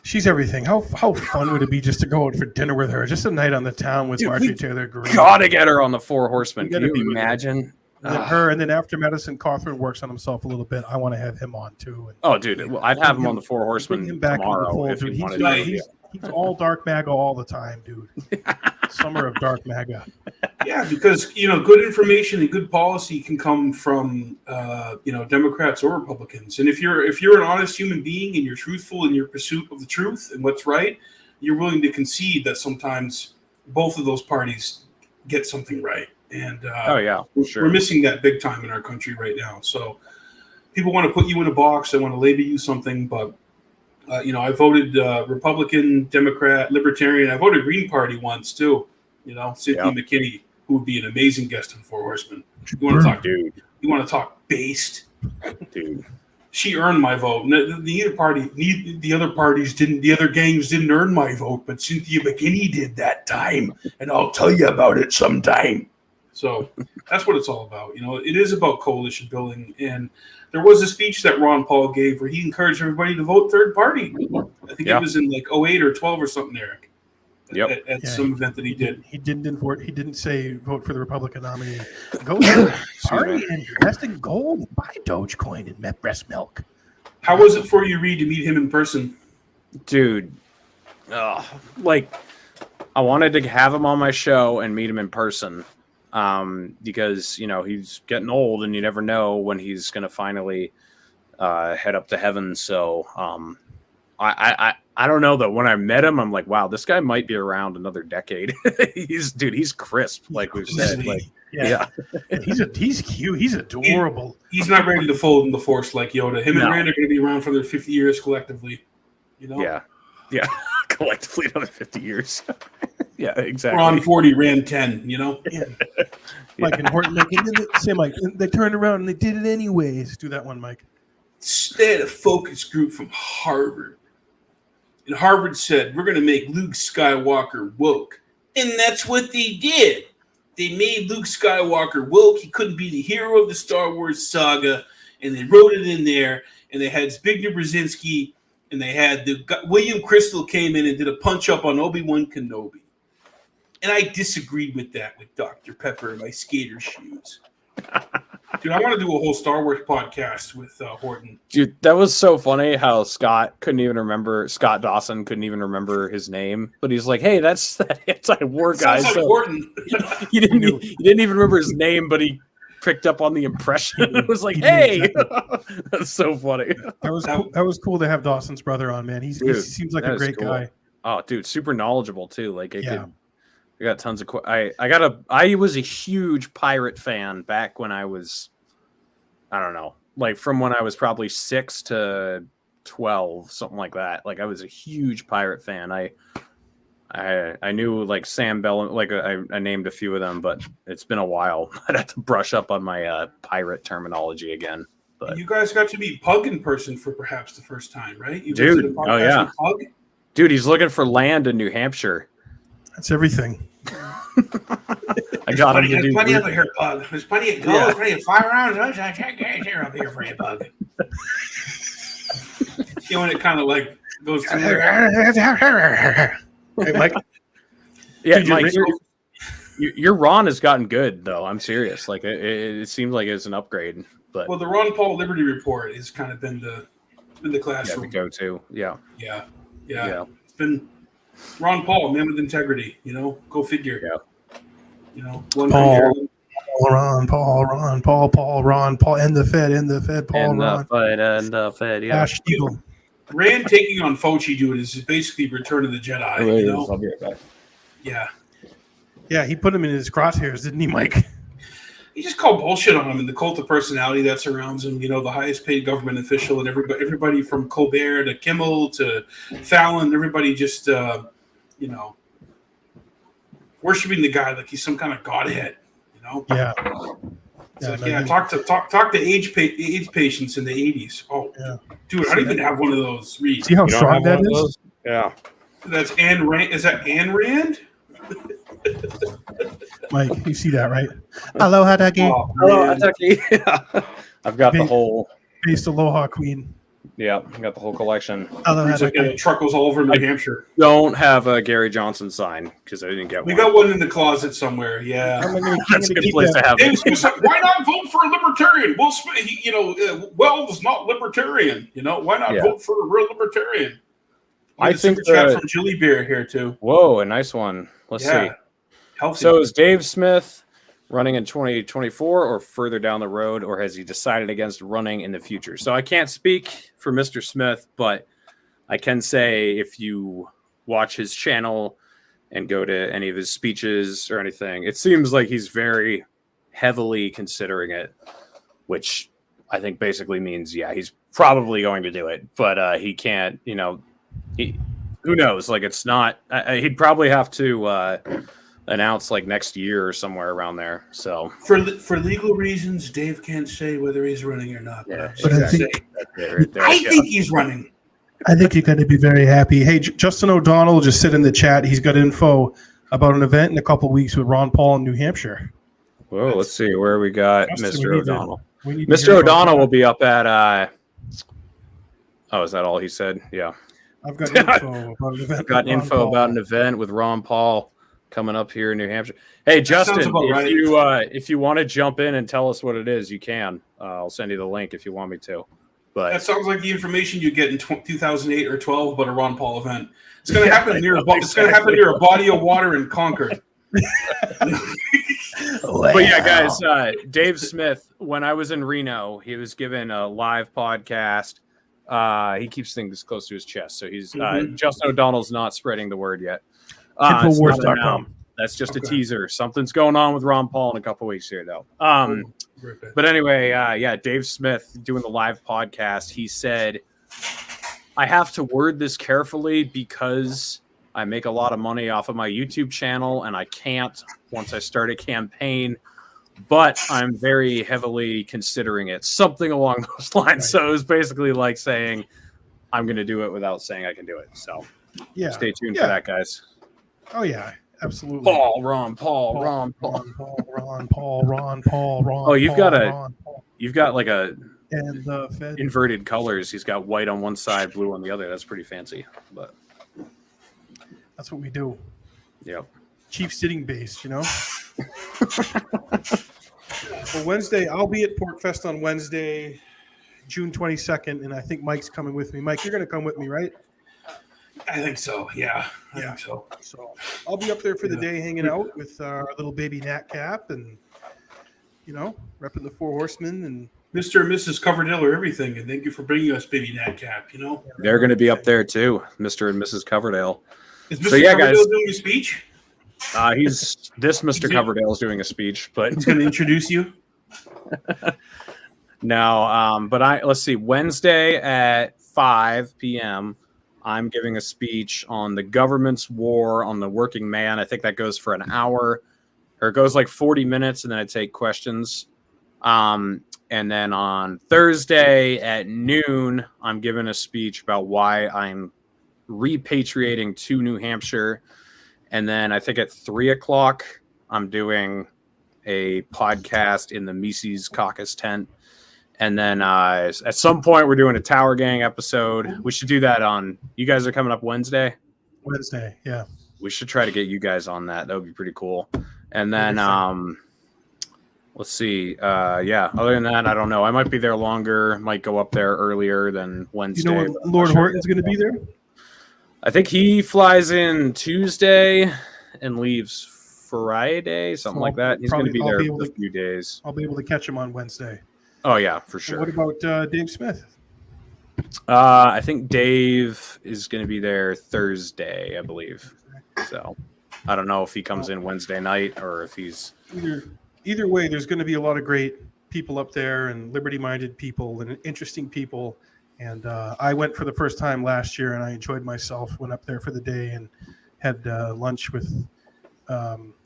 she's everything. How fun would it be just to go out for dinner with her? Just a night on the town with Marjorie Taylor Greene. Gotta get her on the Four Horsemen. Can you imagine? Her, and then after Medicine Cawthorn works on himself a little bit, I want to have him on too. Dude, I'd have him on the Four Horsemen tomorrow if you wanted to. He's all dark MAGA all the time, dude. Summer of dark MAGA. Yeah, because good information and good policy can come from Democrats or Republicans. And if you're an honest human being and you're truthful in your pursuit of the truth and what's right, you're willing to concede that sometimes both of those parties get something right. And we're missing that big time in our country right now. So people want to put you in a box. They want to label you something. But, I voted Republican, Democrat, Libertarian. I voted Green Party once, too. You know, Cynthia McKinney, who would be an amazing guest on Four Horsemen. You want to talk, dude? You want to talk based, dude? She earned my vote. The other gangs didn't earn my vote, but Cynthia McKinney did that time, and I'll tell you about it sometime. So that's what it's all about. You know, it is about coalition building. And there was a speech that Ron Paul gave where he encouraged everybody to vote third party. I think it was in like 08 or 12 or something, Eric. At some event that he did. He didn't say vote for the Republican nominee. Go to the party and invest in gold and buy Dogecoin and breast milk. How was it for you, Reed, to meet him in person? Dude, like I wanted to have him on my show and meet him in person. Because you know he's getting old and you never know when he's going to finally head up to heaven. So I don't know though. When I met him, I'm like, wow, this guy might be around another decade. He's crisp, like we've said. Like, he's cute. He's adorable. He's not ready to fold in the Force like Yoda. Him and Rand are going to be around for their 50 years collectively. You know? Yeah, collectively another 50 years. Yeah, exactly. Ron 40, Rand 10. You know. Mike and Horton, Mike, they turned around and they did it anyways. Do that one, Mike. They had a focus group from Harvard. And Harvard said, we're going to make Luke Skywalker woke. And that's what they did. They made Luke Skywalker woke. He couldn't be the hero of the Star Wars saga. And they wrote it in there. And they had Zbigniew Brzezinski. And they had William Crystal came in and did a punch-up on Obi-Wan Kenobi. And I disagreed with that with Dr. Pepper and my skater shoes. Dude, I want to do a whole Star Wars podcast with Horton. Dude, that was so funny how Scott Dawson couldn't even remember his name, but he's like, "Hey, that's that anti-war guy." Sounds like Horton. He didn't even remember his name, but he picked up on the impression. It was like, "Hey," that's so funny. That was cool to have Dawson's brother on, man. He seems like a great guy. Oh, dude, super knowledgeable too. Like, I got tons of. I was a huge pirate fan back when I was, I don't know, like from when I was probably 6 to 12, something like that. Like I was a huge pirate fan. I knew like Sam Bell, like I named a few of them, but it's been a while. I'd have to brush up on my pirate terminology again. But you guys got to meet Pug in person for perhaps the first time, right? Dude, oh yeah, dude, he's looking for land in New Hampshire. That's everything. I got him to do. Plenty of it here, Pug. There's plenty of gold, plenty of firearms. I can't get here up here for you, Pug. You know, when it kind of like goes through there. Hey, Mike. Yeah, dude, Mike, your Ron has gotten good though. I'm serious. Like it seems like it's an upgrade. But well, the Ron Paul Liberty Report has kind of been the classroom. Yeah, the go-to. Yeah. It's been Ron Paul, man with integrity. You know, go figure. Yeah. You know, Ron Paul, and the Fed, Paul, and Ron. And the Fed, yeah. Rand taking on Fauci, dude, is basically Return of the Jedi. You know? I'll be right back. Yeah. Yeah, he put him in his crosshairs, didn't he, Mike? He just called bullshit on him and the cult of personality that surrounds him. You know, the highest paid government official and everybody from Colbert to Kimmel to Fallon, everybody just, you know, worshiping the guy like he's some kind of godhead. You know? Yeah. Talk to AIDS patients in the 80s. Oh, yeah. Dude, I don't even have one of those. Read. See how strong that is? Yeah. That's Anne Rand. Is that Anne Rand? Mike, you see that, right? Aloha, Ducky. Aloha, Ducky. I've got the whole. Based Aloha Queen. Yeah, I got the whole collection. It truckles all over New Hampshire. Don't have a Gary Johnson sign because I didn't get one. We got one in the closet somewhere. Yeah, that's a good place to have it. Why not vote for a libertarian? Well, you know, Wells not libertarian. You know, why not vote for a real libertarian? I think chat from Julie Beer here too. Whoa, a nice one. Let's see. Healthy. So is Dave Smith running in 2024 or further down the road, or has he decided against running in the future? So I can't speak for Mr. Smith, but I can say if you watch his channel and go to any of his speeches or anything, it seems like he's very heavily considering it, which I think basically means, yeah, he's probably going to do it, but he can't, you know, who knows? Like, it's not, he'd probably have to announced like next year or somewhere around there. So for legal reasons, Dave can't say whether he's running or not. Yeah, But I think he's running. I think you're going to be very happy. Hey, Justin O'Donnell just said in the chat he's got info about an event in a couple of weeks with Ron Paul in New Hampshire. Whoa, let's see where we got Justin, Mr. we need to- O'Donnell. we need to Mr. hear about O'Donnell that. will be up at. Oh, is that all he said? Yeah. I've got info about an event. I've got with Ron info Paul. about an event with Ron Paul coming up here in New Hampshire. Hey, Justin, sounds about right. if you want to jump in and tell us what it is, you can. I'll send you the link if you want me to. But That sounds like the information you get in 2008 or 12 about a Ron Paul event. It's going to happen near. It's going to happen near a body of water in Concord. But yeah, guys, Dave Smith, when I was in Reno, he was given a live podcast. He keeps things close to his chest. So he's Justin O'Donnell's not spreading the word yet. It's not Infowars.com. announced. That's just a teaser. Something's going on with Ron Paul in a couple weeks here, though. But anyway, yeah, Dave Smith doing the live podcast. He said, I have to word this carefully because I make a lot of money off of my YouTube channel and I can't once I start a campaign, but I'm very heavily considering it. Something along those lines. Right. So it was basically like saying, I'm going to do it without saying I can do it. So Yeah. stay tuned for that, guys. Oh, yeah. Absolutely. Ron Paul. Ron Paul. Oh, you've got like a and the Fed. inverted colors. He's got white on one side, blue on the other. That's pretty fancy. But That's what we do. Yep. Chief sitting base, you know. Well, Wednesday, I'll be at Pork Fest on Wednesday, June 22nd, and I think Mike's coming with me. Mike, you're going to come with me, right? I think so. Yeah, I think so. So I'll be up there for the day hanging out with our little baby Nat Cap and, you know, repping the Four Horsemen. And Mr. and Mrs. Coverdale are everything, and thank you for bringing us baby Nat Cap, you know. they're going to be up there too, Mr. and Mrs. Coverdale. Is Mr. So yeah, Coverdale guys, doing a speech? Mr. Coverdale is doing a speech, but he's going to introduce you. No, but let's see. Wednesday at 5 p.m. I'm giving a speech on the government's war on the working man. I think that goes for an hour, or it goes like 40 minutes, and then I take questions. And then on Thursday at noon, I'm giving a speech about why I'm repatriating to New Hampshire. And then I think at 3 o'clock, I'm doing a podcast in the Mises Caucus tent. And then at some point, we're doing a Tower Gang episode. We should do that on. You guys are coming up Wednesday? Wednesday, yeah. We should try to get you guys on that. That would be pretty cool. And then let's see. Yeah, other than that, I don't know. I might be there longer. Might go up there earlier than Wednesday. You know when Lord Horton's going to be there? I think he flies in Tuesday and leaves Friday, something like that. He's going to be there for a few days. I'll be able to catch him on Wednesday. Oh, yeah, for sure. And what about Dave Smith? I think Dave is going to be there Thursday, I believe. So I don't know if he comes in Wednesday night or if he's... Either way, there's going to be a lot of great people up there and liberty-minded people and interesting people. And I went for the first time last year, and I enjoyed myself. Went up there for the day and had lunch with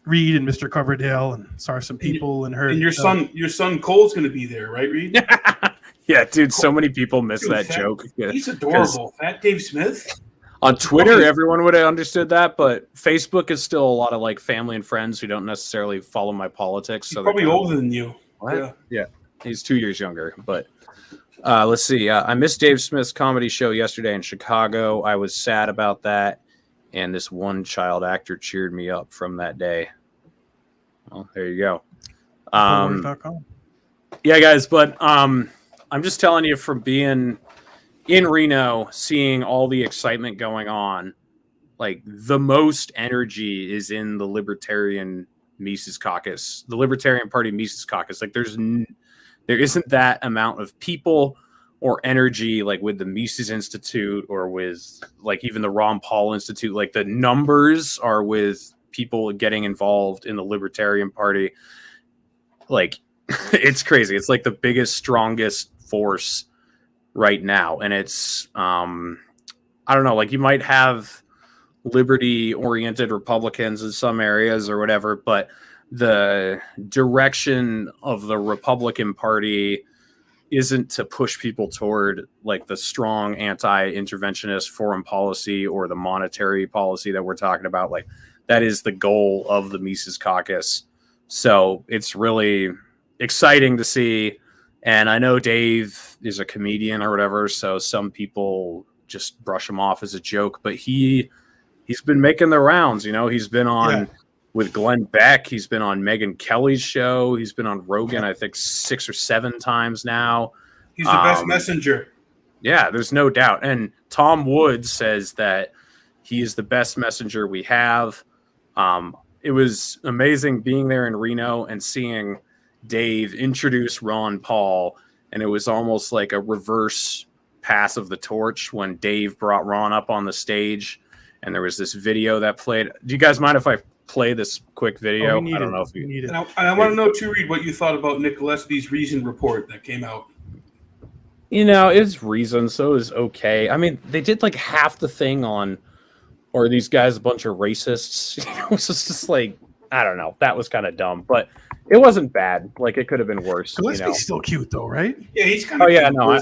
Reed and Mr. Coverdale, and saw some people and heard. And your son Cole's going to be there, right, Reed? Yeah, dude. So many people miss that joke. He's adorable. Fat Dave Smith. On Twitter, everyone would have understood that, but Facebook is still a lot of like family and friends who don't necessarily follow my politics. He's So probably older than you. What? Yeah, he's 2 years younger. But let's see. I missed Dave Smith's comedy show yesterday in Chicago. I was sad about that, and this one child actor cheered me up from that day. Well, there you go. Yeah, guys, but I'm just telling you from being in Reno, seeing all the excitement going on, like the most energy is in the Libertarian Mises Caucus, the Libertarian Party Mises Caucus. Like there isn't that amount of people or energy like with the Mises Institute or with like even the Ron Paul Institute. Like the numbers are with people getting involved in the Libertarian Party. Like it's crazy. It's like the biggest, strongest force right now. And it's, I don't know, like you might have liberty-oriented Republicans in some areas or whatever, but the direction of the Republican Party isn't to push people toward like the strong anti-interventionist foreign policy or the monetary policy that we're talking about. Like that is the goal of the Mises Caucus. So it's really exciting to see. And I know Dave is a comedian or whatever, so some people just brush him off as a joke, but he's been making the rounds. You know, he's been on with Glenn Beck. He's been on Megyn Kelly's show. He's been on Rogan, I think 6 or 7 times now. He's the best messenger. Yeah, there's no doubt. And Tom Wood says that he is the best messenger we have. It was amazing being there in Reno and seeing Dave introduce Ron Paul, and it was almost like a reverse pass of the torch when Dave brought Ron up on the stage, and there was this video that played. Do you guys mind if I play this quick video? I don't know if you need it. And I want to know too, Reed, what you thought about Nick Gillespie's Reason report that came out. You know, it's Reason, so it was okay. I mean, they did like half the thing on, or these guys a bunch of racists. It was just like, I don't know. That was kind of dumb, but it wasn't bad. Like it could have been worse. Gillespie's still cute though, right? Yeah, he's kind of. Oh yeah, no, I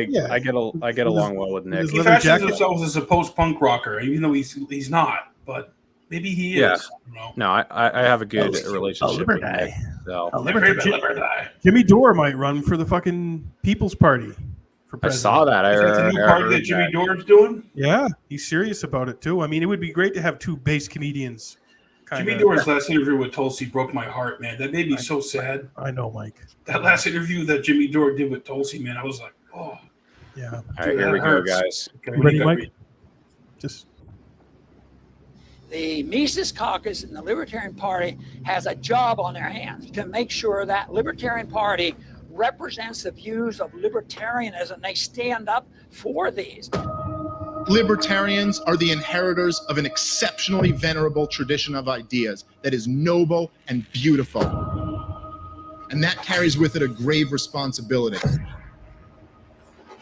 Yeah. I get along well with Nick. He fashions himself as a post-punk rocker, even though he's not. But maybe he is. Yeah. I No, I have a good relationship with Nick. So. Jimmy Dore might run for the fucking People's Party for I president. saw that. I the new party that Jimmy Dore's doing. Yeah, he's serious about it too. I mean, it would be great to have 2 bass comedians. Jimmy Dore's last interview with Tulsi broke my heart, man. That made me so sad. I know, Mike. That last interview that Jimmy Dore did with Tulsi, man, I was like, oh. Yeah. All right, here we go, guys. Okay, ready, Mike? Just. The Mises Caucus and the Libertarian Party has a job on their hands to make sure that Libertarian Party represents the views of libertarianism. They stand up for these. Libertarians are the inheritors of an exceptionally venerable tradition of ideas that is noble and beautiful. And that carries with it a grave responsibility.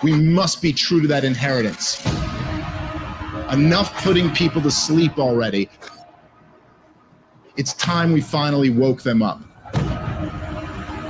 We must be true to that inheritance. Enough putting people to sleep already. It's time we finally woke them up.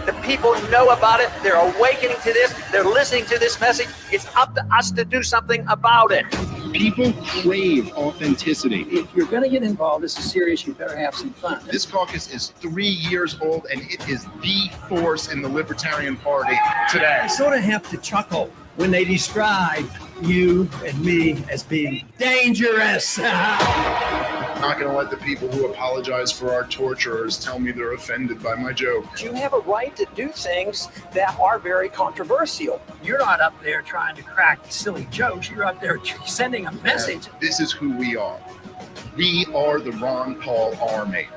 The people know about it. They're awakening to this. They're listening to this message. It's up to us to do something about it. People crave authenticity. If you're going to get involved, this is serious. You better have some fun. This caucus is 3 years old, and it is the force in the Libertarian Party today. I sort of have to chuckle when they describe you and me as being dangerous. I'm not going to let the people who apologize for our torturers tell me they're offended by my joke. You have a right to do things that are very controversial. You're not up there trying to crack silly jokes. You're up there sending a message. This is who we are. We are the Ron Paul Army.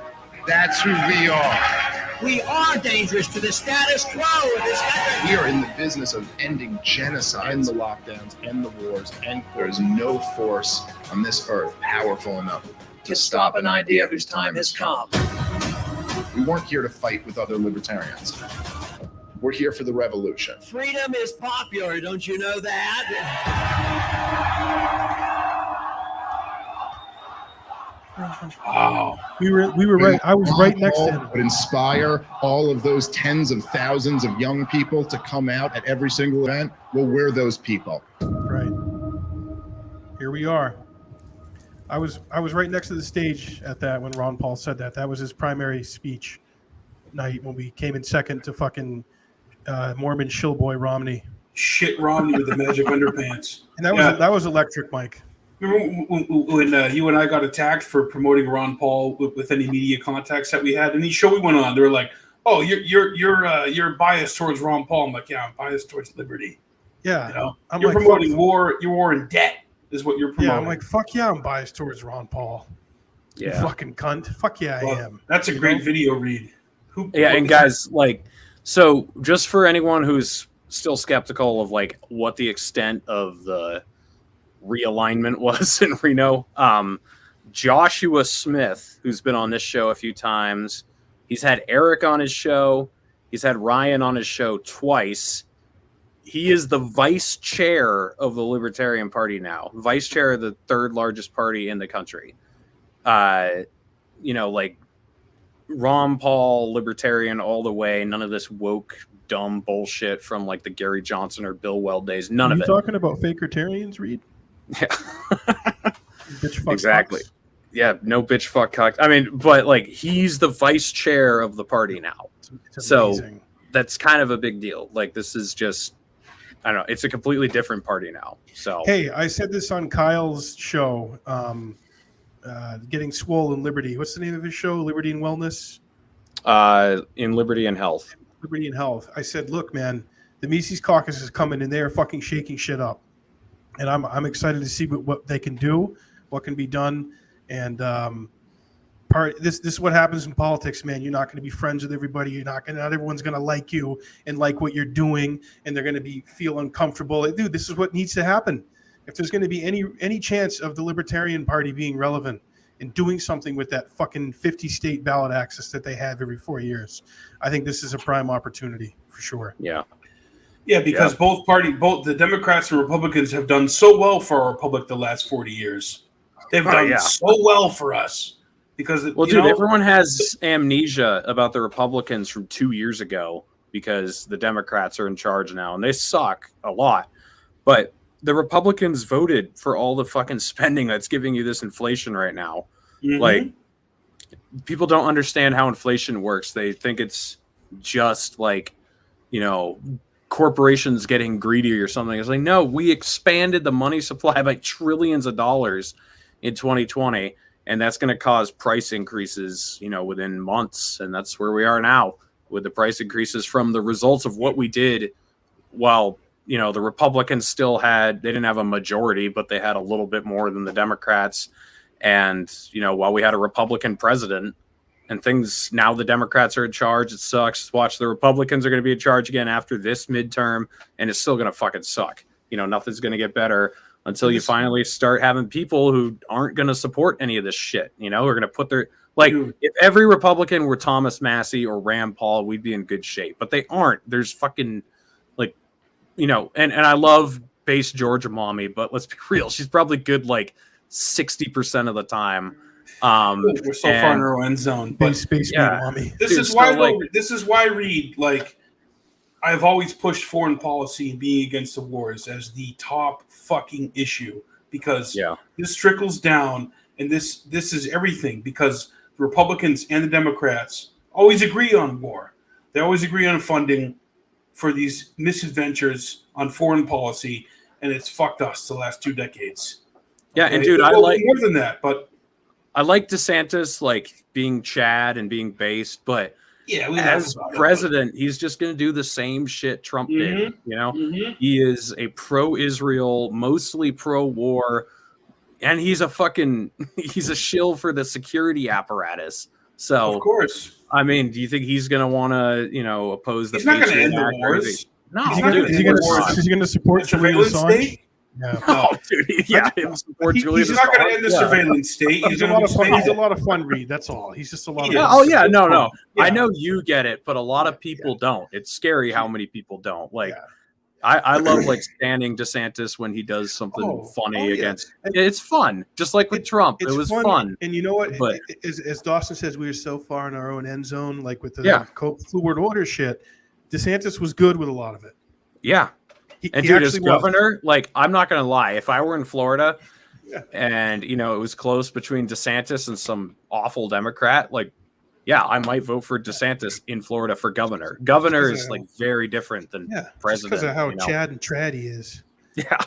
That's who we are. We are dangerous to the status quo of this country. We are in the business of ending genocide, end the lockdowns, end the wars, and there is no force on this earth powerful enough to stop an idea whose time has come. We weren't here to fight with other libertarians. We're here for the revolution. Freedom is popular, don't you know that? Wow. We were right. I was right next to him. Would inspire all of those tens of thousands of young people to come out at every single event. Well, we're those people. Right. Here we are. I was right next to the stage at that when Ron Paul said that. That was his primary speech night when we came in second to fucking Mormon shillboy Romney. Shit Romney with the magic underpants. And that was electric, Mike. Remember when you and I got attacked for promoting Ron Paul with any media contacts that we had? Any show we went on, they were like, "Oh, you're biased towards Ron Paul." I'm like, "Yeah, I'm biased towards liberty." Yeah, you know, I'm you're like, promoting war. You're war in debt is what you're promoting. Yeah, I'm like, "Fuck yeah, I'm biased towards Ron Paul." Yeah, you fucking cunt. Fuck yeah, I am. That's a great video read. And guys, like, so just for anyone who's still skeptical of like what the extent of the realignment was in Reno, Joshua Smith, who's been on this show a few times, he's had Eric on his show, he's had Ryan on his show twice. he is the vice chair of the Libertarian Party now, vice chair of the third largest party in the country. You know, like Ron Paul, libertarian all the way. None of this woke, dumb bullshit from like the Gary Johnson or Bill Weld days. None of it. You talking about fakertarians, Reed? Yeah. Bitch fuck Exactly. fucks. Yeah, no bitch fuck cuck. I mean, but like he's the vice chair of the party now. So that's kind of a big deal. Like this is just, I don't know, it's a completely different party now. So hey, I said this on Kyle's show, Getting Swole in Liberty. What's the name of his show? Liberty and Wellness? In Liberty and Health. Liberty and Health. I said, look, man, the Mises Caucus is coming and they're fucking shaking shit up. And I'm excited to see what they can do, what can be done. And this is what happens in politics, man. You're not going to be friends with everybody. Not everyone's going to like you and like what you're doing, and they're going to feel uncomfortable. Dude, this is what needs to happen. If there's going to be any chance of the Libertarian Party being relevant and doing something with that fucking 50 state ballot access that they have every 4 years, I think this is a prime opportunity for sure. Yeah. Yeah, because both the Democrats and Republicans have done so well for our republic the last 40 years. They've done so well for us because everyone has amnesia about the Republicans from 2 years ago because the Democrats are in charge now and they suck a lot. But the Republicans voted for all the fucking spending that's giving you this inflation right now. Mm-hmm. Like people don't understand how inflation works. They think it's just like, you know, corporations getting greedy or something. It's like, no, we expanded the money supply by trillions of dollars in 2020, and that's going to cause price increases, you know, within months. And that's where we are now with the price increases from the results of what we did while, you know, the Republicans they didn't have a majority, but they had a little bit more than the Democrats. And, you know, while we had a Republican president and things, now the Democrats are in charge, it sucks. Watch, the Republicans are going to be in charge again after this midterm, and it's still going to fucking suck. You know, nothing's going to get better until you finally start having people who aren't going to support any of this shit. You know, we're going to put their, like, if every Republican were Thomas Massey or Rand Paul, we'd be in good shape. But they aren't. There's fucking, like, you know, and I love base Georgia mommy, but let's be real. She's probably good like 60% of the time. We're so far in our end zone. But space mommy. This is why, Reed, like, I've always pushed foreign policy and being against the wars as the top fucking issue because this trickles down and this is everything because the Republicans and the Democrats always agree on war. They always agree on funding for these misadventures on foreign policy, and it's fucked us the last 2 decades. Yeah, okay? And dude, I like more than that, but I like DeSantis like being Chad and being based, but as president, he's just going to do the same shit Trump did. You know, he is a pro-Israel, mostly pro-war, and he's a shill for the security apparatus. So, of course, I mean, do you think he's going to want to, you know, oppose the? He's not going to end the wars. No, is he going to support surveillance state? Yeah. Oh, dude, he's not going to end the surveillance state. He's a lot of fun, Reed. That's all. He's just a lot of fun. Oh, yeah. No. Yeah. I know you get it, but a lot of people don't. It's scary how many people don't. Like, I love, like, standing DeSantis when he does something funny against. It's fun. Just like with Trump. It was fun. And you know what? But, as Dawson says, we were so far in our own end zone, like with the Fluid Order shit. DeSantis was good with a lot of it. Yeah. And dude, as governor, like, I'm not going to lie. If I were in Florida and, you know, it was close between DeSantis and some awful Democrat, like, yeah, I might vote for DeSantis in Florida for governor. Governor is, like, very different than president. Because of how Chad and Trad he is. Yeah.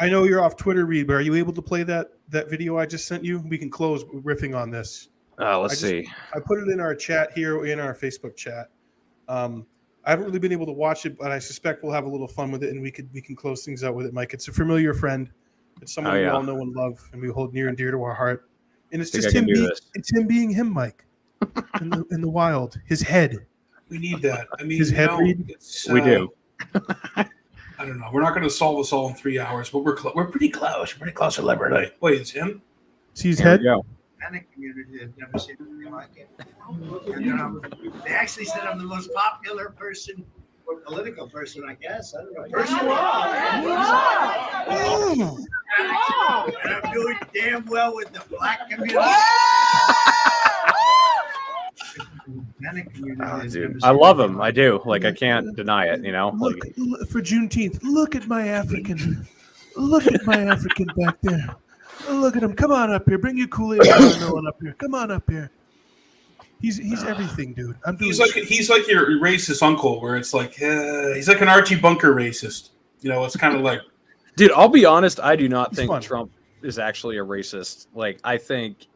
I know you're off Twitter, Reed, but are you able to play that video I just sent you? We can close riffing on this. Let's see. I put it in our chat here, in our Facebook chat. I haven't really been able to watch it, but I suspect we'll have a little fun with it, and we can close things out with it, Mike. It's a familiar friend. It's someone we all know and love, and we hold near and dear to our heart. And it's just him being him, Mike, in the wild. His head. We need that. I mean, his head. We do. I don't know. We're not going to solve this all in 3 hours, but we're pretty close. We're pretty close to Liberty. Wait, it's him? See his head? Yeah. Hispanic community has never seen anything like it. They actually said I'm the most popular person Or political person, I guess. I don't know. And I'm doing damn well with the black community. Dude, I love him. I do. Like, I can't deny it. You know, look for Juneteenth. Look at my African. Look at my African back there. Look at him. Come on up here. Bring your Kool-Aid watermelon up here. Come on up here. He's everything, dude. He's like your racist uncle, where it's like he's like an Archie Bunker racist. You know, it's kind of like, dude. I'll be honest. I do not think Trump is actually a racist. Like, I think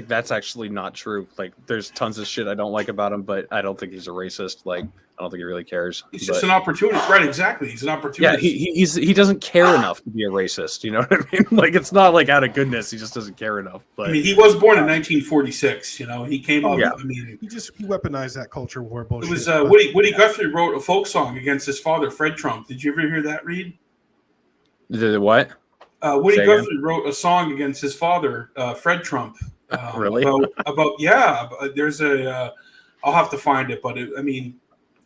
that's actually not true. Like, there's tons of shit I don't like about him, but I don't think he's a racist. Like, I don't think he really cares. He's just an opportunist, right? Exactly. He's an opportunist. Yeah, he doesn't care enough to be a racist. You know what I mean? Like, it's not like out of goodness. He just doesn't care enough. But I mean, he was born in 1946. You know, he came up. Yeah. I mean, he weaponized that culture war bullshit. It was Woody Guthrie wrote a folk song against his father, Fred Trump. Did you ever hear that, Reed? The what? Woody Guthrie wrote a song against his father, Fred Trump. Really? There's a. I'll have to find it, but I mean,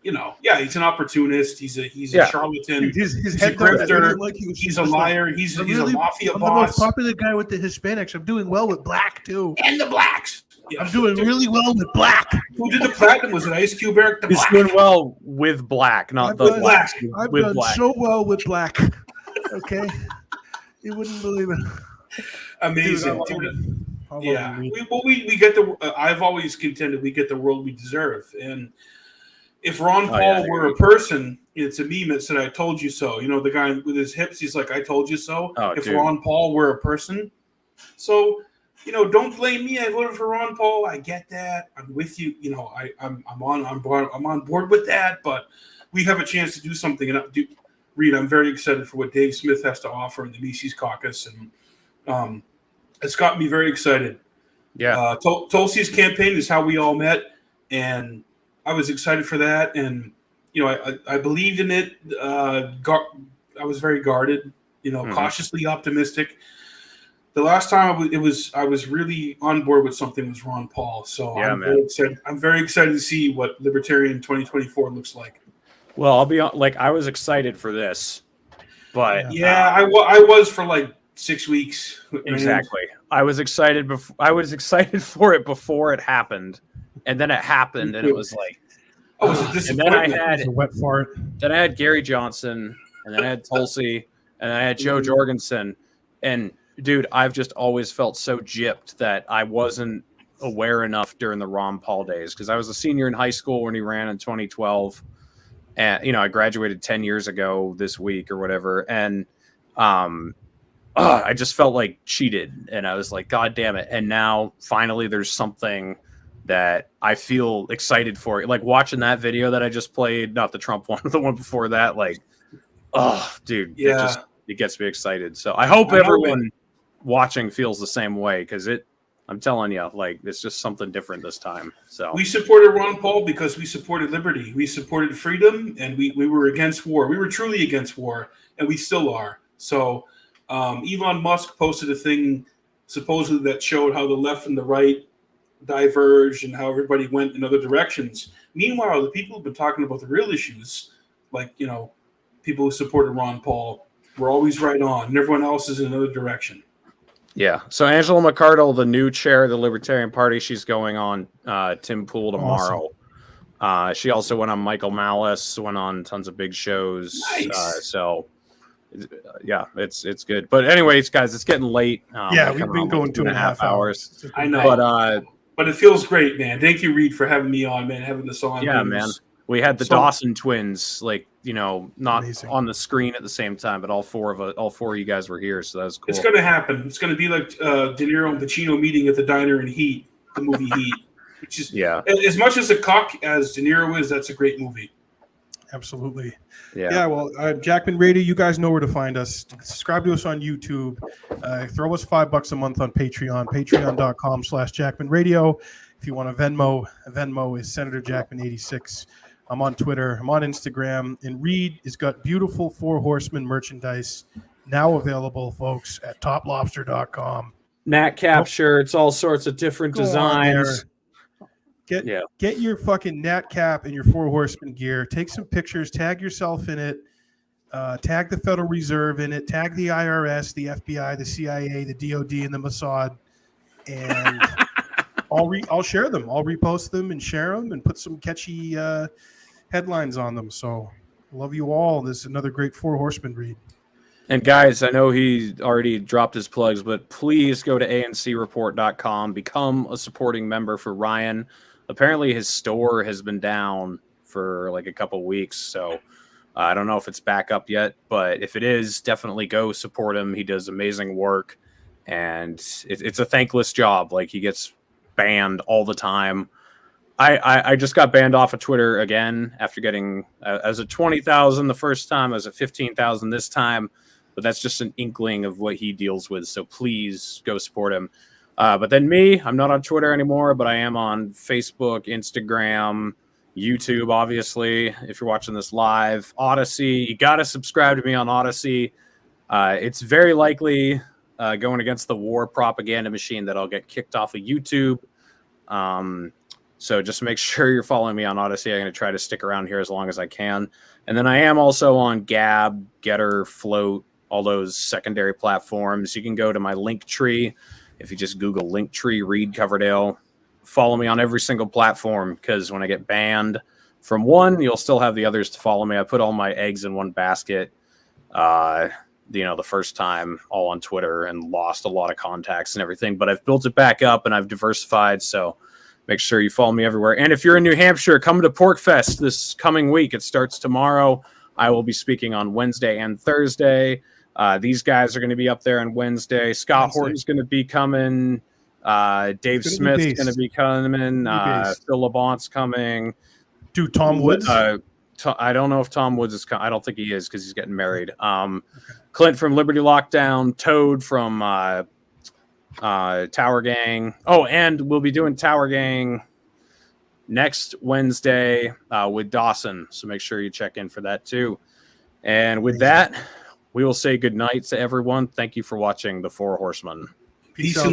you know, yeah, he's an opportunist. He's a charlatan. His head grifter. He's a liar. He's a mafia I'm boss. the most popular guy with the Hispanics. I'm doing well with black too. And the blacks. Yeah. I'm doing really well with black. Who did the platinum? Was it Ice Cube, Eric? The He's black. doing well with black, not the blacks. I've with done black. so well with black. Okay, you wouldn't believe it. Amazing. Dude, yeah, we get the. I've always contended we get the world we deserve, and if Ron Paul were a person, it's a meme that said "I told you so." You know, the guy with his hips, he's like, "I told you so." If Ron Paul were a person, so you know, don't blame me. I voted for Ron Paul. I get that. I'm with you. You know, I'm on board with that. But we have a chance to do something. And Reed, I'm very excited for what Dave Smith has to offer in the Mises Caucus, and it's got me very excited. Yeah. Tulsi's campaign is how we all met, and I was excited for that. And you know, I believed in it. I was very guarded. You know, cautiously optimistic. The last time I was really on board with something was Ron Paul. So yeah, I'm very excited to see what Libertarian 2024 looks like. Well, I'll be like, I was excited for this, but I was for like 6 weeks. Exactly. I was excited for it before it happened, and then it happened, and it was like, oh, it was a disappointment. And then I had a wet fart. Then I had Gary Johnson, and then I had Tulsi, and then I had Joe Jorgensen, and dude, I've just always felt so gypped that I wasn't aware enough during the Ron Paul days, because I was a senior in high school when he ran in 2012, and you know, I graduated 10 years ago this week or whatever, and I just felt like cheated, and I was like, God damn it. And now finally there's something that I feel excited for. Like watching that video that I just played, not the Trump one, the one before that, like, oh dude, it gets me excited. So I hope everyone watching feels the same way, because I'm telling you, like, it's just something different this time. So we supported Ron Paul because we supported liberty, we supported freedom, and we were against war. We were truly against war, and we still are. So Elon Musk posted a thing supposedly that showed how the left and the right diverged and how everybody went in other directions. Meanwhile, the people who've been talking about the real issues, like, you know, people who supported Ron Paul, were always right on, and everyone else is in another direction. Yeah. So Angela McArdle, the new chair of the Libertarian Party, she's going on Tim Pool tomorrow. Awesome. She also went on Michael Malice, went on tons of big shows. Nice. Yeah, it's good. But anyways, guys, it's getting late. We've been going 2.5 hours. I know. But it feels great, man. Thank you, Reed, for having me on, man, having this on. Yeah, man. We had the Dawson twins, like, you know, not on the screen at the same time, but all four of you guys were here, so that was cool. It's going to happen. It's going to be like De Niro and Pacino meeting at the diner in Heat, the movie Heat. Which is, as much as a cock as De Niro is, that's a great movie. Absolutely. Yeah. Well, Jackman Radio, you guys know where to find us. Subscribe to us on YouTube. Throw us $5 a month on Patreon, patreon.com/Jackman Radio. If you want a Venmo is Senator Jackman 86. I'm on Twitter. I'm on Instagram. And Reed has got beautiful Four Horsemen merchandise now available, folks, at toplobster.com. Nat cap shirts, all sorts of different designs. Get your fucking Nat Cap and your Four Horsemen gear. Take some pictures. Tag yourself in it. Tag the Federal Reserve in it. Tag the IRS, the FBI, the CIA, the DOD, and the Mossad. And I'll share them. I'll repost them and share them and put some catchy headlines on them. So love you all. This is another great Four Horsemen read. And guys, I know he already dropped his plugs, but please go to ancreport.com, become a supporting member for Ryan. Apparently his store has been down for like a couple weeks, so I don't know if it's back up yet, but if it is, definitely go support him. He does amazing work, and it's a thankless job. Like, he gets banned all the time. I just got banned off of Twitter again after getting as a 20,000 the first time, as a 15,000 this time. But that's just an inkling of what he deals with. So please go support him. But then me, I'm not on Twitter anymore, but I am on Facebook, Instagram, YouTube, obviously, if you're watching this live. Odyssey, you got to subscribe to me on Odyssey. It's very likely going against the war propaganda machine that I'll get kicked off of YouTube. So just make sure you're following me on Odyssey. I'm going to try to stick around here as long as I can. And then I am also on Gab, Getter, Float, all those secondary platforms. You can go to my Linktree. If you just Google Linktree, Reed Coverdale, follow me on every single platform, because when I get banned from one, you'll still have the others to follow me. I put all my eggs in one basket, the first time, all on Twitter, and lost a lot of contacts and everything. But I've built it back up and I've diversified. So make sure you follow me everywhere. And if you're in New Hampshire, come to Porkfest this coming week. It starts tomorrow. I will be speaking on Wednesday and Thursday. These guys are going to be up there on Wednesday. Scott Horton's going to be coming. Dave Smith's going to be coming. Phil LeBont's coming. Dude, Tom Woods? I don't know if Tom Woods is coming. I don't think he is, because he's getting married. Clint from Liberty Lockdown. Toad from Tower Gang. Oh, and we'll be doing Tower Gang next Wednesday with Dawson. So make sure you check in for that too. And with that, we will say good night to everyone. Thank you for watching The Four Horsemen. Peace out.